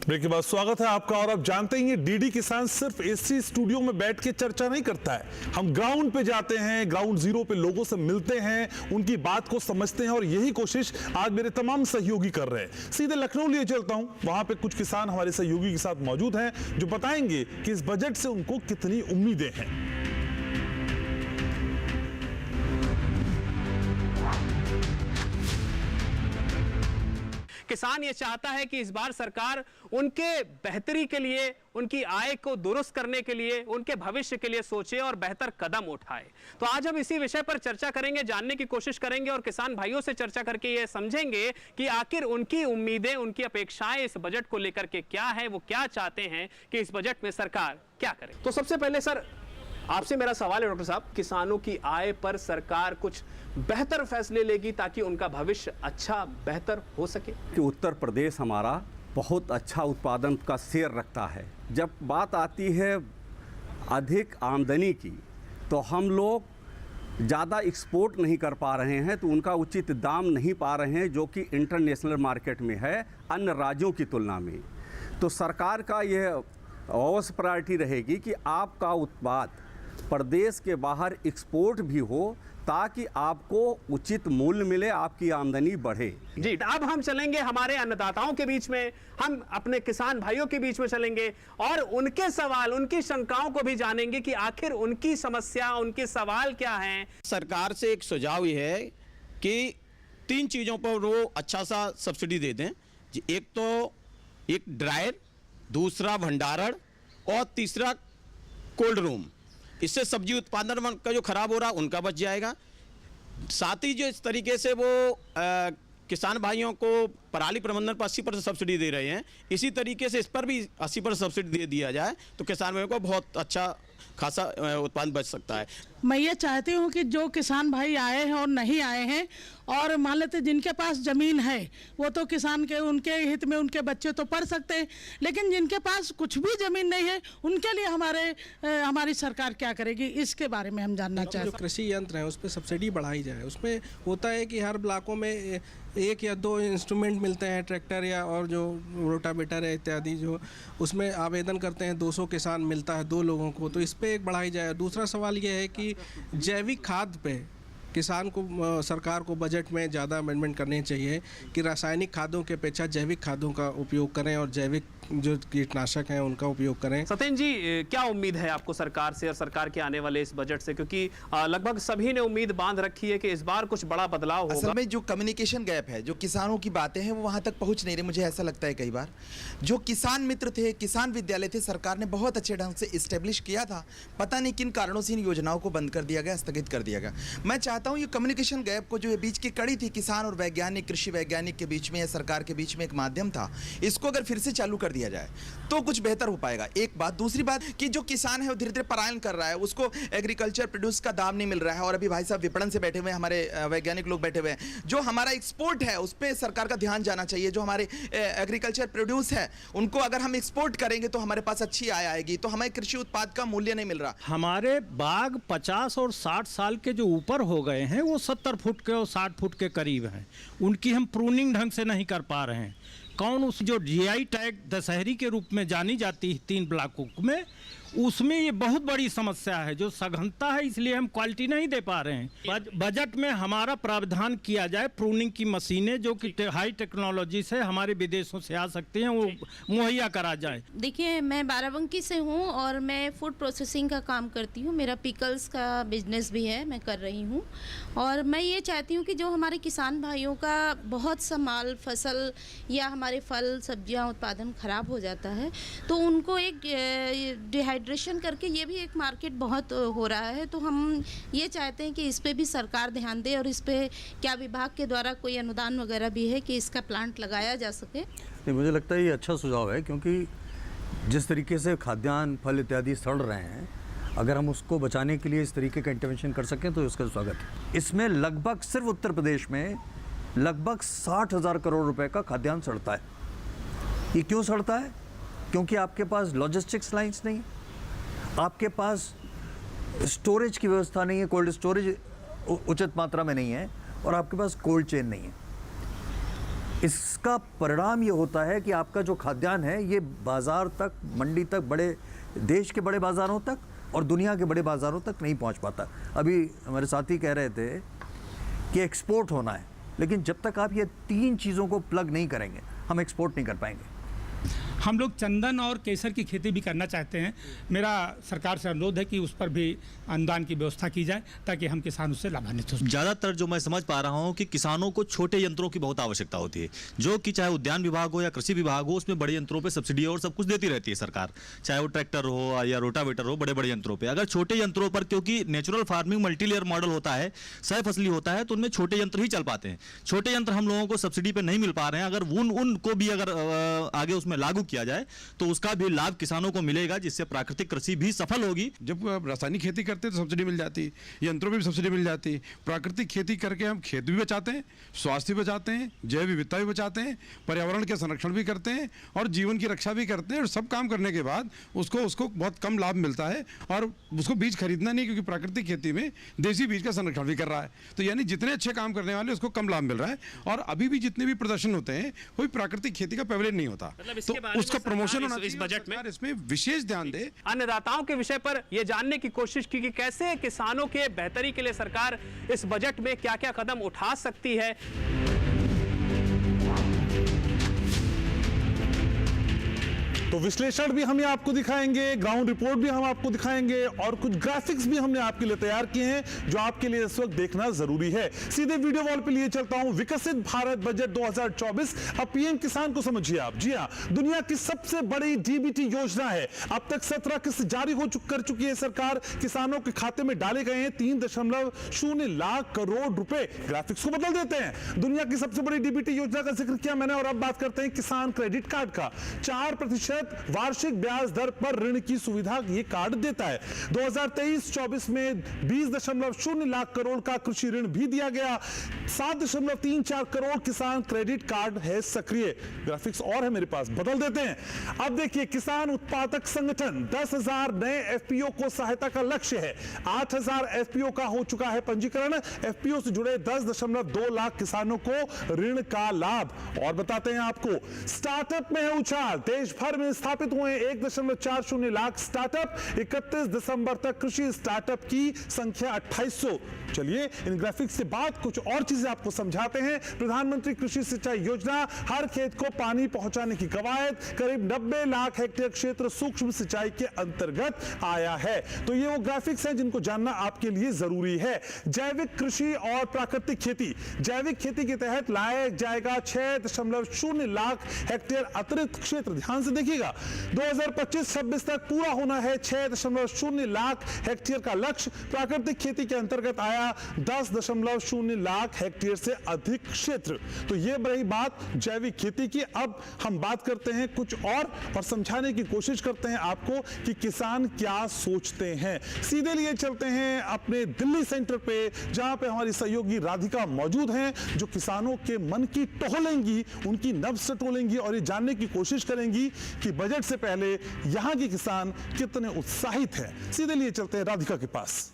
ब्रेक के बाद स्वागत है आपका। और आप जानते हैं डीडी किसान सिर्फ AC स्टूडियो में बैठ के चर्चा नहीं करता है। हम ग्राउंड पे जाते हैं, ग्राउंड जीरो पे लोगों से मिलते हैं, उनकी बात को समझते हैं और यही कोशिश आज मेरे तमाम सहयोगी कर रहे हैं। सीधे लखनऊ लिए चलता हूं, वहां पे कुछ किसान हमारे सहयोगी के साथ मौजूद हैं जो बताएंगे कि इस बजट से उनको कितनी उम्मीदें हैं। किसान ये चाहता है कि इस बार सरकार उनके बेहतरी के लिए, उनकी आय को दुरुस्त करने के लिए, उनके भविष्य के लिए सोचे और बेहतर कदम उठाए। तो आज हम इसी विषय पर चर्चा करेंगे, जानने की कोशिश करेंगे और किसान भाइयों से चर्चा करके ये समझेंगे कि आखिर उनकी उम्मीदें, उनकी अपेक्षाएं इस बजट को लेकर के क्या है, वो क्या चाहते हैं कि इस बजट में सरकार क्या करे। तो सबसे पहले सर आपसे मेरा सवाल है डॉक्टर साहब, किसानों की आय पर सरकार कुछ बेहतर फैसले लेगी ताकि उनका भविष्य अच्छा बेहतर हो सके? कि उत्तर प्रदेश हमारा बहुत अच्छा उत्पादन का शेयर रखता है। जब बात आती है अधिक आमदनी की, तो हम लोग ज़्यादा एक्सपोर्ट नहीं कर पा रहे हैं, तो उनका उचित दाम नहीं पा रहे हैं जो कि इंटरनेशनल मार्केट में है अन्य राज्यों की तुलना में। तो सरकार का यह अवश्य प्रायोरिटी रहेगी कि आपका उत्पाद प्रदेश के बाहर एक्सपोर्ट भी हो ताकि आपको उचित मूल्य मिले, आपकी आमदनी बढ़े। जी, अब हम चलेंगे हमारे अन्नदाताओं के बीच में, हम अपने किसान भाइयों के बीच में चलेंगे और उनके सवाल, उनकी शंकाओं को भी जानेंगे कि आखिर उनकी समस्या, उनके सवाल क्या हैं। सरकार से एक सुझाव ये है कि 3 चीज़ों पर वो अच्छा सा सब्सिडी दे दें। एक तो एक ड्रायर, दूसरा भंडारण और तीसरा कोल्ड रूम। इससे सब्जी उत्पादन का जो खराब हो रहा उनका बच जाएगा। साथ ही जो इस तरीके से वो किसान भाइयों को पराली प्रबंधन पर 80% सब्सिडी दे रहे हैं, इसी तरीके से इस पर भी 80% सब्सिडी दे दिया जाए तो किसान भाइयों को बहुत अच्छा खासा उत्पादन बच सकता है। मैं ये चाहती हूँ कि जो किसान भाई आए हैं और नहीं आए हैं, और मान लेते जिनके पास ज़मीन है वो तो किसान के, उनके हित में उनके बच्चे तो पढ़ सकते हैं, लेकिन जिनके पास कुछ भी ज़मीन नहीं है उनके लिए हमारी सरकार क्या करेगी, इसके बारे में हम जानना चाहते हैं। जो कृषि यंत्र हैं उस पर सब्सिडी बढ़ाई जाए। उसमें होता है कि हर ब्लॉकों में 1 या 2 इंस्ट्रूमेंट मिलते हैं, ट्रैक्टर या और जो रोटावेटर है इत्यादि, जो उसमें आवेदन करते हैं 200 किसान मिलता है 2 लोगों को, तो इस पर एक बढ़ाई जाए। दूसरा सवाल ये है कि जैविक खाद पे किसान को, सरकार को बजट में ज़्यादा अमेंडमेंट करने चाहिए कि रासायनिक खादों के अपेक्षा जैविक खादों का उपयोग करें और जैविक जो कीटनाशक हैं उनका उपयोग करें। सत्येंद्र जी, क्या उम्मीद है आपको सरकार से और सरकार के आने वाले इस बजट से, क्योंकि लगभग सभी ने उम्मीद बांध रखी है कि इस बार कुछ बड़ा बदलाव होगा। असल में जो कम्युनिकेशन गैप है, जो किसानों की बातें हैं वो वहाँ तक पहुँच नहीं रही। मुझे ऐसा लगता है कई बार जो किसान मित्र थे, किसान विद्यालय थे, सरकार ने बहुत अच्छे ढंग से इस्टेब्लिश किया था, पता नहीं किन कारणों से इन योजनाओं को बंद कर दिया गया, स्थगित कर दिया गया। मैं चाहता हूँ ये कम्युनिकेशन गैप को, जो ये बीच की कड़ी थी किसान और वैज्ञानिक, कृषि वैज्ञानिक के बीच में या सरकार के बीच में एक माध्यम था, इसको अगर फिर से चालू कर दिया जाए तो कुछ बेहतर हो पाएगा। एक बात। दूसरी बात कि जो किसान है वो धीरे धीरे पलायन कर रहा है, उसको एग्रीकल्चर प्रोड्यूस का दाम नहीं मिल रहा है, और अभी भाई साहब विपणन से बैठे हुए हैं, हमारे वैज्ञानिक लोग बैठे हुए हैं। जो हमारा एक्सपोर्ट है उस पर सरकार का ध्यान जाना चाहिए। जो हमारे एग्रीकल्चर प्रोड्यूस है उनको अगर हम एक्सपोर्ट करेंगे तो हमारे पास अच्छी आय आएगी, तो हमें कृषि उत्पाद का मूल्य नहीं मिल रहा। हमारे बाग 50 और 60 साल के जो ऊपर हो गए हैं वो 70 फुट के और 60 फुट के करीब हैं, उनकी हम प्रूनिंग ढंग से नहीं कर पा रहे हैं। कौन उस जो जीआई टैग दशहरी के रूप में जानी जाती है 3 ब्लॉकों में, उसमें ये बहुत बड़ी समस्या है जो सघनता है, इसलिए हम क्वालिटी नहीं दे पा रहे हैं। बजट में हमारा प्रावधान किया जाए, प्रूनिंग की मशीनें जो कि हाई टेक्नोलॉजी से हमारे विदेशों से आ सकती हैं वो मुहैया करा जाए। देखिए, मैं बाराबंकी से हूँ और मैं फूड प्रोसेसिंग का काम करती हूँ। मेरा पिकल्स का बिजनेस भी है, मैं कर रही हूँ। और मैं ये चाहती हूँ कि जो हमारे किसान भाइयों का बहुत सा माल, फसल या हमारे फल सब्जियाँ उत्पादन खराब हो जाता है, तो उनको एक डिहाइड्रेशन करके, ये भी एक मार्केट बहुत हो रहा है, तो हम ये चाहते हैं कि इस पे भी सरकार ध्यान दे। और इस पे क्या विभाग के द्वारा कोई अनुदान वगैरह भी है कि इसका प्लांट लगाया जा सके? नहीं, मुझे लगता है ये अच्छा सुझाव है, क्योंकि जिस तरीके से खाद्यान्न, फल इत्यादि सड़ रहे हैं, अगर हम उसको बचाने के लिए इस तरीके का इंटरवेंशन कर सकें तो उसका स्वागत है। इसमें लगभग सिर्फ उत्तर प्रदेश में लगभग 60,000 करोड़ रुपए का खाद्यान्न सड़ता है। ये क्यों सड़ता है? क्योंकि आपके पास लॉजिस्टिक्स लाइंस नहीं, आपके पास स्टोरेज की व्यवस्था नहीं है, कोल्ड स्टोरेज उचित मात्रा में नहीं है, और आपके पास कोल्ड चेन नहीं है। इसका परिणाम ये होता है कि आपका जो खाद्यान्न है ये बाज़ार तक, मंडी तक, बड़े देश के बड़े बाज़ारों तक और दुनिया के बड़े बाज़ारों तक नहीं पहुंच पाता। अभी हमारे साथी कह रहे थे कि एक्सपोर्ट होना है, लेकिन जब तक आप ये 3 चीज़ों को प्लग नहीं करेंगे हम एक्सपोर्ट नहीं कर पाएंगे। हम लोग चंदन और केसर की खेती भी करना चाहते हैं। मेरा सरकार से अनुरोध है कि उस पर भी अनुदान की व्यवस्था की जाए ताकि हम किसान उससे लाभान्वित हो सकें। ज़्यादातर जो मैं समझ पा रहा हूँ कि किसानों को छोटे यंत्रों की बहुत आवश्यकता होती है, जो कि चाहे उद्यान विभाग हो या कृषि विभाग हो, उसमें बड़े यंत्रों पे सब्सिडी और सब कुछ देती रहती है सरकार, चाहे वो ट्रैक्टर हो या रोटावेटर हो, बड़े बड़े यंत्रों पे। अगर छोटे यंत्रों पर, क्योंकि नेचुरल फार्मिंग मल्टीलेयर मॉडल होता है, सह फसली होता है, तो उनमें छोटे यंत्र ही चल पाते हैं। छोटे यंत्र हम लोगों को सब्सिडी पे नहीं मिल पा रहे हैं। अगर उनको भी अगर आगे उसमें लागू किया जाए तो उसका भी लाभ किसानों को मिलेगा, जिससे प्राकृतिक कृषि भी सफल होगी। जब रासायनिक खेती करते हैं तो सब्सिडी मिल जाती, यंत्रों में भी सब्सिडी मिल जाती। प्राकृतिक खेती करके हम खेत भी बचाते हैं, स्वास्थ्य भी बचाते हैं, जैव विविधता भी बचाते हैं, पर्यावरण के संरक्षण भी करते हैं और जीवन की रक्षा भी करते हैं। और सब काम करने के बाद उसको बहुत कम लाभ मिलता है और उसको बीज खरीदना नहीं, क्योंकि प्राकृतिक खेती में देसी बीज का संरक्षण भी कर रहा है। तो यानी जितने अच्छे काम करने वाले उसको कम लाभ मिल रहा है। और अभी भी जितने भी प्रदर्शन होते हैं कोई प्राकृतिक खेती का पेवलेन नहीं होता, तो उसका प्रमोशन होना इस बजट में इसमें विशेष ध्यान दे। अन्नदाताओं के विषय पर यह जानने की कोशिश की कि कैसे किसानों के बेहतरी के लिए सरकार इस बजट में क्या क्या कदम उठा सकती है। तो विश्लेषण भी हम आपको दिखाएंगे, ग्राउंड रिपोर्ट भी हम आपको दिखाएंगे और कुछ ग्राफिक्स भी हमने आपके लिए तैयार किए हैं जो आपके लिए इस वक्त देखना जरूरी है। सीधे वीडियो वॉल पे लिए चलता हूं। विकसित भारत बजट 2024। अब पीएम किसान को समझिए आप। जी हां, दुनिया की सबसे बड़ी डीबीटी योजना है। अब तक 17 किस्त जारी कर चुकी है सरकार। किसानों के खाते में डाले गए हैं 3.0 लाख करोड़ रुपए। ग्राफिक्स को बदल देते हैं। दुनिया की सबसे बड़ी डीबीटी योजना का जिक्र किया मैंने और अब बात करते हैं किसान क्रेडिट कार्ड का। 4% वार्षिक ब्याज दर पर ऋण की सुविधा ये कार्ड देता है। 2023-24 में 20.0 लाख करोड़ का कृषि ऋण भी दिया गया। 7.34 करोड़ किसान क्रेडिट कार्ड है सक्रिय। ग्राफिक्स और है मेरे पास, बदल देते हैं। अब देखिए, किसान उत्पादक संगठन 10,000 नए एफपीओ को सहायता का लक्ष्य है। 8,000 एफपीओ का हो चुका है पंजीकरण। एफपीओ से जुड़े 10.2 लाख किसानों को ऋण का लाभ। और बताते हैं आपको, स्टार्टअप में है उछाल। देश भर में स्थापित हुए 1.40 लाख स्टार्टअप। 31 दिसंबर तक कृषि स्टार्टअप की संख्या 2800। चलिए इन ग्राफिक्स से बाद कुछ और चीजें आपको समझाते हैं। प्रधानमंत्री कृषि सिंचाई योजना, हर खेत को पानी पहुंचाने की कवायद। करीब 90 लाख हेक्टेयर क्षेत्र सूक्ष्म सिंचाई के अंतर्गत आया है। तो ये वो ग्राफिक्स हैं जिनको जानना आपके लिए जरूरी है। जैविक कृषि और प्राकृतिक खेती। जैविक खेती के तहत लाया जाएगा 6.0 लाख हेक्टेयर अतिरिक्त क्षेत्र। ध्यान से देखिएगा, 2025-26 तक पूरा होना है 6.0 लाख हेक्टेयर का लक्ष्य। प्राकृतिक खेती के अंतर्गत आया 10.0 लाख हेक्टेयर से अधिक क्षेत्र। तो ये रही बात जैविक खेती की। अब हम बात करते हैं कुछ और समझाने की कोशिश करते हैं आपको कि किसान क्या सोचते हैं। सीधे लिए चलते हैं अपने दिल्ली सेंटर पे, जहां पे हमारी सहयोगी राधिका मौजूद हैं, जो किसानों के मन की टोलेंगी, उनकी नब्ज टटोलेंगी और ये जानने की कोशिश करेंगी कि बजट से पहले यहां के किसान कितने उत्साहित हैं। सीधे लिए चलते हैं राधिका के पास।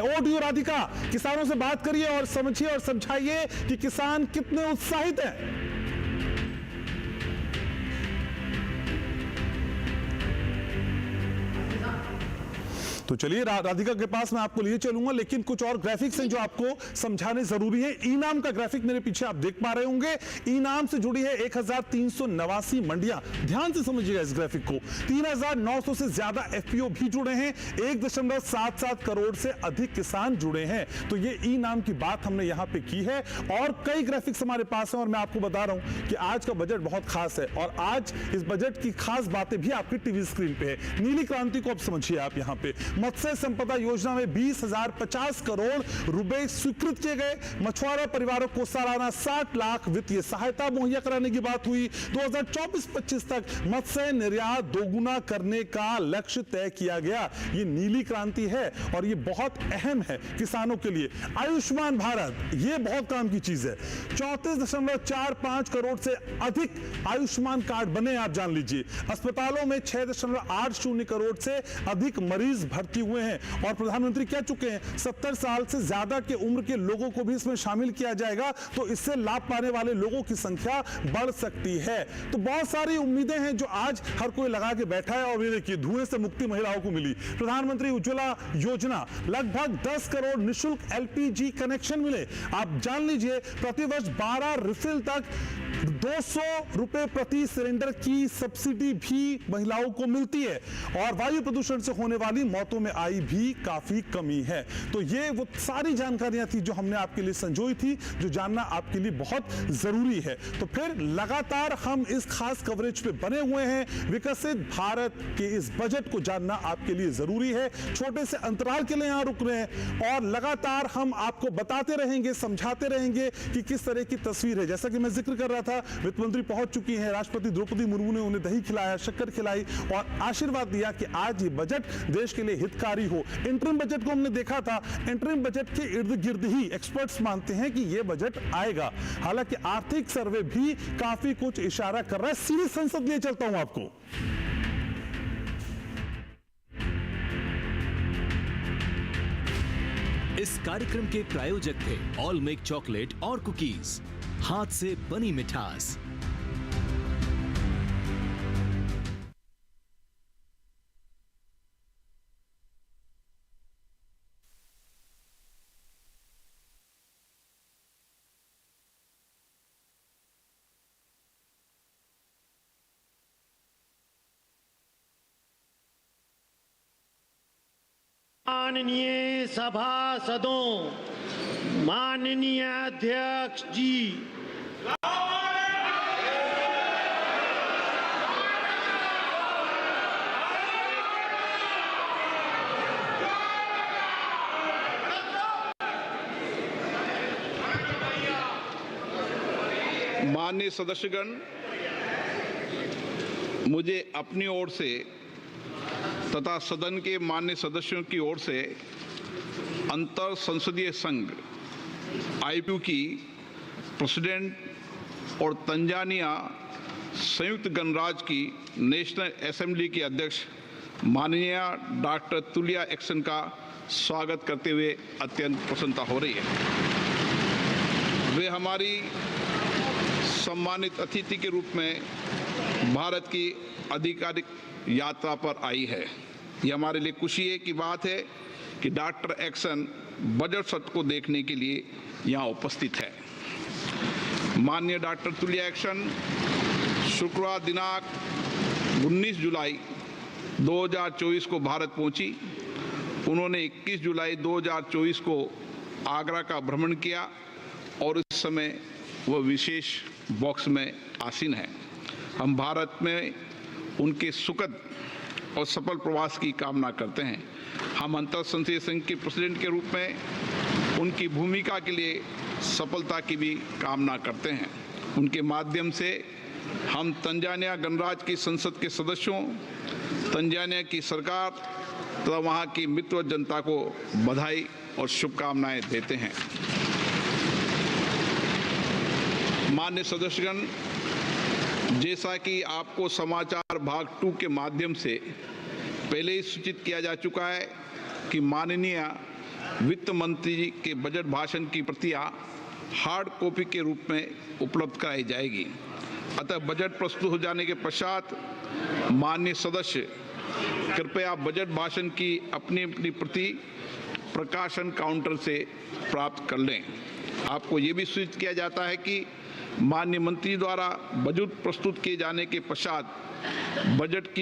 ओडियो राधिका, किसानों से बात करिए और समझिए और समझाइए कि किसान कितने उत्साहित हैं। तो चलिए राधिका के पास मैं आपको लिए चलूंगा, लेकिन कुछ और ग्राफिक्स हैं जो आपको समझाने जरूरी है। ई-नाम का ग्राफिक मेरे पीछे आप देख पा रहे होंगे। ई-नाम से जुड़ी है 1389 मंडियां। ध्यान से समझिएगा इस ग्राफिक को। 3900 से ज्यादा एफपीओ भी जुड़े हैं। 1.77 करोड़ से अधिक किसान जुड़े हैं। तो ये ई-नाम की बात हमने यहां पे की है और कई ग्राफिक्स हमारे पास हैं और मैं आपको बता रहा हूं कि आज का बजट बहुत खास है और आज इस बजट की खास बातें भी आपकी टीवी स्क्रीन पे है। नीली क्रांति को अब समझिए आप। यहां पे मत्स्य संपदा योजना में 20,050 करोड़ रुपए स्वीकृत किए गए। मछुआरा परिवारों को सालाना 60 लाख वित्तीय सहायता मुहैया कराने की बात हुई। 2024-25 तक मत्स्य निर्यात दोगुना करने का लक्ष्य तय किया गया। ये नीली क्रांति है और ये बहुत अहम है किसानों के लिए। आयुष्मान भारत, ये बहुत काम की चीज है। 34.45 करोड़ से अधिक आयुष्मान कार्ड बने, आप जान लीजिए। अस्पतालों में 6.80 करोड़ से अधिक मरीज भर्ती हुए हैं और प्रधानमंत्री कह चुके हैं 70 साल से ज्यादा के उम्र के लोगों को भी इसमें शामिल किया जाएगा, तो इससे लाभ पाने वाले लोगों की संख्या बढ़ सकती है। तो बहुत सारी उम्मीदें हैं जो आज हर कोई लगा के बैठा है। और ये देखिए, धुएं से मुक्ति महिलाओं को मिली। प्रधानमंत्री उज्ज्वला योजना, लगभग 10 करोड़ निःशुल्क एलपीजी कनेक्शन मिले। आप जान लीजिए, प्रतिवर्ष 12 रिफिल तक 200 रुपए प्रति सिलेंडर की सब्सिडी भी महिलाओं को मिलती है और वायु प्रदूषण से होने वाली मौतों में आई भी काफी कमी है। तो ये वो सारी जानकारियां थी जो हमने आपके लिए संजोई थी, जो जानना आपके लिए बहुत जरूरी है। तो फिर लगातार हम इस खास कवरेज पे बने हुए हैं। विकसित भारत के इस बजट को जानना आपके लिए जरूरी है। छोटे से अंतराल के लिए यहां रुक रहे हैं और लगातार हम आपको बताते रहेंगे, समझाते रहेंगे कि किस तरह की तस्वीर है। जैसा कि मैं जिक्र कर रहा था, वित्त मंत्री पहुंच चुकी हैं। राष्ट्रपति द्रौपदी मुर्मू ने उन्हें दही खिलाया, शक्कर खिलाई और आशीर्वाद दिया कि आज ये बजट देश के लिए हितकारी हो। इंटरिम बजट को हमने देखा था, इंटरिम बजट के इर्द गिर्द ही एक्सपर्ट्स मानते हैं कि ये बजट आएगा। हालांकि आर्थिक सर्वे भी काफी कुछ इशारा कर रहा है। सीधे संसद लिए चलता हूं आपको। इस कार्यक्रम के प्रायोजक थे ऑल मेक चॉकलेट और कुकीज, हाथ से बनी मिठास। माननीय सभासदों, माननीय अध्यक्ष जी, माननीय सदस्यगण, मुझे अपनी ओर से तथा सदन के माननीय सदस्यों की ओर से अंतर संसदीय संघ आईपीयू की प्रेसिडेंट और तंजानिया संयुक्त गणराज्य की नेशनल असेंबली की अध्यक्ष माननीय डॉक्टर तुलिया एक्सन का स्वागत करते हुए अत्यंत प्रसन्नता हो रही है। वे हमारी सम्मानित अतिथि के रूप में भारत की आधिकारिक यात्रा पर आई है। यह हमारे लिए खुशी की बात है कि डॉक्टर एक्सन बजट सत्र को देखने के लिए यहाँ उपस्थित है। माननीय डॉक्टर तुलिया एक्सन शुक्रवार दिनांक 19 जुलाई 2024 को भारत पहुंची। उन्होंने 21 जुलाई 2024 को आगरा का भ्रमण किया और इस समय वह विशेष बॉक्स में आसीन है। हम भारत में उनके सुखद और सफल प्रवास की कामना करते हैं। हम अंतर संसदीय संघ के प्रेसिडेंट के रूप में उनकी भूमिका के लिए सफलता की भी कामना करते हैं। उनके माध्यम से हम तंजानिया गणराज्य की संसद के सदस्यों, तंजानिया की सरकार तथा वहाँ की मित्र जनता को बधाई और शुभकामनाएं देते हैं। माननीय सदस्यगण, जैसा कि आपको समाचार भाग 2 के माध्यम से पहले ही सूचित किया जा चुका है कि माननीय वित्त मंत्री जी के बजट भाषण की प्रतियां हार्ड कॉपी के रूप में उपलब्ध कराई जाएगी। अतः बजट प्रस्तुत हो जाने के पश्चात माननीय सदस्य कृपया बजट भाषण की अपनी अपनी प्रति प्रकाशन काउंटर से प्राप्त कर लें। आपको ये भी सूचित किया जाता है कि माननीय मंत्री द्वारा बजट प्रस्तुत किए जाने के पश्चात बजट की